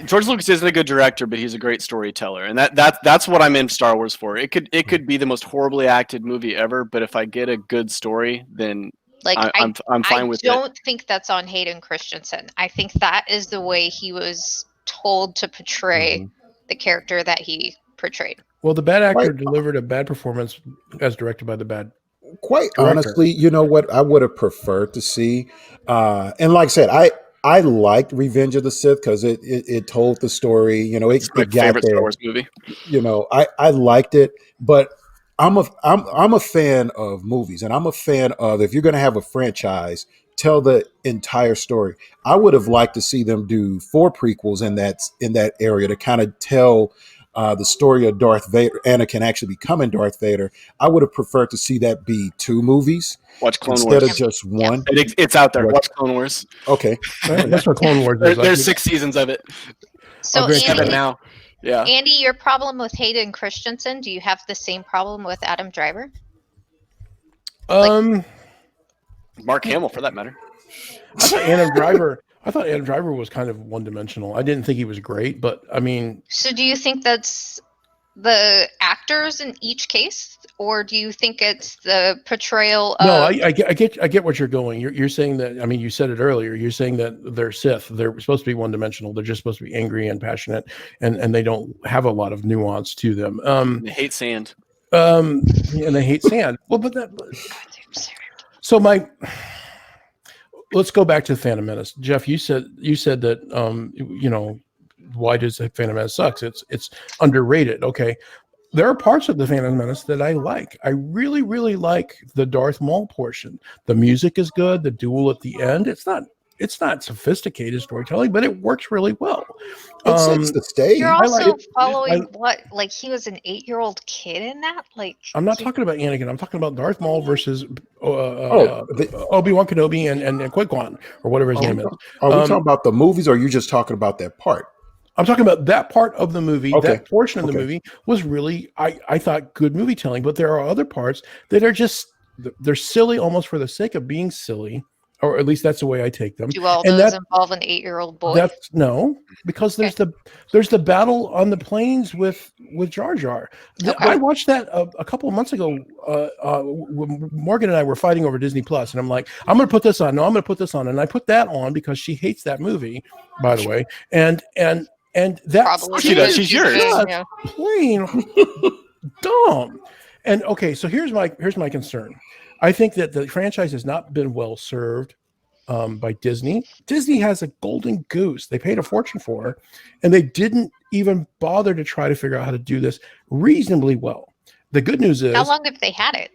[SPEAKER 3] George Lucas isn't a good director, but he's a great storyteller, and that's what I'm in Star Wars for. It could be the most horribly acted movie ever, but if I get a good story, then I'm fine with it.
[SPEAKER 4] I don't think that's on Hayden Christensen. I think that is the way he was told to portray the character that he portrayed.
[SPEAKER 2] Well, the bad actor delivered a bad performance as directed by the bad.
[SPEAKER 1] Quite honestly, you know what I would have preferred to see, and like I said, I liked Revenge of the Sith because it told the story. You know, it
[SPEAKER 3] my
[SPEAKER 1] got
[SPEAKER 3] favorite
[SPEAKER 1] there.
[SPEAKER 3] Star Wars movie.
[SPEAKER 1] You know, I liked it, but I'm a fan of movies, and I'm a fan of, if you're going to have a franchise, tell the entire story. I would have liked to see them do 4 prequels in that area to kind of tell the story of Darth Vader, Anakin actually becoming Darth Vader. I would have preferred to see that be 2 movies.
[SPEAKER 3] Watch Clone
[SPEAKER 1] instead
[SPEAKER 3] Wars.
[SPEAKER 1] of just one.
[SPEAKER 3] It's out there. Watch Clone Wars.
[SPEAKER 1] Okay.
[SPEAKER 2] That's what Clone Wars is.
[SPEAKER 3] There's 6 seasons of it.
[SPEAKER 4] So
[SPEAKER 3] Andy, now. Yeah.
[SPEAKER 4] Andy, your problem with Hayden Christensen, do you have the same problem with Adam Driver?
[SPEAKER 3] Mark Hamill, for that matter.
[SPEAKER 2] I thought Adam Driver was kind of one-dimensional. I didn't think he was great, but I mean. So
[SPEAKER 4] do you think that's the actors in each case, or do you think it's the portrayal of?
[SPEAKER 2] No, I get what you're going. You're saying that. I mean, you said it earlier. You're saying that they're Sith. They're supposed to be one-dimensional. They're just supposed to be angry and passionate, and they don't have a lot of nuance to them.
[SPEAKER 3] They hate sand.
[SPEAKER 2] And they hate sand. Well, but that. So let's go back to Phantom Menace. Jeff, you said that why does Phantom Menace sucks? It's underrated. Okay. There are parts of the Phantom Menace that I like. I really, really like the Darth Maul portion. The music is good. The duel at the end. It's not sophisticated storytelling, but it works really well.
[SPEAKER 1] It sets the stage.
[SPEAKER 4] You're also following like he was an 8-year-old kid in that. Like,
[SPEAKER 2] I'm not talking about Anakin. I'm talking about Darth Maul versus Obi-Wan Kenobi and Qui-Gon or whatever his name is.
[SPEAKER 1] Are we talking about the movies, or are you just talking about that part?
[SPEAKER 2] I'm talking about that part of the movie. Okay. That portion of the movie was really, I thought, good movie telling. But there are other parts that are they're silly almost for the sake of being silly. Or at least that's the way I take them.
[SPEAKER 4] Do all those involve an 8-year-old boy?
[SPEAKER 2] No, because there's the battle on the plains with Jar Jar. I watched that a couple of months ago. When Morgan and I were fighting over Disney Plus, and I'm like, I'm going to put this on. No, I'm going to put this on, and I put that on because she hates that movie, by the way. And that
[SPEAKER 3] she does. She's yours.
[SPEAKER 2] Plain dumb. And okay, so here's my concern. I think that the franchise has not been well served by Disney. Disney has a golden goose. They paid a fortune for her, and they didn't even bother to try to figure out how to do this reasonably well. The good news is,
[SPEAKER 4] how long have they had it?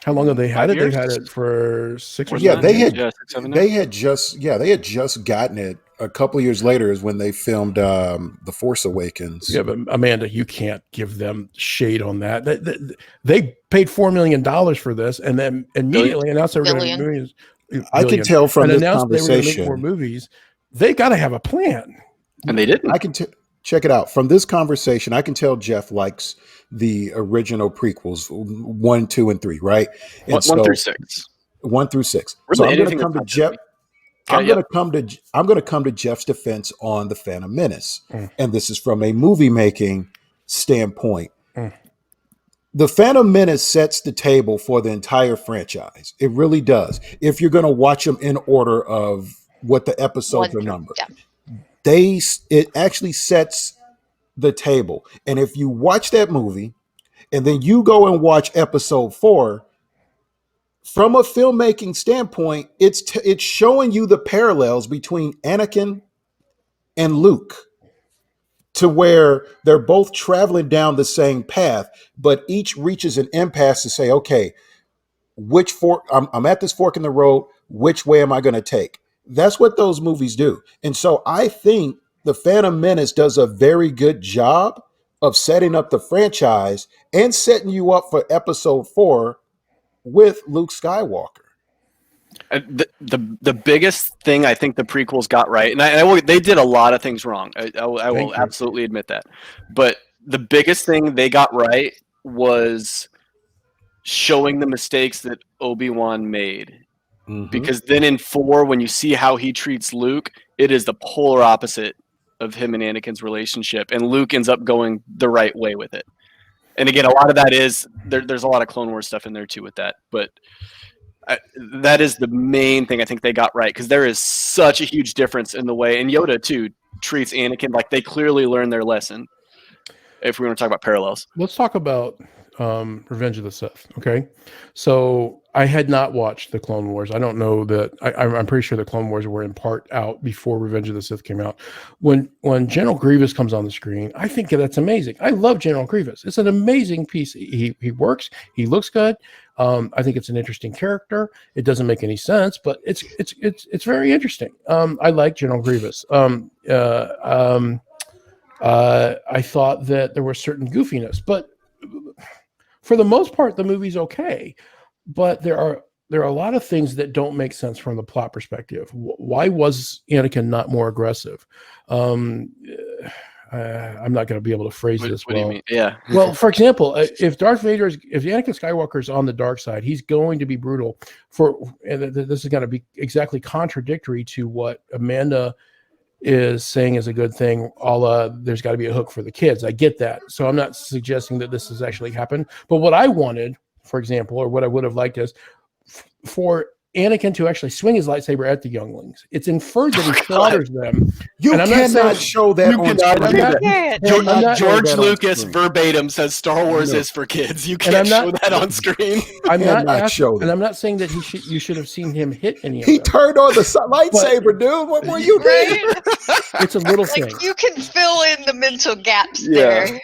[SPEAKER 2] How long have they had it? They've had it for 6 or 7
[SPEAKER 1] years.
[SPEAKER 2] They
[SPEAKER 1] had just gotten it a couple of years later is when they filmed The Force Awakens.
[SPEAKER 2] Yeah, but Amanda, you can't give them shade on that. They paid $4 million for this, and then immediately announced they were going to make millions.
[SPEAKER 1] I can tell from this conversation
[SPEAKER 2] they were going to make more movies. They got to have a plan,
[SPEAKER 3] and they didn't.
[SPEAKER 1] I can check it out from this conversation. I can tell Jeff likes the original prequels 1, 2, and 3, right? And
[SPEAKER 3] 1 through 6.
[SPEAKER 1] 1 through 6.
[SPEAKER 3] Really,
[SPEAKER 1] so I'm going to come to Jeff. I'm going to come to Jeff's defense on the Phantom Menace, and this is from a movie making standpoint. The Phantom Menace sets the table for the entire franchise. It really does. If you're going to watch them in order of what the episodes are numbered, it actually sets the table. And if you watch that movie, and then you go and watch episode 4, from a filmmaking standpoint, it's showing you the parallels between Anakin and Luke, to where they're both traveling down the same path, but each reaches an impasse to say, okay, which fork, I'm at this fork in the road, which way am I going to take? That's what those movies do. And so I think The Phantom Menace does a very good job of setting up the franchise and setting you up for episode 4 with Luke Skywalker.
[SPEAKER 3] The biggest thing I think the prequels got right, and they did a lot of things wrong. I will absolutely admit that. But the biggest thing they got right was showing the mistakes that Obi-Wan made. Mm-hmm. Because then in 4, when you see how he treats Luke, it is the polar opposite of him and Anakin's relationship, and Luke ends up going the right way with it. And again, a lot of that is there's a lot of Clone Wars stuff in there too with that, but that is the main thing I think they got right, because there is such a huge difference in the way, and Yoda too treats Anakin like they clearly learned their lesson. If we want to talk about parallels,
[SPEAKER 2] let's talk about Revenge of the Sith. Okay, so I had not watched the Clone Wars. I don't know that. I'm pretty sure the Clone Wars were in part out before Revenge of the Sith came out. When General Grievous comes on the screen, I think that's amazing. I love General Grievous. It's an amazing piece. He works. He looks good. I think it's an interesting character. It doesn't make any sense, but it's very interesting. I like General Grievous. I thought that there was certain goofiness, but for the most part, the movie's okay. But there are a lot of things that don't make sense from the plot perspective. Why was Anakin not more aggressive? I'm not going to be able to phrase this well.
[SPEAKER 3] What do you mean? Yeah.
[SPEAKER 2] Well, for example, if Anakin Skywalker is on the dark side, he's going to be brutal. And this is going to be exactly contradictory to what Amanda is saying is a good thing. There's got to be a hook for the kids. I get that. So I'm not suggesting that this has actually happened. But what I wanted, for example, or what I would have liked is for Anakin to actually swing his lightsaber at the younglings. It's inferred that he slaughters them.
[SPEAKER 1] You cannot show that on screen.
[SPEAKER 3] George Lucas verbatim says Star Wars is for kids. You can't show that on screen.
[SPEAKER 2] I'm not saying that you should have seen him hit any of them.
[SPEAKER 1] He turned on the lightsaber, dude. What were you doing?
[SPEAKER 2] It's a little thing.
[SPEAKER 4] You can fill in the mental gaps there.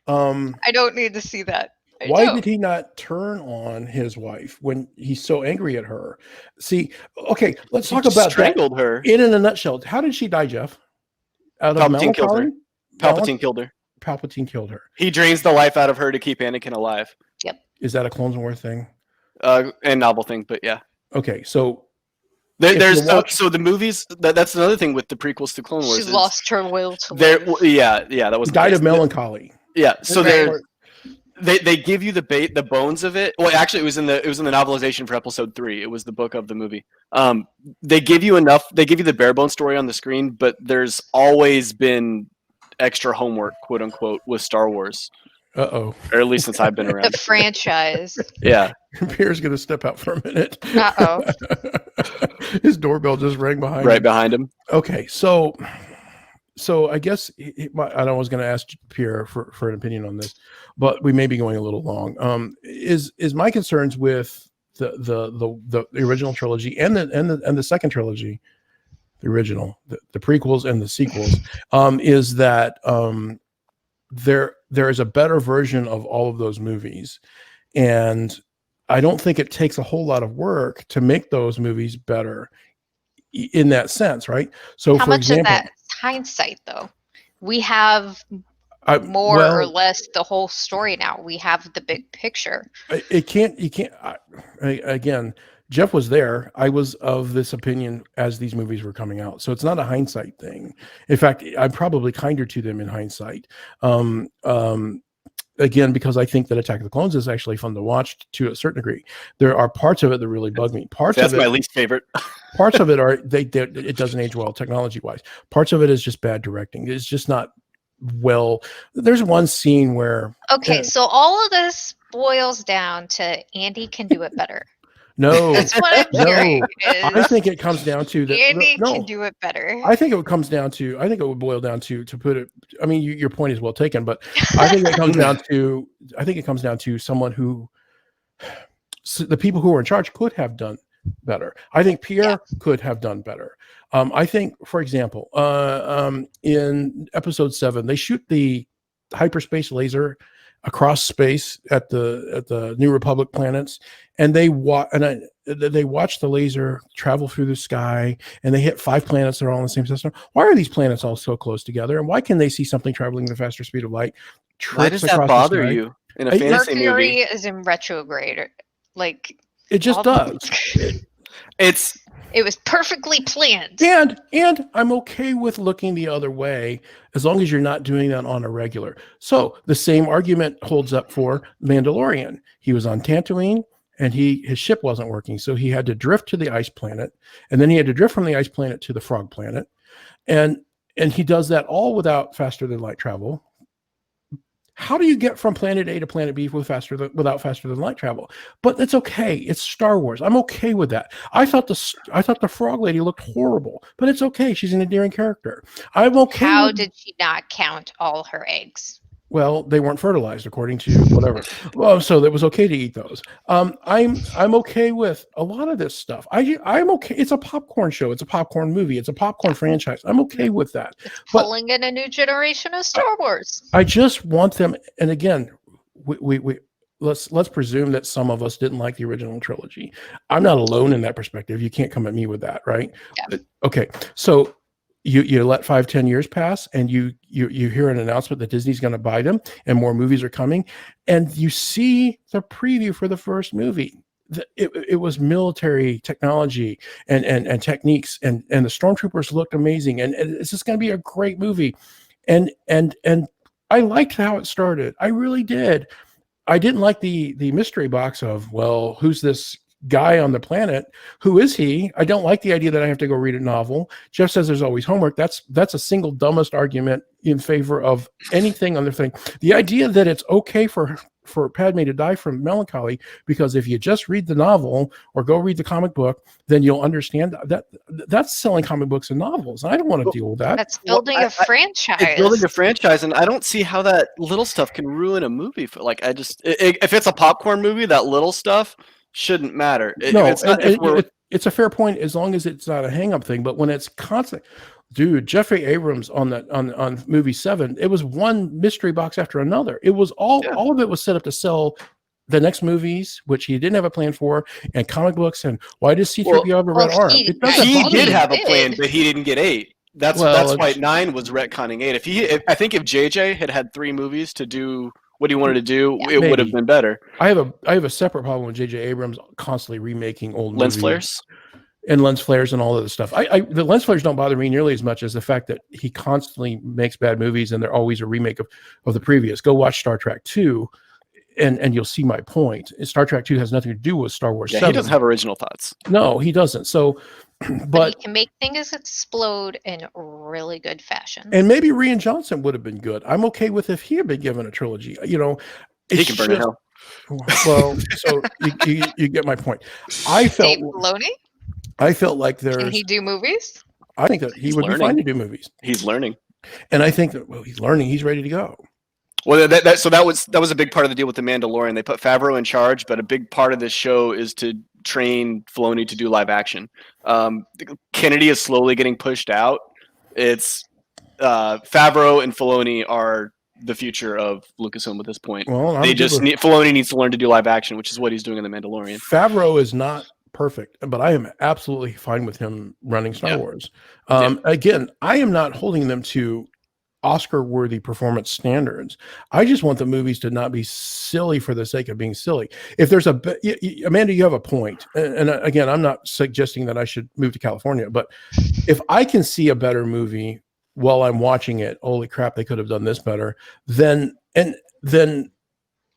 [SPEAKER 4] I don't need to see that.
[SPEAKER 2] Why did he not turn on his wife when he's so angry at her? See, okay, let's talk about
[SPEAKER 3] strangled her.
[SPEAKER 2] In a nutshell, how did she die, Jeff? Out of
[SPEAKER 3] Palpatine killed her. Palpatine killed her.
[SPEAKER 2] Palpatine killed her.
[SPEAKER 3] He drains the life out of her to keep Anakin alive.
[SPEAKER 4] Yep.
[SPEAKER 2] Is that a Clone Wars thing?
[SPEAKER 3] And novel thing, but yeah.
[SPEAKER 2] Okay, so
[SPEAKER 3] so the movies. That's another thing with the prequels to Clone Wars.
[SPEAKER 4] She lost her will to live.
[SPEAKER 3] Yeah, that was
[SPEAKER 2] died of melancholy.
[SPEAKER 3] Yeah, so They give you the bones of it. Well, actually, it was in the novelization for episode 3. It was the book of the movie. They give you enough. They give you the bare bone story on the screen, but there's always been extra homework, quote unquote, with Star Wars.
[SPEAKER 2] Or
[SPEAKER 3] at least since I've been around.
[SPEAKER 4] The franchise.
[SPEAKER 3] Yeah.
[SPEAKER 2] Pierre's gonna step out for a minute.
[SPEAKER 4] Uh-oh.
[SPEAKER 2] His doorbell just rang behind
[SPEAKER 3] him.
[SPEAKER 2] Okay, so I guess I was going to ask Pierre for an opinion on this, but we may be going a little long. Is my concerns with the original trilogy and the second trilogy, the original, the prequels and the sequels, is that there is a better version of all of those movies, and I don't think it takes a whole lot of work to make those movies better. In that sense, right? So,
[SPEAKER 4] how much of that hindsight, though? We have more or less the whole story now. We have the big picture.
[SPEAKER 2] Again, Jeff was there. I was of this opinion as these movies were coming out. So it's not a hindsight thing. In fact, I'm probably kinder to them in hindsight. Again, because I think that Attack of the Clones is actually fun to watch to a certain degree. There are parts of it that really bug me.
[SPEAKER 3] That's my least favorite.
[SPEAKER 2] Parts of it are it doesn't age well technology wise. Parts of it is just bad directing. It's just not well. There's one scene where
[SPEAKER 4] so all of this boils down to Andy can do it better.
[SPEAKER 2] No,
[SPEAKER 4] that's what I'm hearing.
[SPEAKER 2] I think it comes down to that.
[SPEAKER 4] Andy can do it better.
[SPEAKER 2] I think it would boil down to put it. I mean, your point is well taken, but I think it comes down to someone who the people who were in charge could have done better. I think Pierre could have done better. I think, for example, in episode 7, they shoot the hyperspace laser across space at the New Republic planets, and they watch the laser travel through the sky, and they hit 5 planets that are all in the same system. Why are these planets all so close together, and why can they see something traveling at the faster speed of light?
[SPEAKER 3] Why does that bother you in a fantasy
[SPEAKER 4] Mercury
[SPEAKER 3] movie?
[SPEAKER 4] is in retrograde. Like,
[SPEAKER 2] it just does.
[SPEAKER 4] It was perfectly planned.
[SPEAKER 2] And I'm okay with looking the other way as long as you're not doing that on a regular. So the same argument holds up for Mandalorian. He was on Tatooine and his ship wasn't working. So he had to drift to the ice planet, and then he had to drift from the ice planet to the frog planet. And he does that all without faster than light travel. How do you get from planet A to planet B without faster than light travel? But it's okay. It's Star Wars. I'm okay with that. I thought the frog lady looked horrible, but it's okay. She's an endearing character. I'm okay.
[SPEAKER 4] How did she not count all her eggs?
[SPEAKER 2] Well, they weren't fertilized according to whatever. Well, so it was okay to eat those. I'm okay with a lot of this stuff. I'm okay. It's a popcorn show. It's a popcorn movie. It's a popcorn franchise. I'm okay with that.
[SPEAKER 4] It's pulling in a new generation of Star Wars.
[SPEAKER 2] I just want them. And again, let's presume that some of us didn't like the original trilogy. I'm not alone in that perspective. You can't come at me with that, right?
[SPEAKER 4] Yeah.
[SPEAKER 2] Okay, so. You let 5-10 years pass, and you hear an announcement that Disney's going to buy them, and more movies are coming, and you see the preview for the first movie. It was military technology and techniques, and the stormtroopers looked amazing, and it's just going to be a great movie. And I liked how it started. I really did. I didn't like the mystery box of, well, who's this guy on the planet? Who is he? I don't like the idea that I have to go read a novel. Jeff says there's always homework. That's a single dumbest argument in favor of anything on the thing. The idea that it's okay for Padme to die from melancholy because if you just read the novel or go read the comic book, then you'll understand that's selling comic books and novels. And I don't want to deal with that.
[SPEAKER 4] That's building a franchise.
[SPEAKER 3] It's building a franchise, and I don't see how that little stuff can ruin a movie. If it's a popcorn movie, that little stuff shouldn't matter.
[SPEAKER 2] It's a fair point as long as it's not a hang-up thing. But when it's constant, dude, Jeffrey Abrams on movie 7, it was one mystery box after another. It was all of it was set up to sell the next movies, which he didn't have a plan for, and comic books. And why does C-3PO have a red arm?
[SPEAKER 3] He did have a plan, but he didn't get 8. That's why 9 was retconning 8. I think if JJ had 3 movies to do what he wanted to do, it would have been better.
[SPEAKER 2] I have a separate problem with J.J. Abrams constantly remaking old
[SPEAKER 3] lens
[SPEAKER 2] movies.
[SPEAKER 3] flares
[SPEAKER 2] and lens flares and all of this stuff. The lens flares don't bother me nearly as much as the fact that he constantly makes bad movies and they're always a remake of the previous. Go watch Star Trek 2 and you'll see my point. Star Trek 2 has nothing to do with Star Wars 7.
[SPEAKER 3] He doesn't have original thoughts.
[SPEAKER 2] No, he doesn't. So
[SPEAKER 4] but he can make things explode in really good fashion.
[SPEAKER 2] And maybe Rian Johnson would have been good. I'm okay with if he had been given a trilogy. You know,
[SPEAKER 3] he can burn in hell.
[SPEAKER 2] Well, so you get my point. I felt like
[SPEAKER 3] Can
[SPEAKER 4] he do movies?
[SPEAKER 2] I think that he would be fine to do movies.
[SPEAKER 3] He's learning,
[SPEAKER 2] and I think that he's learning. He's ready to go.
[SPEAKER 3] Well, that was a big part of the deal with the Mandalorian. They put Favreau in charge, but a big part of this show is to train Filoni to do live action. Kennedy is slowly getting pushed out. It's Favreau and Filoni are the future of Lucasfilm at this point.
[SPEAKER 2] Well,
[SPEAKER 3] Filoni needs to learn to do live action, which is what he's doing in the Mandalorian.
[SPEAKER 2] Favreau is not perfect, but I am absolutely fine with him running Star Wars. Again, I am not holding them to Oscar-worthy performance standards. I just want the movies to not be silly for the sake of being silly. If there's Amanda, you have a point. And again, I'm not suggesting that I should move to California, but if I can see a better movie while I'm watching it, holy crap, they could have done this better, then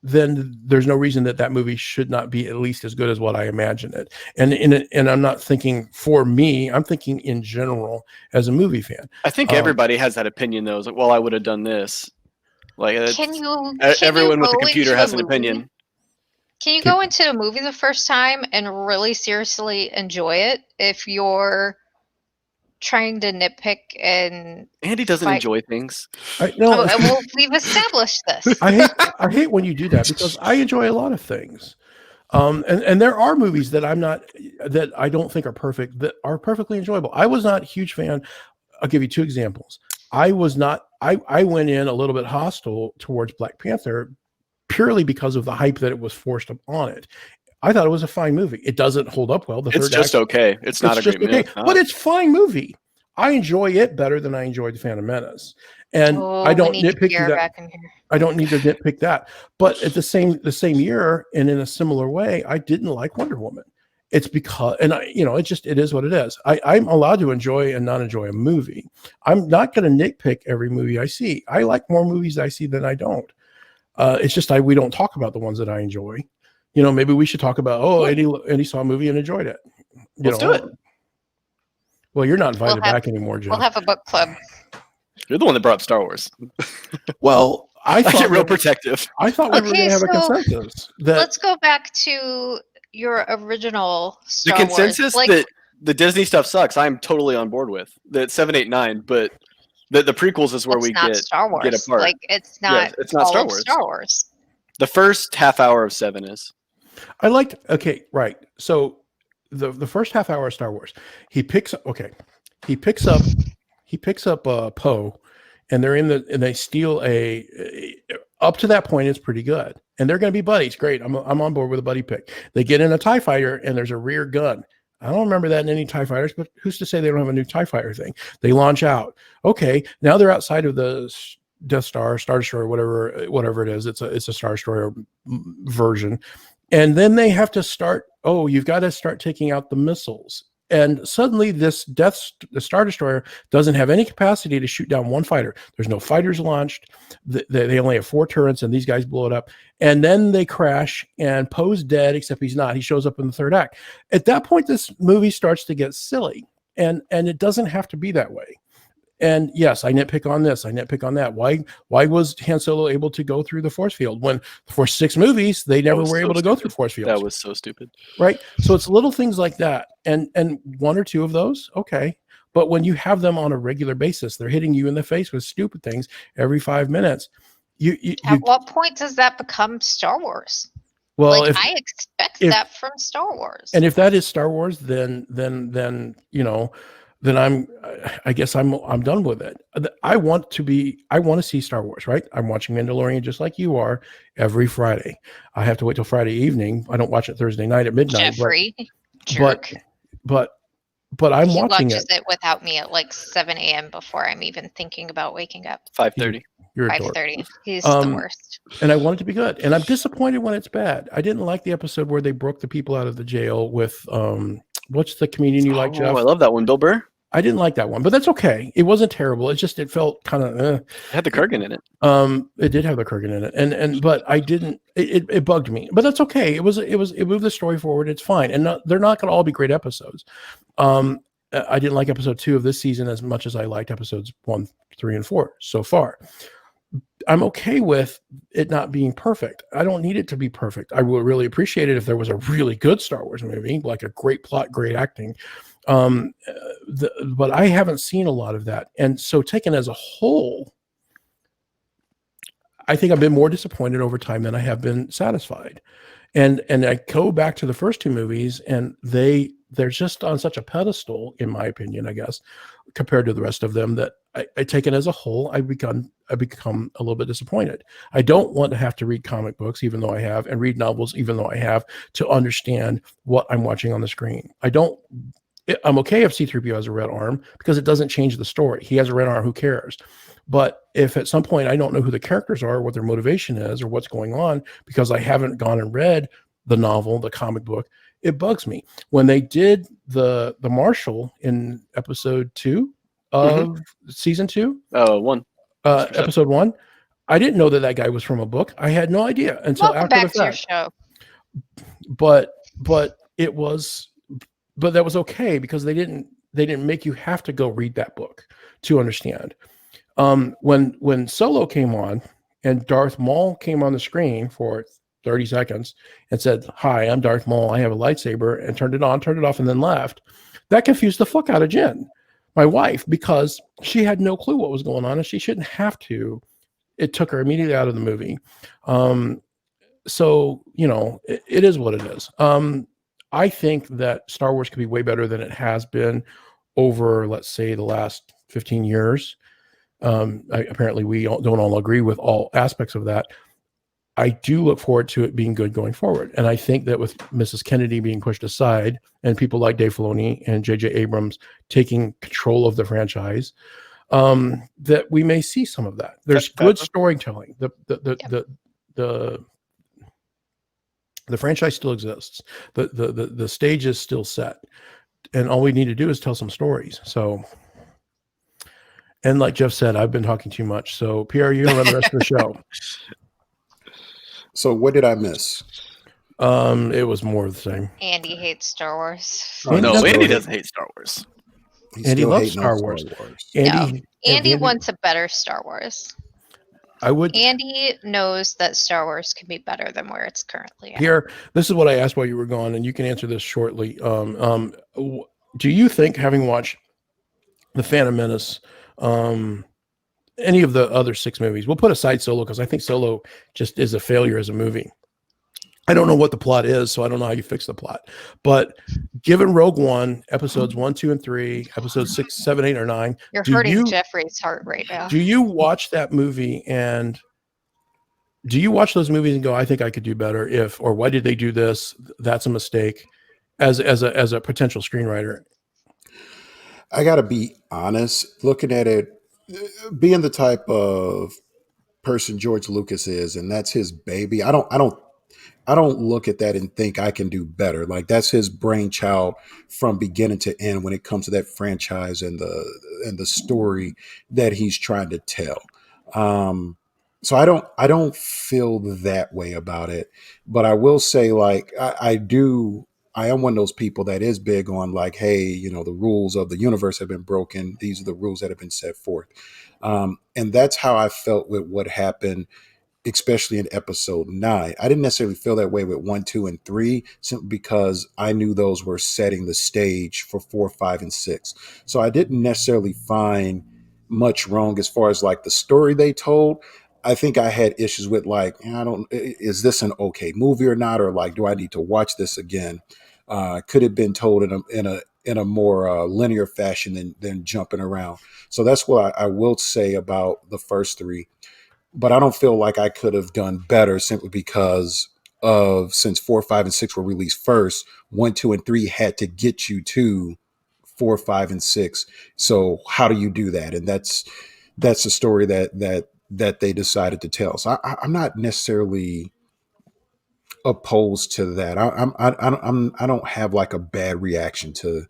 [SPEAKER 2] there's no reason that movie should not be at least as good as what I imagine it. And I'm not thinking for me, I'm thinking in general as a movie fan.
[SPEAKER 3] I think everybody has that opinion though. It's like, well, I would have done this. Like everyone with a computer has an opinion.
[SPEAKER 4] Can you go into a movie the first time and really seriously enjoy it if you're trying to nitpick and
[SPEAKER 3] Andy doesn't enjoy things.
[SPEAKER 4] Well, we've established this.
[SPEAKER 2] I hate when you do that because I enjoy a lot of things. And there are movies that I don't think are perfect that are perfectly enjoyable. I was not a huge fan. I'll give you two examples. I went in a little bit hostile towards Black Panther purely because of the hype that it was forced on it. I thought it was a fine movie. It doesn't hold up well.
[SPEAKER 3] It's just okay. It's not a great movie.
[SPEAKER 2] But it's a fine movie. I enjoy it better than I enjoyed The Phantom Menace. And I don't nitpick that. I don't need to nitpick that. But at the same year and in a similar way, I didn't like Wonder Woman. It's because, and it is what it is. I'm allowed to enjoy and not enjoy a movie. I'm not going to nitpick every movie I see. I like more movies I see than I don't. It's just we don't talk about the ones that I enjoy. Maybe we should talk about, Eddie saw a movie and enjoyed it.
[SPEAKER 3] Let's do it.
[SPEAKER 2] Well, you're not invited back anymore, Jeff.
[SPEAKER 4] We'll have a book club.
[SPEAKER 3] You're the one that brought up Star Wars.
[SPEAKER 2] Well, I
[SPEAKER 3] get real protective.
[SPEAKER 2] I thought we were going to have a consensus.
[SPEAKER 4] Let's go back to your original Star
[SPEAKER 3] Wars. The consensus
[SPEAKER 4] Wars.
[SPEAKER 3] that the Disney stuff sucks, I'm totally on board with. That 7, 8, 9, but the prequels is where we get
[SPEAKER 4] Star Wars.
[SPEAKER 3] Get apart.
[SPEAKER 4] Like it's not Star Wars. Star Wars.
[SPEAKER 3] The first half hour of 7 is.
[SPEAKER 2] I liked. Okay, right. So the first half hour of Star Wars, he picks up Poe, and they steal up to that point it's pretty good, and they're going to be buddies. Great, I'm on board with a buddy pick. They get in a TIE fighter and there's a rear gun. I don't remember that in any TIE fighters, but who's to say they don't have a new TIE fighter thing? They launch out. Okay, now they're outside of the Death Star, Star Destroyer, whatever it is. It's a Star Destroyer version. And then they have to start, you've got to start taking out the missiles. And suddenly the Star Destroyer doesn't have any capacity to shoot down one fighter. There's no fighters launched. They only have 4 turrets, and these guys blow it up. And then they crash, and Poe's dead, except he's not. He shows up in the third act. At that point, this movie starts to get silly. And it doesn't have to be that way. And yes, I nitpick on this. I nitpick on that. Why was Han Solo able to go through the force field when for 6 movies they never were able to go through force fields?
[SPEAKER 3] That was so stupid,
[SPEAKER 2] right? So it's little things like that, and 1 or 2 of those, okay. But when you have them on a regular basis, they're hitting you in the face with stupid things every 5 minutes.
[SPEAKER 4] At what point does that become Star Wars?
[SPEAKER 2] Well,
[SPEAKER 4] I expect that from Star Wars.
[SPEAKER 2] And if that is Star Wars, then I guess I'm done with it. I want to see Star Wars, right? I'm watching Mandalorian just like you are every Friday. I have to wait till Friday evening. I don't watch it Thursday night at midnight.
[SPEAKER 4] Jeffrey, jerk.
[SPEAKER 2] But I'm watching it.
[SPEAKER 4] He watches it without me at like 7 a.m. before I'm even thinking about waking up.
[SPEAKER 3] 5:30.
[SPEAKER 2] You're
[SPEAKER 4] 5:30. He's the worst.
[SPEAKER 2] And I want it to be good. And I'm disappointed when it's bad. I didn't like the episode where they broke the people out of the jail with what's the comedian you like, Jeff?
[SPEAKER 3] I love that one, Bill Burr.
[SPEAKER 2] I didn't like that one, but that's okay. It wasn't terrible. It felt kind of.
[SPEAKER 3] It had the Kurgan in it.
[SPEAKER 2] It did have the Kurgan in it, but I didn't. It bugged me, but that's okay. It moved the story forward. It's fine, and they're not going to all be great episodes. I didn't like episode 2 of this season as much as I liked episodes 1, 3, and 4 so far. I'm okay with it not being perfect. I don't need it to be perfect. I would really appreciate it if there was a really good Star Wars movie, like a great plot, great acting. But I haven't seen a lot of that. And so taken as a whole, I think I've been more disappointed over time than I have been satisfied. And I go back to the first 2 movies, and they're just on such a pedestal, in my opinion, I guess, compared to the rest of them, that I taken as a whole, I become a little bit disappointed. I don't want to have to read comic books, even though I have, and read novels, even though I have, to understand what I'm watching on the screen. I'm okay if C-3PO has a red arm because it doesn't change the story. He has a red arm, who cares? But if at some point I don't know who the characters are, what their motivation is, or what's going on, because I haven't gone and read the novel, the comic book, it bugs me. When they did the Marshal in episode 2 of season 2, episode 1, I didn't know that guy was from a book. I had no idea until
[SPEAKER 4] Welcome
[SPEAKER 2] after
[SPEAKER 4] back
[SPEAKER 2] the
[SPEAKER 4] to your
[SPEAKER 2] fact.
[SPEAKER 4] show.
[SPEAKER 2] But that was okay because they didn't make you have to go read that book to understand. When Solo came on and Darth Maul came on the screen for 30 seconds and said, "Hi, I'm Darth Maul. I have a lightsaber," and turned it on, turned it off, and then left, that confused the fuck out of Jen, my wife, because she had no clue what was going on, and she shouldn't have to. It took her immediately out of the movie. so it is what it is. I think that Star Wars could be way better than it has been over, let's say, the last 15 years. Apparently we don't all agree with all aspects of that. I do look forward to it being good going forward. And I think that with Mrs. Kennedy being pushed aside and people like Dave Filoni and J.J. Abrams taking control of the franchise, that we may see some of that. There's good storytelling. The franchise still exists. The stage is still set. And all we need to do is tell some stories. So, and like Jeff said, I've been talking too much. So Pierre, you run the rest of the show.
[SPEAKER 1] So what did I miss?
[SPEAKER 2] It was more of the same.
[SPEAKER 4] Andy hates Star Wars.
[SPEAKER 3] Andy doesn't hate Star Wars.
[SPEAKER 2] Andy loves Star Wars.
[SPEAKER 4] Andy wants a better Star Wars. Andy knows that Star Wars can be better than where it's currently at.
[SPEAKER 2] Here, this is what I asked while you were gone, and you can answer this shortly. Do you think, having watched The Phantom Menace, any of the other 6 movies, we'll put aside Solo because I think Solo just is a failure as a movie. I don't know what the plot is, so I don't know how you fix the plot. But given Rogue One, episodes 1, 2, and 3, episodes 6, 7, 8, or 9,
[SPEAKER 4] you're hurting Jeffrey's heart right now.
[SPEAKER 2] Do you watch that movie and do you watch those movies and go, I think I could do better if, or why did they do this? That's a mistake as a potential screenwriter.
[SPEAKER 1] I got to be honest, looking at it, being the type of person George Lucas is, and that's his baby. I don't look at that and think I can do better. Like that's his brainchild from beginning to end when it comes to that franchise and the story that he's trying to tell. So I don't feel that way about it, but I will say like I am one of those people that is big on like, hey, the rules of the universe have been broken. These are the rules that have been set forth. And that's how I felt with what happened, especially in episode 9. I didn't necessarily feel that way with 1, 2, and 3, simply because I knew those were setting the stage for 4, 5, and 6. So I didn't necessarily find much wrong as far as like the story they told. I think I had issues with like, is this an okay movie or not? Or like, do I need to watch this again? Could have been told in a more linear fashion than jumping around. So that's what I will say about the first 3. But I don't feel like I could have done better simply because of, since 4, 5, and 6 were released first, 1, 2, and 3 had to get you to 4, 5, and 6. So how do you do that? And that's the story that they decided to tell. So I'm not necessarily opposed to that. I don't have like a bad reaction to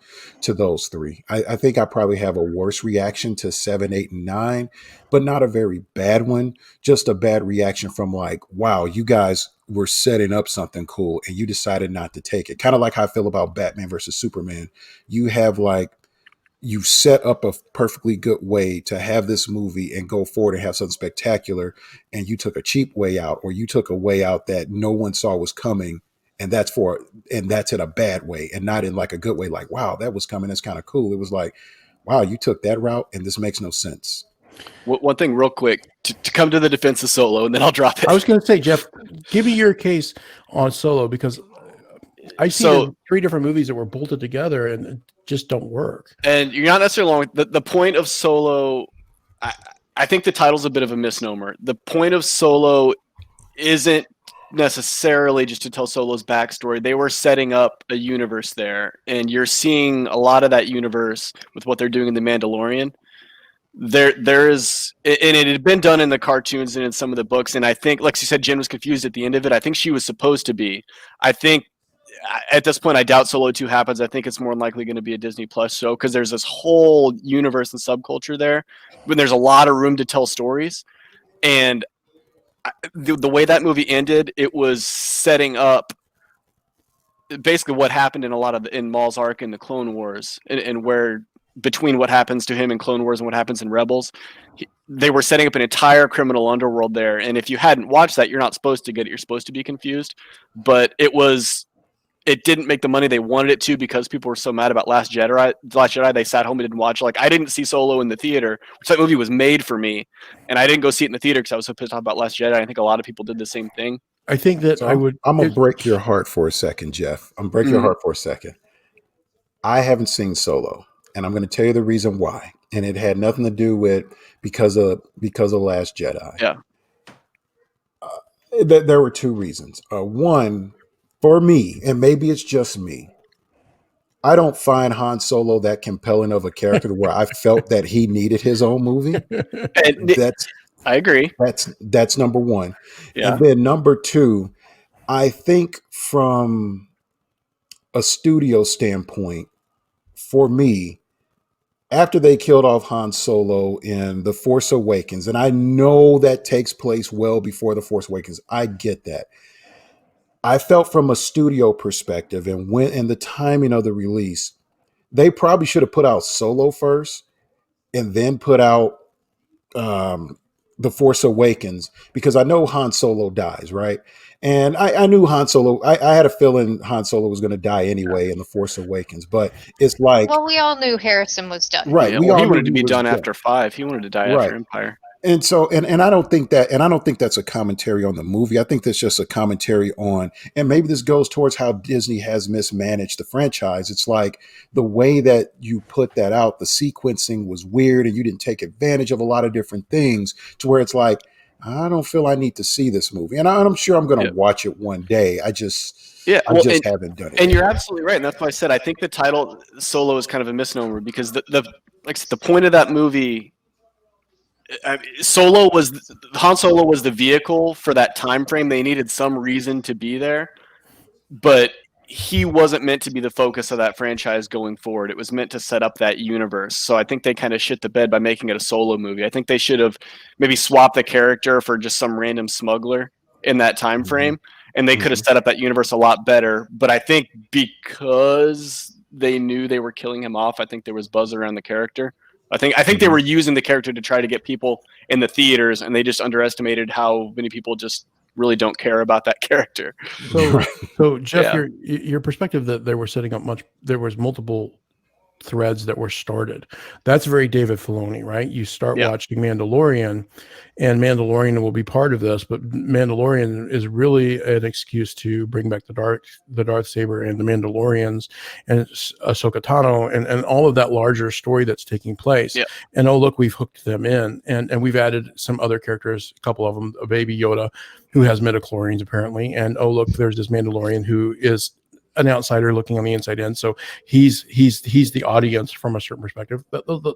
[SPEAKER 1] those 3. I think I probably have a worse reaction to 7, 8, and 9, but not a very bad one. Just a bad reaction from like, wow, you guys were setting up something cool and you decided not to take it. Kind of like how I feel about Batman versus Superman. You set up a perfectly good way to have this movie and go forward and have something spectacular, and you took a cheap way out, or you took a way out that no one saw was coming, and that's in a bad way and not in like a good way. Like, wow, that was coming. That's kind of cool. It was like, wow, you took that route and this makes no sense.
[SPEAKER 3] One thing real quick to come to the defense of Solo, and then I'll drop it.
[SPEAKER 2] I was going to say, Jeff, give me your case on Solo, because I see 3 different movies that were bolted together and just don't work. And
[SPEAKER 3] you're not necessarily wrong. The point of Solo, I think the title's a bit of a misnomer. The point of Solo isn't necessarily just to tell Solo's backstory. They were setting up a universe there, and you're seeing a lot of that universe with what they're doing in The Mandalorian. There is, and it had been done in the cartoons and in some of the books, and I think, like you said, Jen was confused at the end of it. I think she was supposed to be. I think at this point, I doubt Solo 2 happens. I think it's more likely going to be a Disney Plus show, because there's this whole universe and subculture there, when there's a lot of room to tell stories. And the way that movie ended, it was setting up basically what happened in Maul's arc in the Clone Wars, and where between what happens to him in Clone Wars and what happens in Rebels, they were setting up an entire criminal underworld there. And if you hadn't watched that, you're not supposed to get it. You're supposed to be confused. But it didn't make the money they wanted it to, because people were so mad about Last Jedi, they sat home and didn't watch. Like, I didn't see Solo in the theater, which that movie was made for me, and I didn't go see it in the theater because I was so pissed off about Last Jedi. I think a lot of people did the same thing.
[SPEAKER 2] I think that
[SPEAKER 1] So
[SPEAKER 2] I would.
[SPEAKER 1] I'm gonna break your heart for a second, Jeff. I'm gonna break your
[SPEAKER 3] Mm.
[SPEAKER 1] heart for a second. I haven't seen Solo, and I'm going to tell you the reason why. And it had nothing to do with because of Last Jedi.
[SPEAKER 3] Yeah.
[SPEAKER 1] There were two reasons. One, for me, and maybe it's just me, I don't find Han Solo that compelling of a character to where I felt that he needed his own movie.
[SPEAKER 3] And
[SPEAKER 1] That's
[SPEAKER 3] I agree.
[SPEAKER 1] that's number one.
[SPEAKER 3] Yeah.
[SPEAKER 1] And then number two, I think from a studio standpoint, for me, after they killed off Han Solo in The Force Awakens, and I know that takes place well before The Force Awakens. I get that. I felt from a studio perspective and when and the timing of the release, they probably should have put out Solo first and then put out The Force Awakens, because I know Han Solo dies, right? And I knew Han Solo, I had a feeling Han Solo was going to die anyway in The Force Awakens, but it's like,
[SPEAKER 4] Well, we all knew Harrison was done.
[SPEAKER 1] right,
[SPEAKER 3] Yeah,
[SPEAKER 1] we
[SPEAKER 3] well,
[SPEAKER 1] all
[SPEAKER 3] he
[SPEAKER 1] knew
[SPEAKER 3] wanted to
[SPEAKER 1] he
[SPEAKER 3] be
[SPEAKER 1] was
[SPEAKER 3] done
[SPEAKER 1] dead.
[SPEAKER 3] after 5. He wanted to die
[SPEAKER 1] Right.
[SPEAKER 3] after Empire.
[SPEAKER 1] And so, and I don't think that's a commentary on the movie. I think that's just a commentary on, and maybe this goes towards how Disney has mismanaged the franchise. It's like the way that you put that out, the sequencing was weird, and you didn't take advantage of a lot of different things to where it's like, I don't feel I need to see this movie, and I'm sure I'm going to
[SPEAKER 3] Yeah.
[SPEAKER 1] watch it one day. I just haven't done it.
[SPEAKER 3] And
[SPEAKER 1] yet.
[SPEAKER 3] you're absolutely right. And that's why I said I think the title Solo is kind of a misnomer, because the like I said, the point of that movie, Han Solo was the vehicle for that time frame. They needed some reason to be there, but he wasn't meant to be the focus of that franchise going forward. It was meant to set up that universe. So I think they kind of shit the bed by making it a Solo movie. I think they should have maybe swapped the character for just some random smuggler in that time frame, and they could have set up that universe a lot better. But I think because they knew they were killing him off, I think there was buzz around the character. I think they were using the character to try to get people in the theaters, and they just underestimated how many people just really don't care about that character.
[SPEAKER 2] So Jeff,
[SPEAKER 3] Yeah.
[SPEAKER 2] your perspective that they were setting up there was multiple threads that were started. That's very David Filoni, right? You start watching Mandalorian, and Mandalorian will be part of this, but Mandalorian is really an excuse to bring back the Darth Saber and the Mandalorians and Ahsoka Tano and all of that larger story that's taking place.
[SPEAKER 3] Yeah.
[SPEAKER 2] And oh, look, we've hooked them in, and we've added some other characters, a couple of them, a baby Yoda who has midichlorians apparently, and oh look, there's this Mandalorian who is an outsider looking on the inside in. So he's the audience from a certain perspective.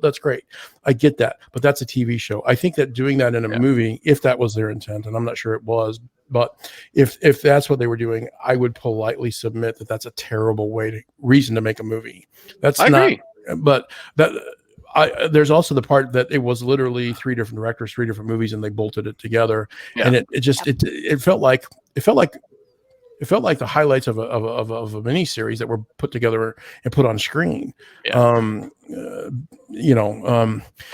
[SPEAKER 2] That's great. I get that, but that's a TV show. I think that doing that in a movie, if that was their intent, and I'm not sure it was, but if that's what they were doing, I would politely submit that that's a terrible reason to make a movie. I agree. But there's also the part that it was literally 3 different directors, 3 different movies, and they bolted it together. Yeah. And it felt like the highlights of a mini series that were put together and put on screen. Yeah.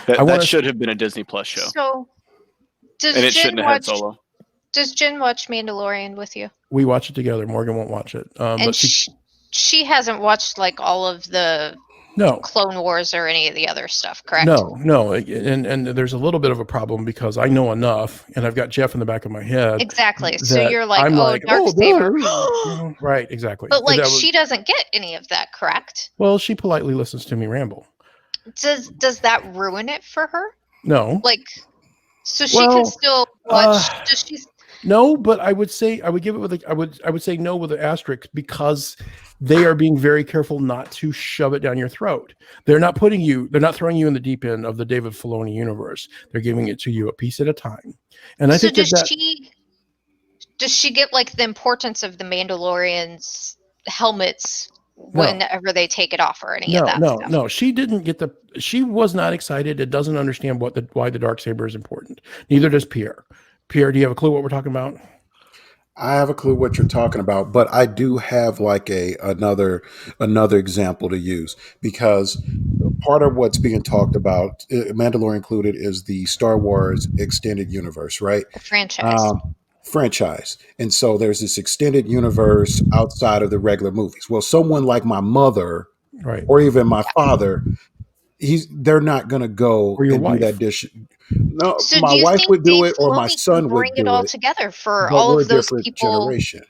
[SPEAKER 3] That should have been a Disney Plus show.
[SPEAKER 4] So,
[SPEAKER 3] shouldn't have had Solo.
[SPEAKER 4] Does Jen watch Mandalorian with you?
[SPEAKER 2] We watch it together. Morgan won't watch it,
[SPEAKER 4] and she hasn't watched like all of the Clone Wars or any of the other stuff, correct?
[SPEAKER 2] No, and there's a little bit of a problem because I know enough, and I've got Jeff in the back of my head.
[SPEAKER 4] Exactly. So you're like, Darth Saber.
[SPEAKER 2] Right, exactly.
[SPEAKER 4] But she doesn't get any of that, correct?
[SPEAKER 2] Well, she politely listens to me ramble.
[SPEAKER 4] Does that ruin it for her?
[SPEAKER 2] No.
[SPEAKER 4] So she can still watch. Does she?
[SPEAKER 2] No, but I would say I would give it I would say no with an asterisk, because they are being very careful not to shove it down your throat. They're not throwing you in the deep end of the David Filoni universe. They're giving it to you a piece at a time. And I think does she get like the importance of the Mandalorian's helmets whenever they take it off or any of that stuff? No, she didn't get she was not excited. It doesn't understand why the Darksaber is important. Neither does Pierre. Pierre, do you have a clue what we're talking about?
[SPEAKER 1] I have a clue what you're talking about, but I do have like another example to use, because part of what's being talked about, Mandalorian included, is the Star Wars extended universe, right?
[SPEAKER 4] The franchise.
[SPEAKER 1] Franchise. And so there's this extended universe outside of the regular movies. Well, someone like my mother,
[SPEAKER 2] right,
[SPEAKER 1] or even my father, they're not going to go
[SPEAKER 2] Or your
[SPEAKER 1] and do
[SPEAKER 2] wife.
[SPEAKER 1] that dish. No,
[SPEAKER 4] So
[SPEAKER 1] my
[SPEAKER 4] do you
[SPEAKER 1] wife
[SPEAKER 4] think
[SPEAKER 1] would do
[SPEAKER 4] Dave
[SPEAKER 1] it, or my
[SPEAKER 4] Filoni can
[SPEAKER 1] son
[SPEAKER 4] bring
[SPEAKER 1] would
[SPEAKER 4] it
[SPEAKER 1] do
[SPEAKER 4] all
[SPEAKER 1] it.
[SPEAKER 4] together for
[SPEAKER 1] But
[SPEAKER 4] all
[SPEAKER 1] we're a
[SPEAKER 4] of those
[SPEAKER 1] different
[SPEAKER 4] people?
[SPEAKER 1] generation.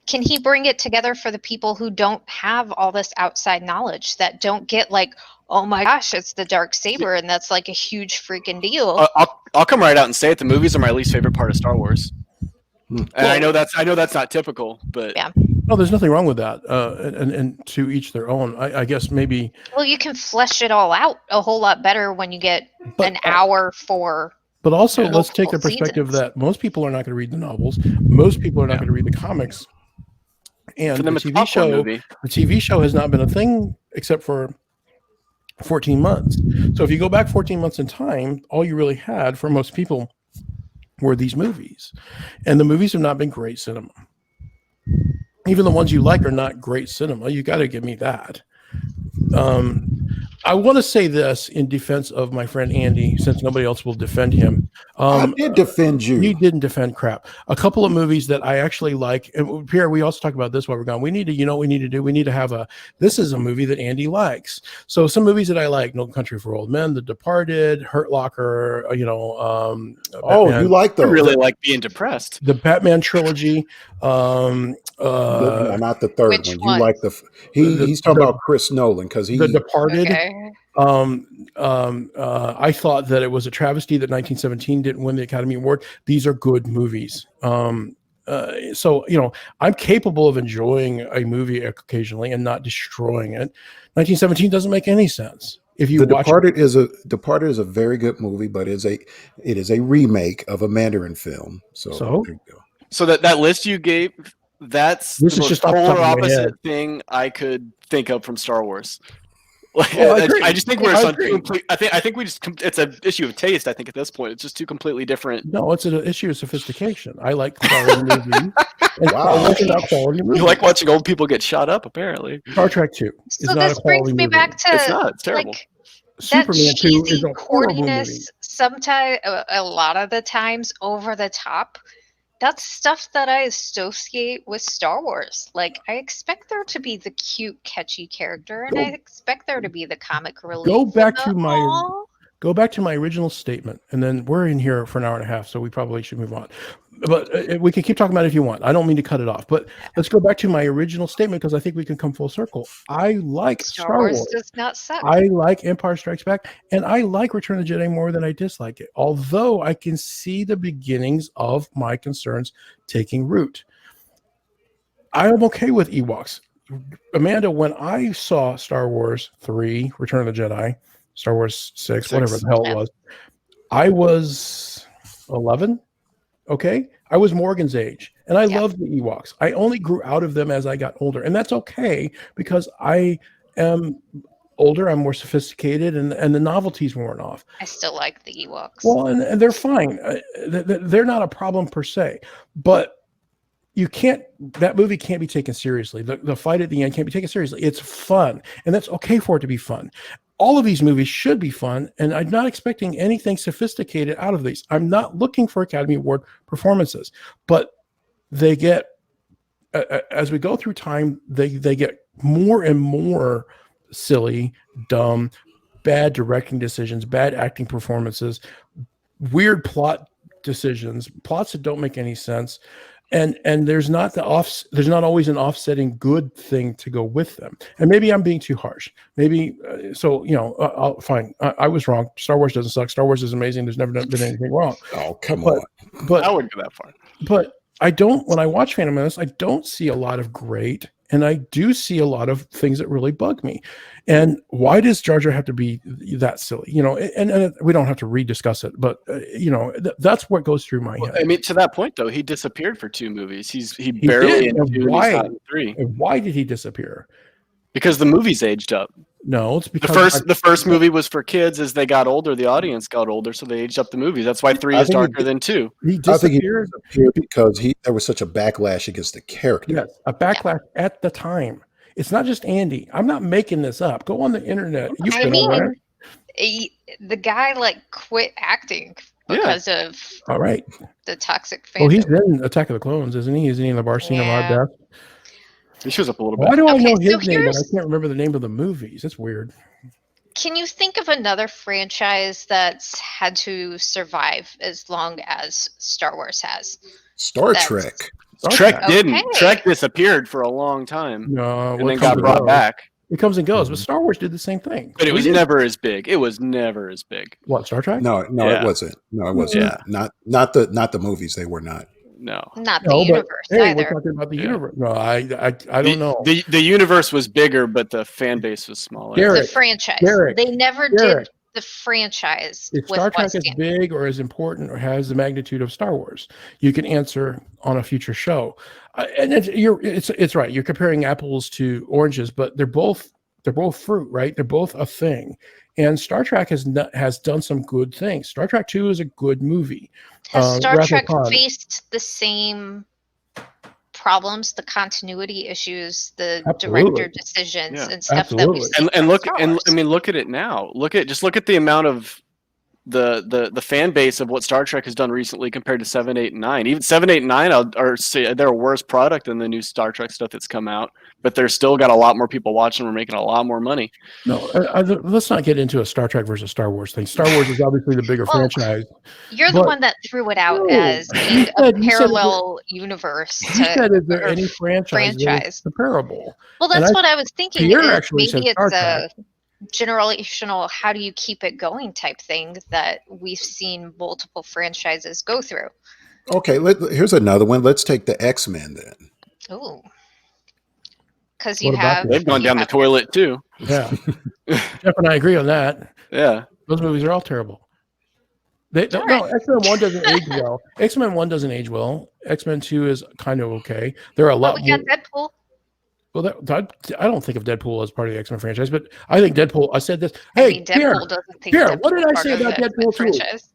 [SPEAKER 4] Can he bring it together for the people who don't have all this outside knowledge, that don't get like, oh my gosh, it's the dark saber, and that's like a huge freaking deal?
[SPEAKER 3] I'll come right out and say it. The movies are my least favorite part of Star Wars. And I know that's not typical, but
[SPEAKER 4] Yeah.
[SPEAKER 2] No, there's nothing wrong with that. And to each their own. I guess maybe.
[SPEAKER 4] Well, you can flesh it all out a whole lot better when you get an hour for.
[SPEAKER 2] But also, let's take the
[SPEAKER 4] multiple
[SPEAKER 2] perspective
[SPEAKER 4] seasons.
[SPEAKER 2] that most people are not going to read the novels. Most people are not going to read the comics. And
[SPEAKER 3] for them
[SPEAKER 2] the
[SPEAKER 3] it's a
[SPEAKER 2] TV
[SPEAKER 3] popcorn
[SPEAKER 2] show,
[SPEAKER 3] movie.
[SPEAKER 2] the TV show has not been a thing except for 14 months. So if you go back 14 months in time, all you really had for most people were these movies. And the movies have not been great cinema. Even the ones you like are not great cinema. You got to give me that. I want to say this in defense of my friend Andy, since nobody else will defend him.
[SPEAKER 1] I did defend you.
[SPEAKER 2] You didn't defend crap. A couple of movies that I actually like, and Pierre, we also talk about this while we're gone. We need to, you know what we need to do? We need to have this is a movie that Andy likes. So some movies that I like: No Country for Old Men, The Departed, Hurt Locker,
[SPEAKER 1] Oh,
[SPEAKER 2] Batman,
[SPEAKER 1] you like
[SPEAKER 3] I
[SPEAKER 1] those?
[SPEAKER 3] really like being depressed.
[SPEAKER 2] the Batman trilogy.
[SPEAKER 1] No, not the third
[SPEAKER 4] Which
[SPEAKER 1] one.
[SPEAKER 4] one?
[SPEAKER 1] You like he's talking about Chris Nolan because
[SPEAKER 2] The Departed.
[SPEAKER 4] Okay.
[SPEAKER 2] I thought that it was a travesty that 1917 didn't win the Academy Award. These are good movies. So, you know, I'm capable of enjoying a movie occasionally and not destroying it. 1917 doesn't make any sense. If you
[SPEAKER 1] The
[SPEAKER 2] watch
[SPEAKER 1] Departed is a very good movie, but it is a remake of a Mandarin film. So there you go.
[SPEAKER 3] So that list you gave, that's
[SPEAKER 2] This
[SPEAKER 3] the
[SPEAKER 2] is
[SPEAKER 3] most
[SPEAKER 2] just off the top
[SPEAKER 3] polar
[SPEAKER 2] of my head.
[SPEAKER 3] opposite thing I could think of from Star Wars. Like,
[SPEAKER 2] Oh, I agree.
[SPEAKER 3] I just think
[SPEAKER 2] I agree.
[SPEAKER 3] I think we just it's an issue of taste. I think at this point it's just two completely different.
[SPEAKER 2] No, it's an issue of sophistication. I like quality movies. And Star Wars is not quality movies.
[SPEAKER 3] You like watching old people get shot up, apparently.
[SPEAKER 2] Star Trek 2 is
[SPEAKER 4] So
[SPEAKER 2] not
[SPEAKER 4] this
[SPEAKER 2] a quality
[SPEAKER 4] brings me
[SPEAKER 2] movie.
[SPEAKER 4] back to
[SPEAKER 3] It's not. It's terrible.
[SPEAKER 4] like that
[SPEAKER 2] Superman 2 is
[SPEAKER 4] cheesy
[SPEAKER 2] a horrible movie.
[SPEAKER 4] corniness. Sometimes, a lot of the times, over the top. That's stuff that I associate with Star Wars. Like, I expect there to be the cute, catchy character, and I expect there to be the comic relief.
[SPEAKER 2] Go back to
[SPEAKER 4] and the,
[SPEAKER 2] my
[SPEAKER 4] "Aw."
[SPEAKER 2] Go back to my original statement, and then we're in here for an hour and a half, so we probably should move on. But we can keep talking about it if you want. I don't mean to cut it off, but let's go back to my original statement because I think we can come full circle. I like Star Wars.
[SPEAKER 4] Does not suck.
[SPEAKER 2] I like Empire Strikes Back, and I like Return of the Jedi more than I dislike it. Although I can see the beginnings of my concerns taking root. I am okay with Ewoks. Amanda, when I saw Star Wars 3, Return of the Jedi, Star Wars 6, whatever the hell it was, I was 11. Okay. I was Morgan's age, and I loved the Ewoks. I only grew out of them as I got older, and that's okay because I am older, I'm more sophisticated, and the novelties worn off.
[SPEAKER 4] I still like the Ewoks.
[SPEAKER 2] Well, and they're fine. They're not a problem per se, but that movie can't be taken seriously. The fight at the end can't be taken seriously. It's fun, and that's okay for it to be fun. All of these movies should be fun, and I'm not expecting anything sophisticated out of these. I'm not looking for Academy Award performances, but they get, as we go through time, they get more and more silly, dumb, bad directing decisions, bad acting performances, weird plot decisions, plots that don't make any sense. And there's not always an offsetting good thing to go with them. And maybe I'm being too harsh. Maybe fine. I was wrong. Star Wars doesn't suck. Star Wars is amazing. There's never been anything wrong.
[SPEAKER 1] Oh, come on.
[SPEAKER 2] But
[SPEAKER 3] I wouldn't go that far.
[SPEAKER 2] But I don't. When I watch Phantom Menace, I don't see a lot of great, and I do see a lot of things that really bug me. And why does Jar Jar have to be that silly? You know, and we don't have to rediscuss it, but that's what goes through my head.
[SPEAKER 3] I mean, to that point though, he disappeared for 2 movies. He barely in 2, he's not in 3.
[SPEAKER 2] And why did he disappear?
[SPEAKER 3] Because the movies aged up.
[SPEAKER 2] No, it's because
[SPEAKER 3] the first movie was for kids. As they got older, the audience got older, so they aged up the movies. That's why 3 is darker than 2.
[SPEAKER 2] He
[SPEAKER 1] I think he
[SPEAKER 2] disappeared
[SPEAKER 1] disappeared because there was such a backlash against the character.
[SPEAKER 2] Yes, a backlash at the time. It's not just Andy. I'm not making this up. Go on the internet.
[SPEAKER 4] The guy quit acting because of
[SPEAKER 2] all right
[SPEAKER 4] the toxic fandom.
[SPEAKER 2] Well, he's in Attack of the Clones, isn't he? Isn't he in the bar scene of our death?
[SPEAKER 3] He shows up a little bit.
[SPEAKER 2] Why do I know his name, but I can't remember the name of the movies? That's weird.
[SPEAKER 4] Can you think of another franchise that's had to survive as long as Star Wars has?
[SPEAKER 1] Star
[SPEAKER 4] That's-
[SPEAKER 1] Trek.
[SPEAKER 3] Trek
[SPEAKER 4] Okay.
[SPEAKER 3] didn't. Trek disappeared for a long time
[SPEAKER 2] No,
[SPEAKER 3] and then got brought back.
[SPEAKER 2] It comes and goes, but Star Wars did the same thing.
[SPEAKER 3] But it was never as big. It was never as big.
[SPEAKER 2] What, Star Trek?
[SPEAKER 1] No,
[SPEAKER 3] Yeah.
[SPEAKER 1] it wasn't. No, it wasn't.
[SPEAKER 3] Yeah.
[SPEAKER 1] Not the movies. They were not.
[SPEAKER 3] No.
[SPEAKER 4] Not the
[SPEAKER 2] No, but
[SPEAKER 4] universe
[SPEAKER 2] hey,
[SPEAKER 4] either.
[SPEAKER 2] we're talking about the
[SPEAKER 3] Yeah.
[SPEAKER 2] universe. No, I don't know.
[SPEAKER 3] The universe was bigger, but the fan base was smaller.
[SPEAKER 2] Derek,
[SPEAKER 4] The franchise.
[SPEAKER 2] Derek,
[SPEAKER 4] They never
[SPEAKER 2] Derek.
[SPEAKER 4] did the franchise.
[SPEAKER 2] Is
[SPEAKER 4] with
[SPEAKER 2] Star Trek
[SPEAKER 4] West
[SPEAKER 2] as
[SPEAKER 4] Ham.
[SPEAKER 2] big or as important or has the magnitude of Star Wars? You can answer on a future show. And it's right. You're comparing apples to oranges, but they're both fruit, right? They're both a thing. And Star Trek has done some good things. Star Trek 2 is a good movie.
[SPEAKER 4] Has Star
[SPEAKER 2] Wrath of
[SPEAKER 4] Trek
[SPEAKER 2] Khan.
[SPEAKER 4] faced the same problems, the continuity issues, the
[SPEAKER 2] Absolutely.
[SPEAKER 4] director decisions,
[SPEAKER 3] Yeah.
[SPEAKER 4] and stuff that we've
[SPEAKER 2] Absolutely.
[SPEAKER 4] seen?
[SPEAKER 3] And
[SPEAKER 4] from
[SPEAKER 3] look,
[SPEAKER 4] Star
[SPEAKER 3] and
[SPEAKER 4] Wars?
[SPEAKER 3] I mean, look at it now. Look at the amount of the fan base of what Star Trek has done recently compared to 7, 8, and 9. Even 7, 8, and 9 are say they're a worse product than the new Star Trek stuff that's come out, but they're still got a lot more people watching. We're making a lot more money.
[SPEAKER 2] No, let's not get into a Star Trek versus Star Wars thing. Star Wars is obviously the bigger
[SPEAKER 4] Well,
[SPEAKER 2] franchise.
[SPEAKER 4] You're the
[SPEAKER 2] but-
[SPEAKER 4] one that threw it out
[SPEAKER 2] No,
[SPEAKER 4] as being
[SPEAKER 2] you
[SPEAKER 4] a
[SPEAKER 2] said- you said-
[SPEAKER 4] parallel universe
[SPEAKER 2] He said, is there
[SPEAKER 4] or
[SPEAKER 2] any franchise that is
[SPEAKER 4] franchise.
[SPEAKER 2] comparable?
[SPEAKER 4] Well,
[SPEAKER 2] And
[SPEAKER 4] that's
[SPEAKER 2] I-
[SPEAKER 4] what I was thinking.
[SPEAKER 2] Pierre
[SPEAKER 4] is
[SPEAKER 2] actually said
[SPEAKER 4] maybe
[SPEAKER 2] Star
[SPEAKER 4] it's a
[SPEAKER 2] Trek.
[SPEAKER 4] generational, how do you keep it going type thing that we've seen multiple franchises go through.
[SPEAKER 1] Okay, here's another one. Let's take the X-Men then.
[SPEAKER 4] Ooh. Because
[SPEAKER 2] What
[SPEAKER 4] you
[SPEAKER 2] about
[SPEAKER 4] have.
[SPEAKER 3] They've gone
[SPEAKER 4] you
[SPEAKER 3] down the
[SPEAKER 4] have-
[SPEAKER 3] toilet too.
[SPEAKER 2] Yeah. Jeff and I agree on that.
[SPEAKER 3] Yeah.
[SPEAKER 2] Those movies are all terrible. No,
[SPEAKER 4] Alright.
[SPEAKER 2] X-Men 1 doesn't age well. X-Men 1 doesn't age well. X-Men 2 is kind of okay. There are a
[SPEAKER 4] Oh,
[SPEAKER 2] lot
[SPEAKER 4] we got
[SPEAKER 2] more.
[SPEAKER 4] Deadpool.
[SPEAKER 2] Well, I don't think of Deadpool as part of the X-Men franchise, but I think Deadpool. I said this.
[SPEAKER 4] I
[SPEAKER 2] Hey,
[SPEAKER 4] mean,
[SPEAKER 2] Pierre,
[SPEAKER 4] Deadpool doesn't think
[SPEAKER 2] Pierre,
[SPEAKER 4] Deadpool's
[SPEAKER 2] what did I
[SPEAKER 4] part
[SPEAKER 2] say
[SPEAKER 4] of
[SPEAKER 2] about
[SPEAKER 4] the X-Men
[SPEAKER 2] Deadpool 2?
[SPEAKER 4] franchise.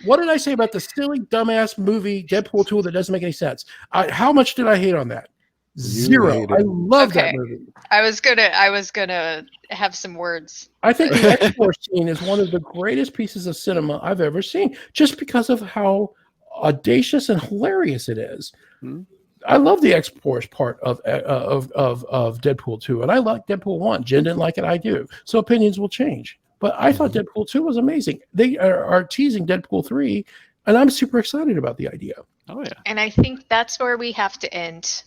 [SPEAKER 2] What did I say about the silly, dumbass movie Deadpool 2 that doesn't make any sense? How much did I hate on that? Zero.
[SPEAKER 1] hated
[SPEAKER 2] I
[SPEAKER 1] it.
[SPEAKER 2] love that
[SPEAKER 4] Okay.
[SPEAKER 2] movie.
[SPEAKER 4] I was gonna have some words.
[SPEAKER 2] I think the X-Force scene is one of the greatest pieces of cinema I've ever seen, just because of how audacious and hilarious it is.
[SPEAKER 3] Hmm.
[SPEAKER 2] I love the X-Force part of Deadpool 2, and I like Deadpool 1. Jen didn't like it, I do. So opinions will change. But I thought Deadpool 2 was amazing. They are teasing Deadpool 3, and I'm super excited about the idea.
[SPEAKER 3] Oh yeah.
[SPEAKER 4] And I think that's where we have to end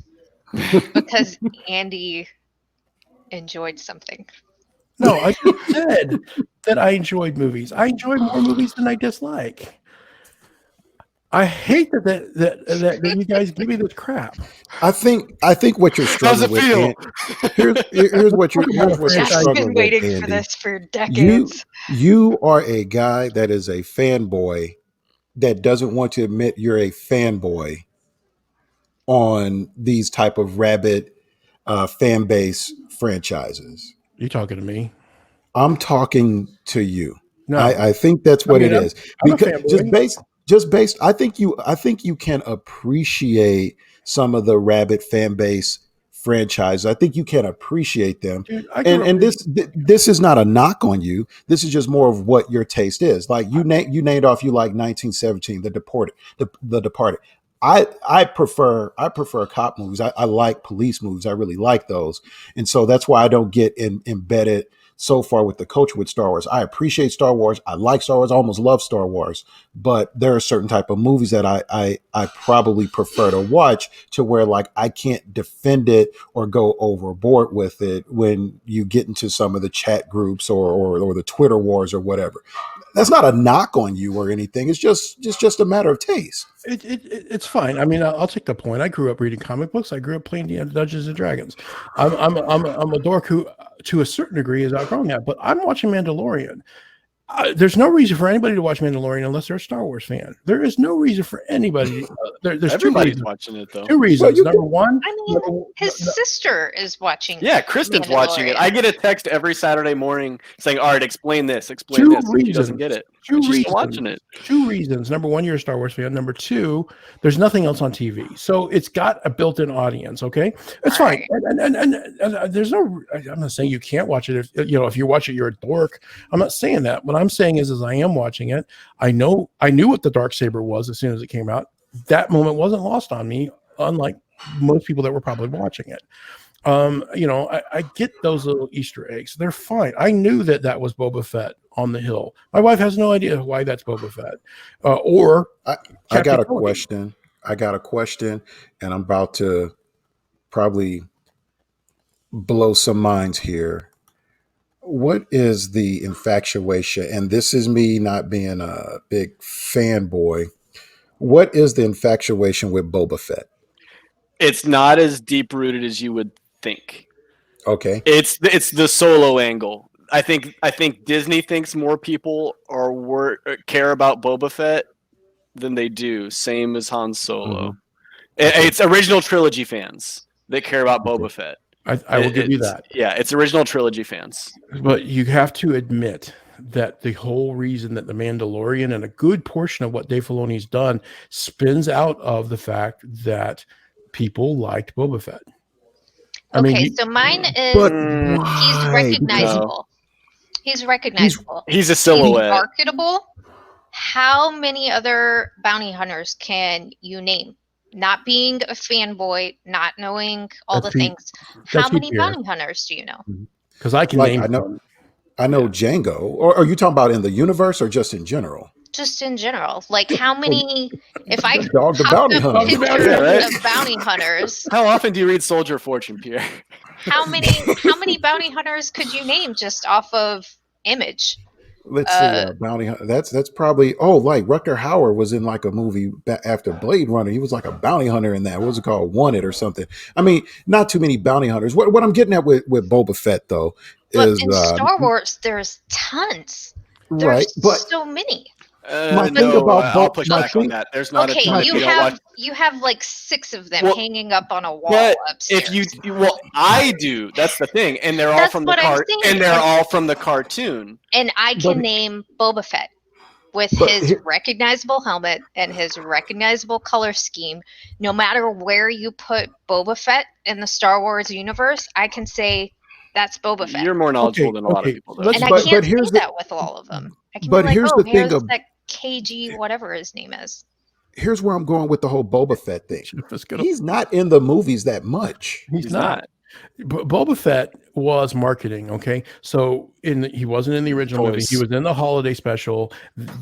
[SPEAKER 4] because Andy enjoyed something.
[SPEAKER 2] No, I just said that I enjoyed movies. I enjoy more movies than I dislike. I hate that you guys give me this crap.
[SPEAKER 1] I think what you're
[SPEAKER 3] How's it
[SPEAKER 1] struggling with. Here's what you're
[SPEAKER 4] I've
[SPEAKER 1] struggling
[SPEAKER 4] been
[SPEAKER 1] with,
[SPEAKER 4] waiting for
[SPEAKER 1] Andy.
[SPEAKER 4] this for decades.
[SPEAKER 1] You are a guy that is a fanboy that doesn't want to admit you're a fanboy on these type of rabid fan base franchises.
[SPEAKER 2] You talking to me?
[SPEAKER 1] I'm talking to you.
[SPEAKER 2] No,
[SPEAKER 1] I think that's what it is.
[SPEAKER 2] I'm a
[SPEAKER 1] Because
[SPEAKER 2] fanboy.
[SPEAKER 1] just based, I think you can appreciate some of the rabid fan base franchises. I think you can appreciate them.
[SPEAKER 2] Dude, I grew up
[SPEAKER 1] And
[SPEAKER 2] reading-
[SPEAKER 1] this is not a knock on you. This is just more of what your taste is. Like you named off, you like 1917, The Departed. I prefer cop movies. I like police movies. I really like those, and so that's why I don't get embedded so far with the culture with Star Wars. I appreciate Star Wars. I like Star Wars. I almost love Star Wars, but there are certain type of movies that I probably prefer to watch to where like I can't defend it or go overboard with it when you get into some of the chat groups or the Twitter wars or whatever. That's not a knock on you or anything. It's just a matter of taste.
[SPEAKER 2] It's fine. I mean, I'll take the point. I grew up reading comic books. I grew up playing Dungeons and Dragons. I'm a dork who, to a certain degree, is outgrowing that. But I'm watching Mandalorian. There's no reason for anybody to watch Mandalorian unless they're a Star Wars fan. There is no reason for anybody. There's
[SPEAKER 3] Everybody's
[SPEAKER 2] two reasons.
[SPEAKER 3] watching it though.
[SPEAKER 2] Two reasons.
[SPEAKER 1] Well, you
[SPEAKER 2] Number one,
[SPEAKER 4] I mean, his sister is watching.
[SPEAKER 3] Yeah, Kristen's watching it.
[SPEAKER 4] Mandalorian.
[SPEAKER 3] I get a text every Saturday morning saying, "All right, explain this, explain
[SPEAKER 2] Two
[SPEAKER 3] this." And She doesn't
[SPEAKER 2] reasons.
[SPEAKER 3] get it.
[SPEAKER 2] two
[SPEAKER 3] But she's
[SPEAKER 2] reasons.
[SPEAKER 3] still watching it.
[SPEAKER 2] Two reasons. Number one, you're a Star Wars fan. Number two, there's nothing else on TV, so it's got a built-in audience. Okay, it's
[SPEAKER 4] All
[SPEAKER 2] fine. And there's no. I'm not saying you can't watch it. If you watch it, you're a dork. I'm not saying that. What I'm saying is I am watching it. I knew what the Darksaber was as soon as it came out. That moment wasn't lost on me, unlike most people that were probably watching it. I get those little Easter eggs. They're fine. I knew that was Boba Fett on the hill. My wife has no idea why that's Boba Fett.
[SPEAKER 1] I got a question. And I'm about to probably blow some minds here. What is the infatuation? And this is me not being a big fanboy. What is the infatuation with Boba Fett?
[SPEAKER 3] It's not as deep rooted as you would think.
[SPEAKER 1] Okay.
[SPEAKER 3] It's the Solo angle. I think Disney thinks more people care about Boba Fett than they do. Same as Han Solo.
[SPEAKER 1] Mm-hmm.
[SPEAKER 3] It's original trilogy fans that care about Boba Fett.
[SPEAKER 2] I will give you that.
[SPEAKER 3] Yeah, it's original trilogy fans.
[SPEAKER 2] But you have to admit that the whole reason that The Mandalorian and a good portion of what Dave Filoni's done spins out of the fact that people liked Boba Fett.
[SPEAKER 4] So mine is he's recognizable. He's recognizable.
[SPEAKER 3] He's a silhouette.
[SPEAKER 4] He's marketable. How many other bounty hunters can you name? Not being a fanboy, not knowing all the things. How many bounty hunters do you know?
[SPEAKER 2] Because I can name them.
[SPEAKER 1] I know Django. Or are you talking about in the universe or just in general?
[SPEAKER 4] Just in general. Like how many, if I
[SPEAKER 1] Dog the bounty hunter.
[SPEAKER 4] pictures of bounty hunters.
[SPEAKER 3] How often do you read Soldier of Fortune, Pierre?
[SPEAKER 4] How many bounty hunters could you name just off of image?
[SPEAKER 1] Let's see, bounty hunter. That's probably like Rutger Hauer was in like a movie after Blade Runner. He was like a bounty hunter in that. What was it called? Wanted or something. I mean, not too many bounty hunters. What I'm getting at with Boba Fett though is
[SPEAKER 4] in Star Wars there's tons. There's
[SPEAKER 1] right, but
[SPEAKER 4] so many.
[SPEAKER 3] I'll push back on that. There's not a ton.
[SPEAKER 4] You have like 6 of them hanging up on a wall upstairs.
[SPEAKER 3] I do. That's the thing, and they're all from the cartoon.
[SPEAKER 4] And I can name Boba Fett with his recognizable helmet and his recognizable color scheme. No matter where you put Boba Fett in the Star Wars universe, I can say that's Boba Fett.
[SPEAKER 3] You're more knowledgeable than a lot of people.
[SPEAKER 4] And I can't say that with all of them. I can be like, here's that KG, whatever his name is.
[SPEAKER 1] Here's where I'm going with the whole Boba Fett thing. He's not in the movies that much.
[SPEAKER 2] He's not. Boba Fett was marketing. Okay, so he wasn't in the original movie. He was in the holiday special.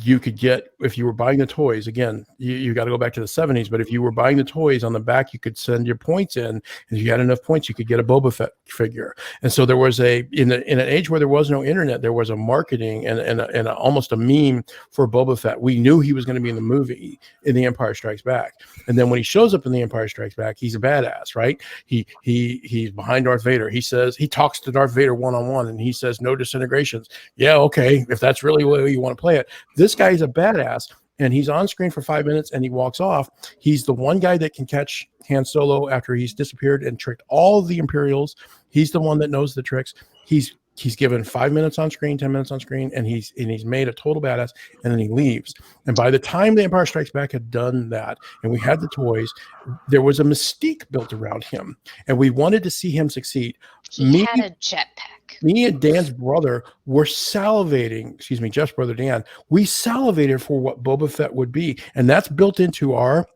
[SPEAKER 2] You could get, if you were buying the toys, again, you got to go back to the 70s, but if you were buying the toys on the back, you could send your points in, and if you had enough points, you could get a Boba Fett figure. And so there was in an age where there was no internet, there was a marketing and almost a meme for Boba Fett. We knew he was going to be in the movie in The Empire Strikes Back, and then when he shows up in The Empire Strikes Back, he's a badass, right? He's behind Darth Vader. He talks to Darth Vader one-on-one, and he says no disintegrations. Yeah, okay, if that's really the way you want to play it. This guy is a badass, and he's on screen for 5 minutes and he walks off. He's the one guy that can catch Han Solo after he's disappeared and tricked all the Imperials. He's the one that knows the tricks. He's given 5 minutes on screen, 10 minutes on screen, and he's made a total badass, and then he leaves. And by the time The Empire Strikes Back had done that, and we had the toys, there was a mystique built around him, and we wanted to see him succeed.
[SPEAKER 4] He had a jetpack.
[SPEAKER 2] Me and Dan's brother were salivating, Jeff's brother Dan, we salivated for what Boba Fett would be, and that's built into our,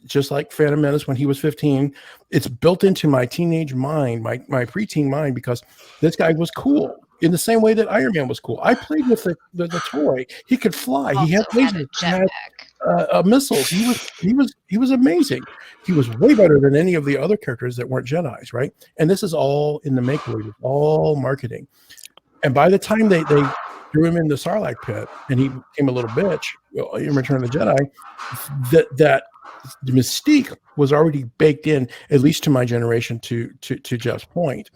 [SPEAKER 2] just like Phantom Menace when he was 15, it's built into my teenage mind, my preteen mind, because this guy was cool in the same way that Iron Man was cool. I played with the toy. He could fly. He had lasers. He had missiles. He was amazing. He was way better than any of the other characters that weren't Jedis, right? And this is all in the make-believe, all marketing. And by the time they threw him in the Sarlacc pit and he became a little bitch in Return of the Jedi, that the mystique was already baked in, at least to my generation, to Jeff's point.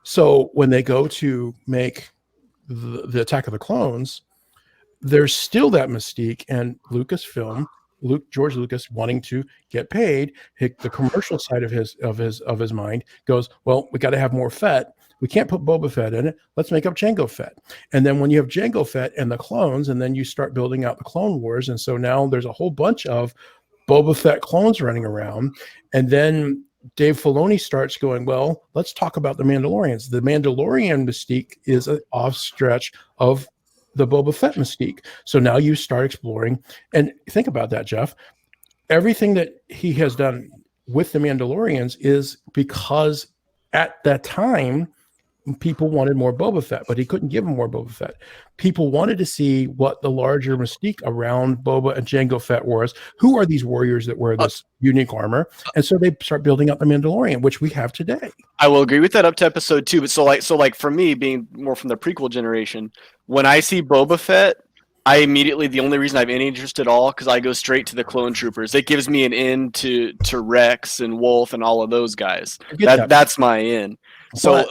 [SPEAKER 2] So when they go to make the Attack of the Clones, there's still that mystique, and George Lucas, wanting to get paid, the commercial side of his mind goes, well, we got to have more Fett. We can't put Boba Fett in it. Let's make up Jango Fett. And then when you have Jango Fett and the clones, and then you start building out the Clone Wars, and so now there's a whole bunch of Boba Fett clones running around. And then Dave Filoni starts going, well, let's talk about the Mandalorians. The Mandalorian mystique is an off-stretch of the Boba Fett mystique. So now you start exploring, and think about that, Jeff. Everything that he has done with the Mandalorians is because at that time, people wanted more Boba Fett, but he couldn't give them more Boba Fett. People wanted to see what the larger mystique around Boba and Jango Fett was. Who are these warriors that wear this unique armor? And so they start building up the Mandalorian, which we have today.
[SPEAKER 3] I will agree with that up to episode 2. But so like for me, being more from the prequel generation, when I see Boba Fett, I immediately, the only reason I have any interest at all, because I go straight to the clone troopers. It gives me an in to Rex and Wolf and all of those guys. That's my in. So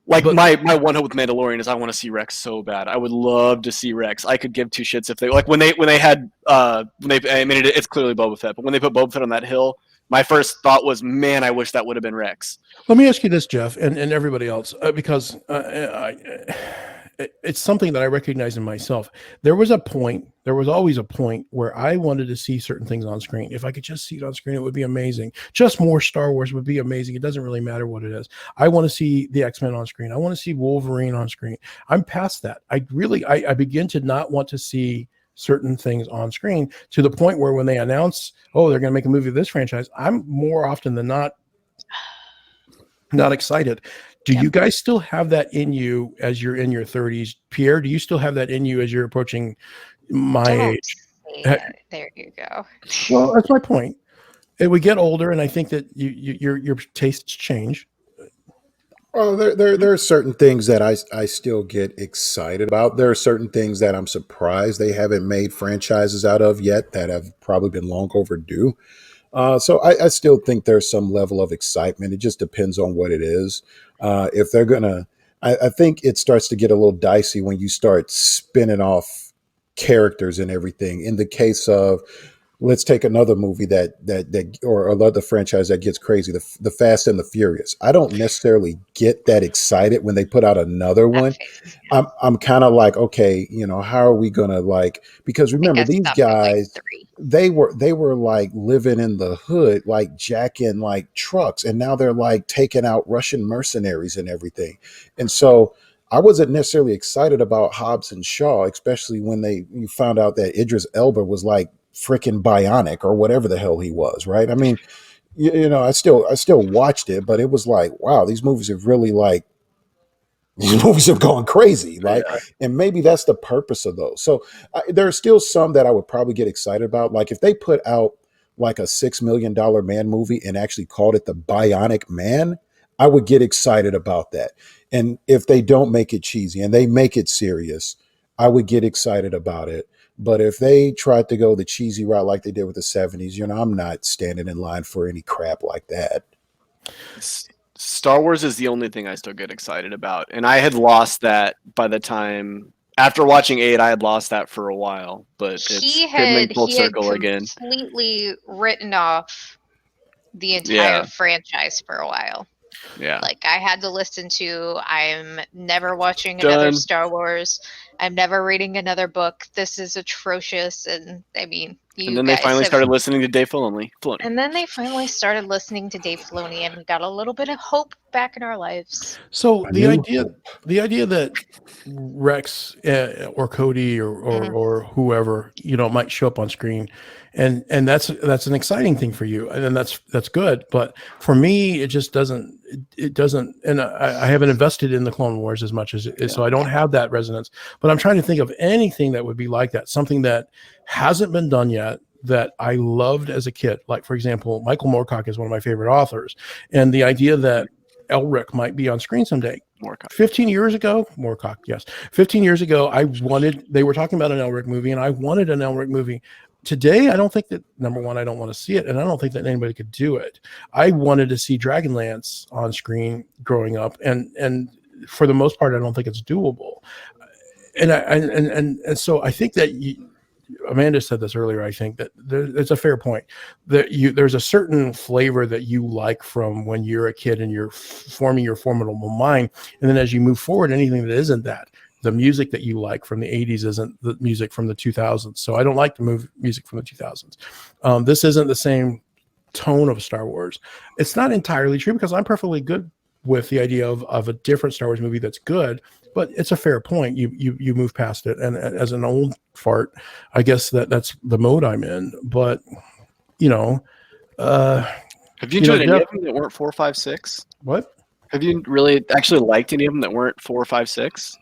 [SPEAKER 3] but my one hope with Mandalorian is I want to see Rex so bad. I would love to see Rex. I could give two shits if they when they had I mean it's clearly Boba Fett, but when they put Boba Fett on that hill, my first thought was, man, I wish that would have been Rex.
[SPEAKER 2] Let me ask you this, Jeff, and everybody else, because it's something that I recognize in myself. There was always a point where I wanted to see certain things on screen. If I could just see it on screen, it would be amazing. Just more Star Wars would be amazing. It doesn't really matter what it is. I want to see the X-Men on screen. I want to see Wolverine on screen. I'm past that. I begin to not want to see certain things on screen, to the point where when they announce, oh, they're going to make a movie of this franchise, I'm more often than not excited. Do you guys still have that in you as you're in your 30s? Pierre, do you still have that in you as you're approaching my age?
[SPEAKER 4] There you go.
[SPEAKER 2] Well, that's my point. And we get older, and I think that your tastes change.
[SPEAKER 1] Well, there are certain things that I still get excited about. There are certain things that I'm surprised they haven't made franchises out of yet that have probably been long overdue. So I still think there's some level of excitement. It just depends on what it is. If they're gonna, I think it starts to get a little dicey when you start spinning off characters and everything. In the case of, let's take another movie or another franchise that gets crazy, the Fast and the Furious. I don't necessarily get that excited when they put out another one. I'm kind of like, okay, how are we gonna because remember these guys, they were like living in the hood, like jacking like trucks, and now they're like taking out Russian mercenaries and everything. And so I wasn't necessarily excited about Hobbs and Shaw, especially when you found out that Idris Elba was like freaking bionic or whatever the hell he was, right? I mean, I still watched it, but it was like, wow, these movies have really these movies have gone crazy, and maybe that's the purpose of those. So there are still some that I would probably get excited about. Like if they put out like a $6 million man movie and actually called it the Bionic Man, I would get excited about that. And if they don't make it cheesy and they make it serious, I would get excited about it. But if they tried to go the cheesy route like they did with the 70s, I'm not standing in line for any crap like that.
[SPEAKER 3] Star Wars is the only thing I still get excited about. And I had lost that by the time, after watching 8, I had lost that for a while. But
[SPEAKER 4] he had
[SPEAKER 3] again.
[SPEAKER 4] Completely written off the entire franchise for a while.
[SPEAKER 3] Yeah.
[SPEAKER 4] Like I had to listen to, I'm never watching another Star Wars. I'm never reading another book. This is atrocious. And I mean,
[SPEAKER 3] and then they finally started listening to Dave Filoni.
[SPEAKER 4] And then they finally started listening to Dave Filoni, and we got a little bit of hope back in our lives.
[SPEAKER 2] So the idea that Rex or Cody or whoever might show up on screen, and that's an exciting thing for you, and that's good. But for me, it just doesn't. It doesn't, and I haven't invested in the Clone Wars as much as so I don't have that resonance. But I'm trying to think of anything that would be like that, something that hasn't been done yet that I loved as a kid. Like, for example, Michael Moorcock is one of my favorite authors, and the idea that Elric might be on screen someday. 15 years ago, Moorcock, yes. 15 years ago, they were talking about an Elric movie, and I wanted an Elric movie. Today, I don't think that, number one, I don't want to see it, and I don't think that anybody could do it. I wanted to see Dragonlance on screen growing up, and for the most part, I don't think it's doable. And so I think that Amanda said this earlier. I think that it's a fair point that there's a certain flavor that you like from when you're a kid and you're forming your formidable mind, and then as you move forward, anything that isn't that. The music that you like from the 80s isn't the music from the 2000s. So I don't like the music from the 2000s. This isn't the same tone of Star Wars. It's not entirely true, because I'm perfectly good with the idea of a different Star Wars movie that's good, but it's a fair point. You move past it. And as an old fart, I guess that's the mode I'm in. But,
[SPEAKER 3] Have you enjoyed any
[SPEAKER 2] Jeff,
[SPEAKER 3] of them that weren't 4, 5, 6?
[SPEAKER 2] what?
[SPEAKER 3] Have you really actually liked any of them that weren't 4, 5, 6?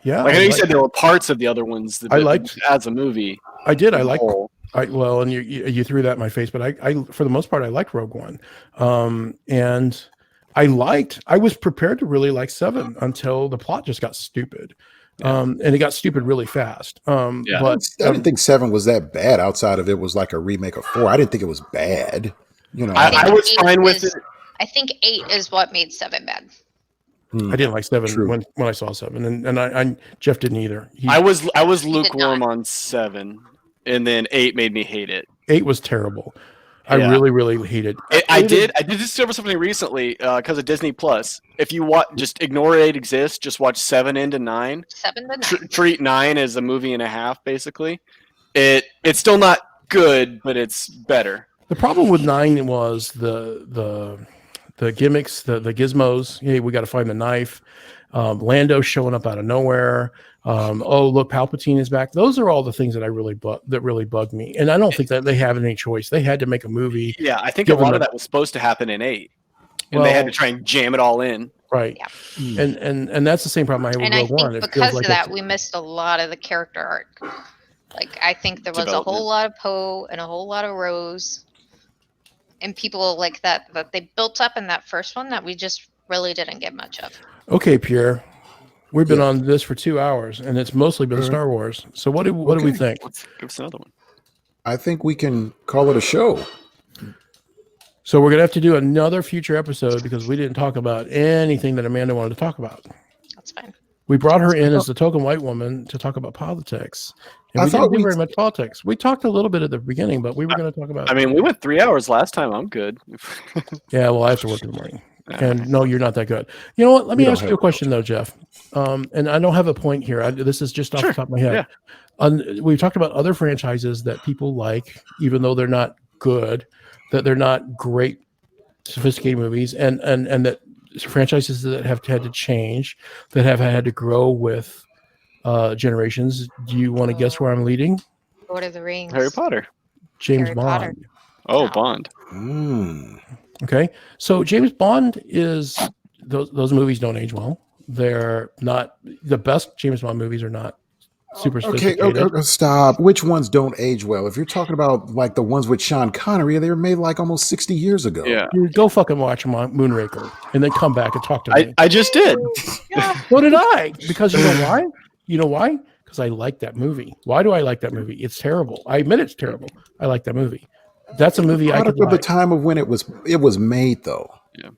[SPEAKER 2] Yeah,
[SPEAKER 3] Like I know you said there were parts of the other ones that
[SPEAKER 2] I liked
[SPEAKER 3] as a movie.
[SPEAKER 2] I did. I
[SPEAKER 3] as a
[SPEAKER 2] liked.
[SPEAKER 3] whole.
[SPEAKER 2] And you threw that in my face, but I for the most part I liked Rogue One, and I was prepared to really like 7 until the plot just got stupid, and it got stupid really fast.
[SPEAKER 3] Yeah.
[SPEAKER 2] But
[SPEAKER 1] I didn't think 7 was that bad. Outside of it was like a remake of 4. I didn't think it was bad. You know,
[SPEAKER 3] I was fine with it.
[SPEAKER 4] I think 8 is what made 7 bad.
[SPEAKER 2] I didn't like 7
[SPEAKER 1] True.
[SPEAKER 2] when I saw 7, and I Jeff didn't either.
[SPEAKER 3] I was
[SPEAKER 4] did
[SPEAKER 3] lukewarm
[SPEAKER 4] not.
[SPEAKER 3] on 7, and then 8 made me hate it.
[SPEAKER 2] 8 was terrible. I
[SPEAKER 3] Yeah.
[SPEAKER 2] really hated.
[SPEAKER 3] I did discover something recently because of Disney Plus. If you just ignore 8 exists, just watch 7 into 9.
[SPEAKER 4] 7 to 9.
[SPEAKER 3] Treat 9 as a movie and a half, basically. It's still not good, but it's better.
[SPEAKER 2] The problem with 9 was the gimmicks, the gizmos. Hey, we got to find the knife. Lando showing up out of nowhere. Oh, look, Palpatine is back. Those are all the things that really bugged me. And I don't think that they have any choice. They had to make a movie.
[SPEAKER 3] Yeah, I think a lot of that was supposed to happen in 8, and they had to try and jam it all in.
[SPEAKER 2] Right.
[SPEAKER 4] Yeah.
[SPEAKER 2] And that's the same problem I have with
[SPEAKER 4] And I
[SPEAKER 2] Rogue One.
[SPEAKER 4] think
[SPEAKER 2] It
[SPEAKER 4] because
[SPEAKER 2] feels
[SPEAKER 4] of
[SPEAKER 2] like
[SPEAKER 4] that, we missed a lot of the character arc. Like, I think there was a
[SPEAKER 3] Development.
[SPEAKER 4] whole lot of Poe and a whole lot of Rose and people like that they built up in that first one that we just really didn't get much of.
[SPEAKER 2] Okay, Pierre. We've been on this for 2 hours, and it's mostly been Star Wars. So what do we think?
[SPEAKER 3] Let's give us another one.
[SPEAKER 1] I think we can call it a show.
[SPEAKER 2] So we're gonna have to do another future episode because we didn't talk about anything that Amanda wanted to talk about.
[SPEAKER 4] That's fine.
[SPEAKER 2] We brought her in as the token white woman to talk about politics. And we didn't do very much politics. We talked a little bit at the beginning, but we were going to talk about.
[SPEAKER 3] I mean, we went 3 hours last time. I'm good.
[SPEAKER 2] Yeah, well, I have to work in the morning. And no, you're not that good. You know what? Let me ask you a question, though, Jeff. And I don't have a point here. This is just off the top of my head. Yeah. We've talked about other franchises that people like, even though they're not good, that they're not great, sophisticated movies, and that franchises that have had to change, that have had to grow with generations. Do you want to guess where I'm leading?
[SPEAKER 4] Lord of the Rings.
[SPEAKER 3] Harry Potter.
[SPEAKER 2] James
[SPEAKER 4] Harry
[SPEAKER 2] Bond.
[SPEAKER 4] Potter.
[SPEAKER 3] Oh,
[SPEAKER 4] No.
[SPEAKER 3] Bond.
[SPEAKER 2] Okay, so James Bond is those movies don't age well. They're not the best. James Bond movies are not super sophisticated.
[SPEAKER 1] Okay, stop. Which ones don't age well? If you're talking about like the ones with Sean Connery, they were made like almost 60 years ago.
[SPEAKER 3] Yeah.
[SPEAKER 2] Dude, go fucking watch Moonraker and then come back and talk to me.
[SPEAKER 3] I just did.
[SPEAKER 2] So did I. Because you know why? You know why? Because I like that movie. Why do I like that movie? It's terrible. I admit it's terrible. I like that movie. That's a movie I could
[SPEAKER 1] Product of the
[SPEAKER 2] like.
[SPEAKER 1] time of when it was made, though.
[SPEAKER 3] Yeah.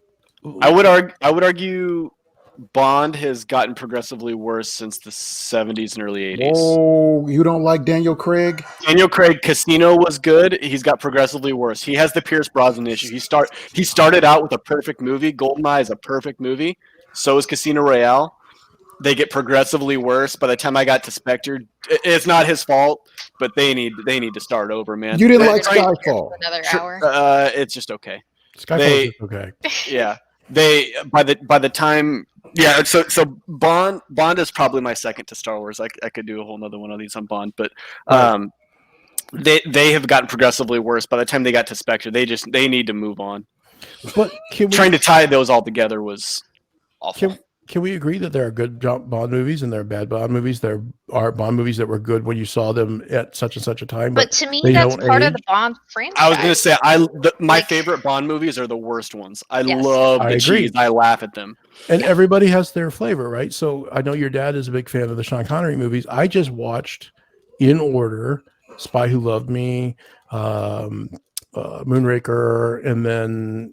[SPEAKER 3] I would argue Bond has gotten progressively worse since the 70s and early 80s.
[SPEAKER 1] Oh, you don't like Daniel Craig?
[SPEAKER 3] Daniel Craig Casino was good. He's got progressively worse. He has the Pierce Brosnan issue. He started out with a perfect movie. GoldenEye is a perfect movie. So is Casino Royale. They get progressively worse. By the time I got to Spectre, it's not his fault, but they need to start over, man.
[SPEAKER 1] You didn't like Skyfall.
[SPEAKER 4] Another hour.
[SPEAKER 3] It's just okay.
[SPEAKER 2] Skyfall is okay.
[SPEAKER 3] Yeah. They by the time so Bond is probably my second to Star Wars. I could do a whole nother one of these on Bond, but they have gotten progressively worse. By the time they got to Spectre, they need to move on.
[SPEAKER 2] But
[SPEAKER 3] Trying to tie those all together was awful.
[SPEAKER 2] Can we agree that there are good Bond movies and there are bad Bond movies? There are Bond movies that were good when you saw them at such and such a time.
[SPEAKER 4] But to me, that's part of the Bond franchise.
[SPEAKER 3] I was going to say, my favorite Bond movies are the worst ones. I love the cheese. I laugh at them.
[SPEAKER 2] And everybody has their flavor, right? So I know your dad is a big fan of the Sean Connery movies. I just watched, in order, Spy Who Loved Me, Moonraker, and then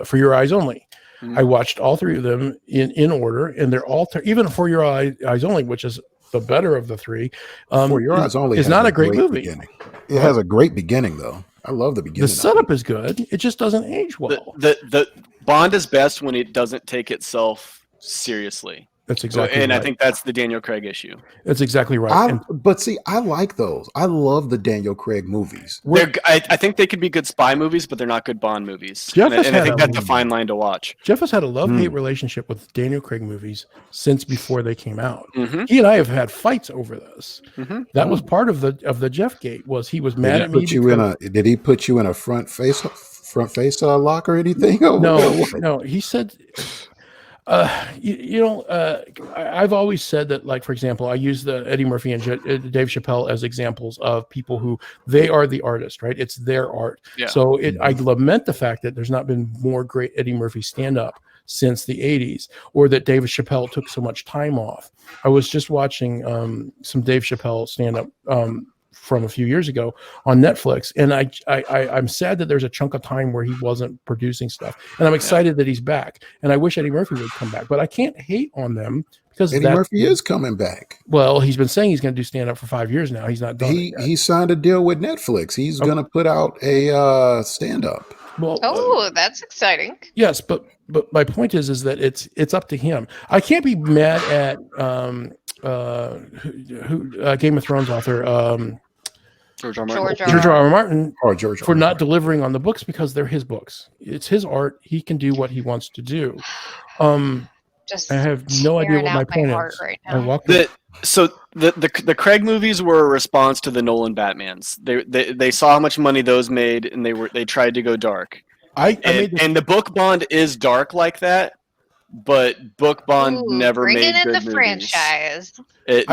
[SPEAKER 2] For Your Eyes Only. I watched all three of them in order, and they're all even For Your Eyes Only, which is the better of the three.
[SPEAKER 1] For Your Eyes Only
[SPEAKER 2] is not a great movie.
[SPEAKER 1] Beginning. It has a great beginning, though. I love the beginning.
[SPEAKER 2] The setup is good. It just doesn't age well.
[SPEAKER 3] The Bond is best when it doesn't take itself seriously.
[SPEAKER 2] That's exactly
[SPEAKER 3] and
[SPEAKER 2] right.
[SPEAKER 3] I think that's the Daniel Craig issue.
[SPEAKER 2] That's exactly right.
[SPEAKER 1] But see, I like those. I love the Daniel Craig movies.
[SPEAKER 3] I think they could be good spy movies, but they're not good Bond movies.
[SPEAKER 2] Jeff
[SPEAKER 3] And
[SPEAKER 2] has
[SPEAKER 3] I
[SPEAKER 2] had
[SPEAKER 3] think
[SPEAKER 2] a-
[SPEAKER 3] that's a fine line to watch.
[SPEAKER 2] Jeff has had a love-hate relationship with Daniel Craig movies since before they came out.
[SPEAKER 3] Mhm.
[SPEAKER 2] He and I have had fights over this.
[SPEAKER 3] Mhm.
[SPEAKER 2] That was part of the Jeff Gate. Was he was mad
[SPEAKER 1] Did
[SPEAKER 2] at
[SPEAKER 1] he
[SPEAKER 2] me?
[SPEAKER 1] put you in a? Did he put you in a front face lock or anything?
[SPEAKER 2] No. He said, I've always said that, like, for example, I use the Eddie Murphy and Dave Chappelle as examples of people who they are the artist, right? It's their art.
[SPEAKER 3] Yeah.
[SPEAKER 2] So I lament the fact that there's not been more great Eddie Murphy stand-up since the 80s, or that Dave Chappelle took so much time off. I was just watching some Dave Chappelle stand-up from a few years ago on Netflix, and I'm sad that there's a chunk of time where he wasn't producing stuff, and I'm excited that he's back, and I wish Eddie Murphy would come back, but I can't hate on them because
[SPEAKER 1] Eddie Murphy is coming back.
[SPEAKER 2] Well, he's been saying he's going to do stand-up for 5 years now. He's not done it yet.
[SPEAKER 1] He signed a deal with Netflix. He's going to put out a stand-up.
[SPEAKER 2] Well,
[SPEAKER 4] that's exciting.
[SPEAKER 2] Yes, but my point is that it's up to him. I can't be mad at Game of Thrones author
[SPEAKER 3] George R. Martin.
[SPEAKER 2] George R. Martin
[SPEAKER 1] for
[SPEAKER 2] not delivering on the books, because they're his books. It's his art. He can do what he wants to do.
[SPEAKER 4] Just
[SPEAKER 2] I have no idea what my point is.
[SPEAKER 4] Right now.
[SPEAKER 3] The Craig movies were a response to the Nolan Batmans. They saw how much money those made, and they tried to go dark. And the book Bond is dark like that, but book Bond never made good movies.
[SPEAKER 4] Franchise.
[SPEAKER 3] It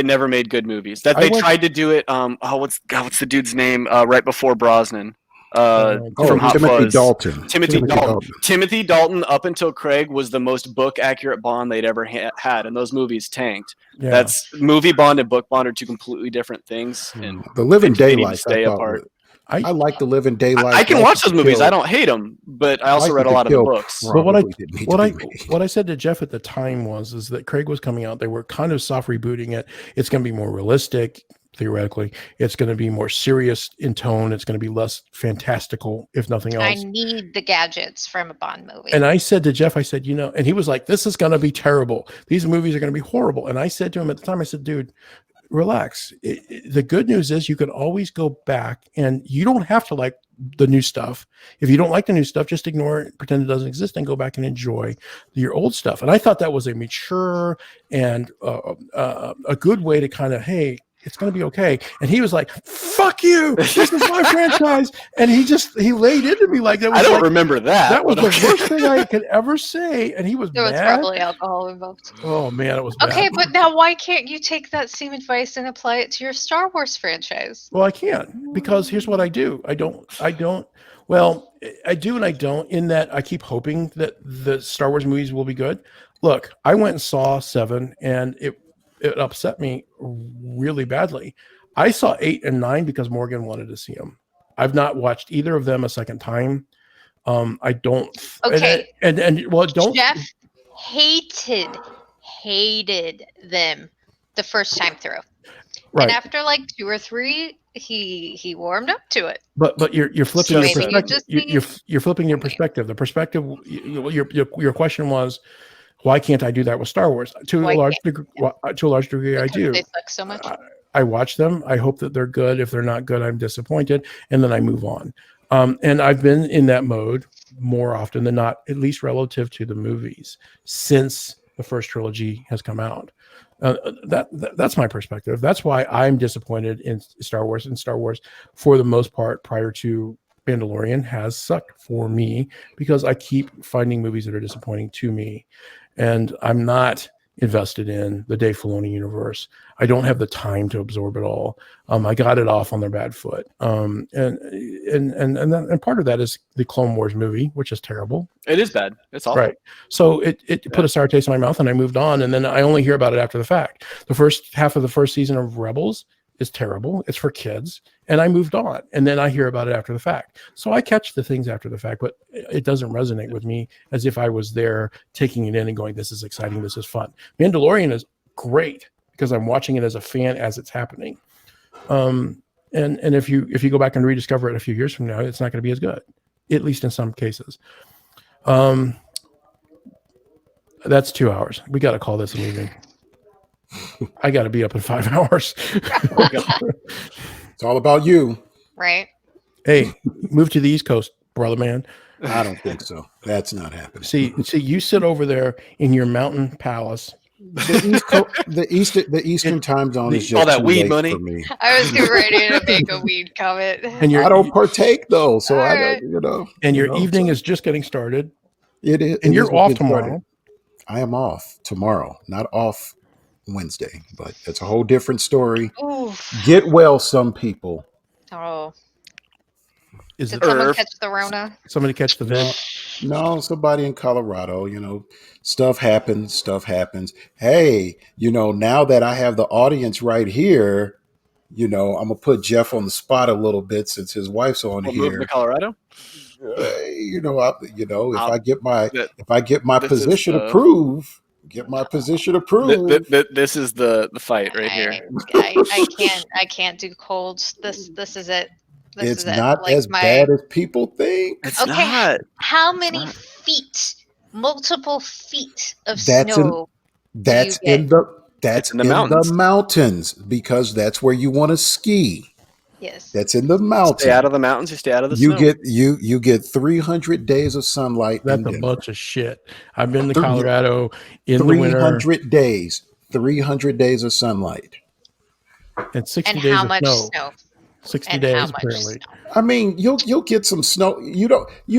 [SPEAKER 3] never made good movies. They tried to do it. What's the dude's name? Right before Brosnan. From Hot
[SPEAKER 1] Timothy
[SPEAKER 3] Fuzz.
[SPEAKER 1] Dalton.
[SPEAKER 3] Timothy Dalton, up until Craig, was the most book accurate Bond they'd ever had, and those movies tanked.
[SPEAKER 2] Yeah.
[SPEAKER 3] That's movie Bond and book Bond are two completely different things. And
[SPEAKER 1] The Living
[SPEAKER 3] they need to
[SPEAKER 1] Daylights.
[SPEAKER 3] stay apart.
[SPEAKER 1] I like The Living Daylights.
[SPEAKER 3] I can watch those movies. I don't hate them, but I also read a lot of the books.
[SPEAKER 2] But what I said to Jeff at the time is that Craig was coming out. They were kind of soft rebooting it. It's going to be more realistic, theoretically. It's going to be more serious in tone. It's going to be less fantastical, if nothing else.
[SPEAKER 4] I need the gadgets from a Bond movie.
[SPEAKER 2] And I said to Jeff, and he was like, "This is going to be terrible. These movies are going to be horrible." And I said to him at the time, I said, "Dude, relax. The good news is you can always go back, and you don't have to like the new stuff. If you don't like the new stuff, just ignore it, pretend it doesn't exist, and go back and enjoy your old stuff." And I thought that was a mature and a good way to kind of, hey, it's going to be okay. And he was like, "Fuck you! This is my franchise." And he laid into me like that.
[SPEAKER 3] I don't remember that.
[SPEAKER 2] That was the worst thing I could ever say. And he was
[SPEAKER 4] there was
[SPEAKER 2] mad.
[SPEAKER 4] probably alcohol involved.
[SPEAKER 2] Oh man, it was
[SPEAKER 4] okay.
[SPEAKER 2] bad.
[SPEAKER 4] But now, why can't you take that same advice and apply it to your Star Wars franchise?
[SPEAKER 2] Well, I can't, because here's what I do. I don't. Well, I do and I don't. In that, I keep hoping that the Star Wars movies will be good. Look, I went and saw 7, and it upset me really badly. I saw 8 and 9 because Morgan wanted to see them. I've not watched either of them a second time. I don't.
[SPEAKER 4] Okay.
[SPEAKER 2] Don't.
[SPEAKER 4] Jeff hated them the first time through.
[SPEAKER 2] Right.
[SPEAKER 4] And after like 2 or 3, he warmed up to it.
[SPEAKER 2] But you're flipping
[SPEAKER 4] So
[SPEAKER 2] your
[SPEAKER 4] maybe you
[SPEAKER 2] perspective.
[SPEAKER 4] just
[SPEAKER 2] You're flipping your perspective. The perspective. Your question was, why can't I do that with Star Wars? To a large degree, I do.
[SPEAKER 4] They suck so much.
[SPEAKER 2] I watch them. I hope that they're good. If they're not good, I'm disappointed, and then I move on. And I've been in that mode more often than not, at least relative to the movies, since the first trilogy has come out. That's my perspective. That's why I'm disappointed in Star Wars. And Star Wars, for the most part, prior to Mandalorian, has sucked for me, because I keep finding movies that are disappointing to me, and I'm not invested in the Dave Filoni universe. I don't have the time to absorb it all. I got it off on their bad foot. And part of that is the Clone Wars movie, which is terrible.
[SPEAKER 3] It is bad. It's awful.
[SPEAKER 2] Right. So it put a sour taste in my mouth, and I moved on. And then I only hear about it after the fact. The first half of the first season of Rebels is terrible. It's for kids. And I moved on. And then I hear about it after the fact. So I catch the things after the fact, but it doesn't resonate with me as if I was there taking it in and going, this is exciting, this is fun. Mandalorian is great because I'm watching it as a fan as it's happening. And if you go back and rediscover it a few years from now, it's not going to be as good, at least in some cases. That's 2 hours. We got to call this a meeting. I got to be up in 5 hours.
[SPEAKER 1] It's all about you.
[SPEAKER 4] Right.
[SPEAKER 2] Hey, move to the East Coast, brother man.
[SPEAKER 1] I don't think so. That's not happening.
[SPEAKER 2] See, you sit over there in your mountain palace.
[SPEAKER 1] The Eastern time zone is
[SPEAKER 3] all
[SPEAKER 1] just
[SPEAKER 3] that
[SPEAKER 1] too
[SPEAKER 3] weed
[SPEAKER 1] late
[SPEAKER 3] money.
[SPEAKER 1] for me.
[SPEAKER 4] I was getting ready to make a weed comment.
[SPEAKER 2] And
[SPEAKER 1] I don't partake though, so I
[SPEAKER 4] Alright.
[SPEAKER 1] don't.
[SPEAKER 2] your evening is just getting started.
[SPEAKER 1] It is,
[SPEAKER 2] And
[SPEAKER 1] it
[SPEAKER 2] you're
[SPEAKER 1] is
[SPEAKER 2] off
[SPEAKER 1] getting started.
[SPEAKER 2] tomorrow.
[SPEAKER 1] I am off tomorrow, not off Wednesday, but it's a whole different story.
[SPEAKER 4] Oof.
[SPEAKER 1] Get well, some people.
[SPEAKER 4] Oh.
[SPEAKER 2] Is
[SPEAKER 4] Did
[SPEAKER 2] it
[SPEAKER 4] someone catch the Rona?
[SPEAKER 2] somebody catch the vid?
[SPEAKER 1] No, somebody in Colorado, stuff happens. Hey, now that I have the audience right here, I'm gonna put Jeff on the spot a little bit since his wife's on
[SPEAKER 3] We'll move
[SPEAKER 1] here.
[SPEAKER 3] to Colorado.
[SPEAKER 1] If I get my
[SPEAKER 3] this
[SPEAKER 1] position
[SPEAKER 3] is the-
[SPEAKER 1] approved,
[SPEAKER 3] This is the fight right here.
[SPEAKER 4] I can't do colds. This is it. This
[SPEAKER 1] It's
[SPEAKER 4] is it.
[SPEAKER 1] not
[SPEAKER 4] Like
[SPEAKER 1] as bad as people think.
[SPEAKER 3] It's
[SPEAKER 4] Okay,
[SPEAKER 3] not.
[SPEAKER 4] how
[SPEAKER 3] It's
[SPEAKER 4] many
[SPEAKER 3] not.
[SPEAKER 4] feet? Multiple feet of
[SPEAKER 1] That's
[SPEAKER 4] snow.
[SPEAKER 1] That's
[SPEAKER 4] you
[SPEAKER 1] in
[SPEAKER 4] get?
[SPEAKER 1] the
[SPEAKER 3] in the
[SPEAKER 1] mountains because that's where you want to ski.
[SPEAKER 4] Yes.
[SPEAKER 1] That's in the mountains.
[SPEAKER 3] Stay out of the mountains. You stay out of the
[SPEAKER 1] You
[SPEAKER 3] snow.
[SPEAKER 1] you get 300 days of sunlight.
[SPEAKER 2] That's
[SPEAKER 1] in
[SPEAKER 2] a
[SPEAKER 1] Denver.
[SPEAKER 2] bunch of shit. I've been to
[SPEAKER 1] Three-
[SPEAKER 2] Colorado in the winter
[SPEAKER 1] 300 days. 300 days of sunlight.
[SPEAKER 2] and 60
[SPEAKER 4] And
[SPEAKER 2] days
[SPEAKER 4] how
[SPEAKER 2] of
[SPEAKER 4] much
[SPEAKER 2] snow.
[SPEAKER 4] snow?
[SPEAKER 2] 60
[SPEAKER 4] And
[SPEAKER 2] days
[SPEAKER 4] how much
[SPEAKER 2] apparently.
[SPEAKER 4] snow?
[SPEAKER 1] I mean, you'll get some snow. You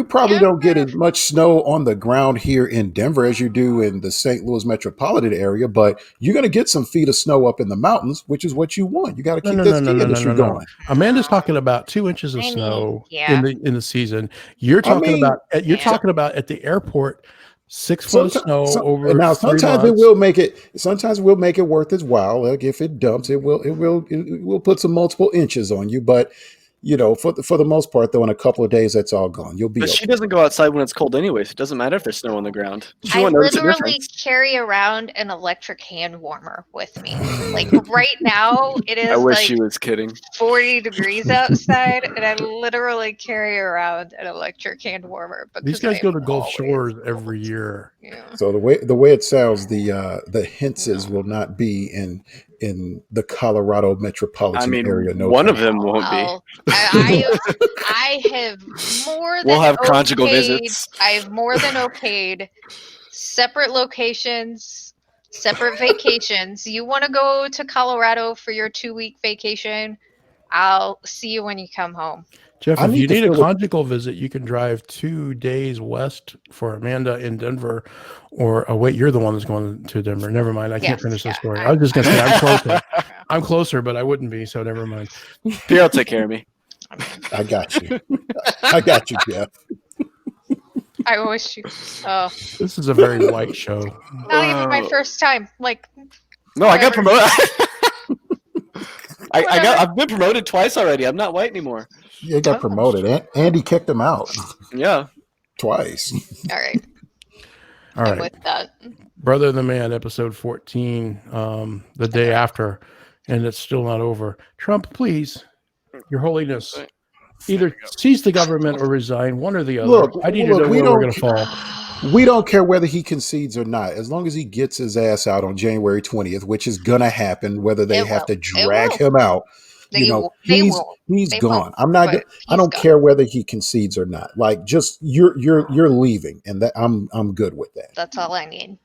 [SPEAKER 1] probably
[SPEAKER 4] Yeah.
[SPEAKER 1] don't get as much snow on the ground here in Denver as you do in the St. Louis metropolitan area, but you're going to get some feet of snow up in the mountains, which is what you want. You got to keep that ski industry going.
[SPEAKER 2] Amanda's talking about 2 inches of
[SPEAKER 4] I mean,
[SPEAKER 2] snow
[SPEAKER 4] yeah.
[SPEAKER 2] in the season. You're talking
[SPEAKER 1] mean,
[SPEAKER 2] talking about at the airport 6 foot of snow over
[SPEAKER 1] now
[SPEAKER 2] 3
[SPEAKER 1] sometimes
[SPEAKER 2] months.
[SPEAKER 1] it will make it. Sometimes we'll make it worth its while. Like if it dumps, it will put some multiple inches on you. But for the most part, though, in a couple of days, that's all gone. You'll be.
[SPEAKER 3] But
[SPEAKER 1] okay.
[SPEAKER 3] she doesn't go outside when it's cold anyways. It doesn't matter if there's snow on the ground. She
[SPEAKER 4] I
[SPEAKER 3] won't notice the
[SPEAKER 4] literally
[SPEAKER 3] difference.
[SPEAKER 4] carry around an electric hand warmer with me. Like right now, it
[SPEAKER 3] I
[SPEAKER 4] is
[SPEAKER 3] wish
[SPEAKER 4] like
[SPEAKER 3] she was kidding.
[SPEAKER 4] 40 degrees outside, and I literally carry around an electric hand warmer.
[SPEAKER 2] These
[SPEAKER 4] because
[SPEAKER 2] guys go to
[SPEAKER 4] I'm
[SPEAKER 2] Gulf
[SPEAKER 4] always
[SPEAKER 2] Shores
[SPEAKER 4] cold.
[SPEAKER 2] every year.
[SPEAKER 4] Yeah.
[SPEAKER 1] So the way it sounds, the Hintzes will not be in the Colorado metropolitan area. No
[SPEAKER 3] one
[SPEAKER 1] time.
[SPEAKER 3] of them won't be.
[SPEAKER 4] Well, I have more than
[SPEAKER 3] We'll have conjugal
[SPEAKER 4] okayed-
[SPEAKER 3] visits.
[SPEAKER 4] I have more than okayed separate locations, separate vacations. You want to go to Colorado for your 2-week vacation? I'll see you when you come home.
[SPEAKER 2] Jeff,
[SPEAKER 1] I
[SPEAKER 2] if
[SPEAKER 1] need
[SPEAKER 2] you
[SPEAKER 1] to
[SPEAKER 2] need a
[SPEAKER 1] fill it-
[SPEAKER 2] conjugal visit, you can drive 2 days west for Amanda in Denver. Or wait, you're the one that's going to Denver. Never mind. I can't
[SPEAKER 4] Yes,
[SPEAKER 2] finish the
[SPEAKER 4] yeah,
[SPEAKER 2] story. I was just going to say I'm closer. I'm closer, but I wouldn't be. So never mind.
[SPEAKER 3] Pierre will take care of me.
[SPEAKER 1] I got you. I got you, Jeff.
[SPEAKER 4] I wish you. Oh,
[SPEAKER 2] This is a very light show.
[SPEAKER 4] not even my
[SPEAKER 3] Oh.
[SPEAKER 4] first time. Like,
[SPEAKER 3] No, I got
[SPEAKER 4] Whatever.
[SPEAKER 3] promoted. I've been promoted twice already. I'm not white anymore.
[SPEAKER 1] You got promoted. Andy kicked him out
[SPEAKER 3] Yeah.
[SPEAKER 1] twice.
[SPEAKER 4] all right.
[SPEAKER 2] All
[SPEAKER 4] And
[SPEAKER 2] right.
[SPEAKER 4] with that,
[SPEAKER 2] Brother of the Man, episode 14, the day after, and it's still not over. Trump, please, Your Holiness, either seize the government or resign, one or the other.
[SPEAKER 1] Look,
[SPEAKER 2] I need to know
[SPEAKER 1] we
[SPEAKER 2] where we're
[SPEAKER 1] don't-
[SPEAKER 2] going to fall.
[SPEAKER 1] We don't care whether he concedes or not, as long as he gets his ass out on January 20th, which is gonna happen, whether they
[SPEAKER 4] It
[SPEAKER 1] have
[SPEAKER 4] will.
[SPEAKER 1] to drag
[SPEAKER 4] It
[SPEAKER 1] him out.
[SPEAKER 4] They won't.
[SPEAKER 1] He's
[SPEAKER 4] They
[SPEAKER 1] gone.
[SPEAKER 4] won't,
[SPEAKER 1] I'm not.
[SPEAKER 4] but
[SPEAKER 1] I don't
[SPEAKER 4] he's
[SPEAKER 1] care whether he concedes or not. Like, just you're leaving, and that I'm good with that.
[SPEAKER 4] That's all I need.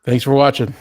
[SPEAKER 2] Thanks for watching.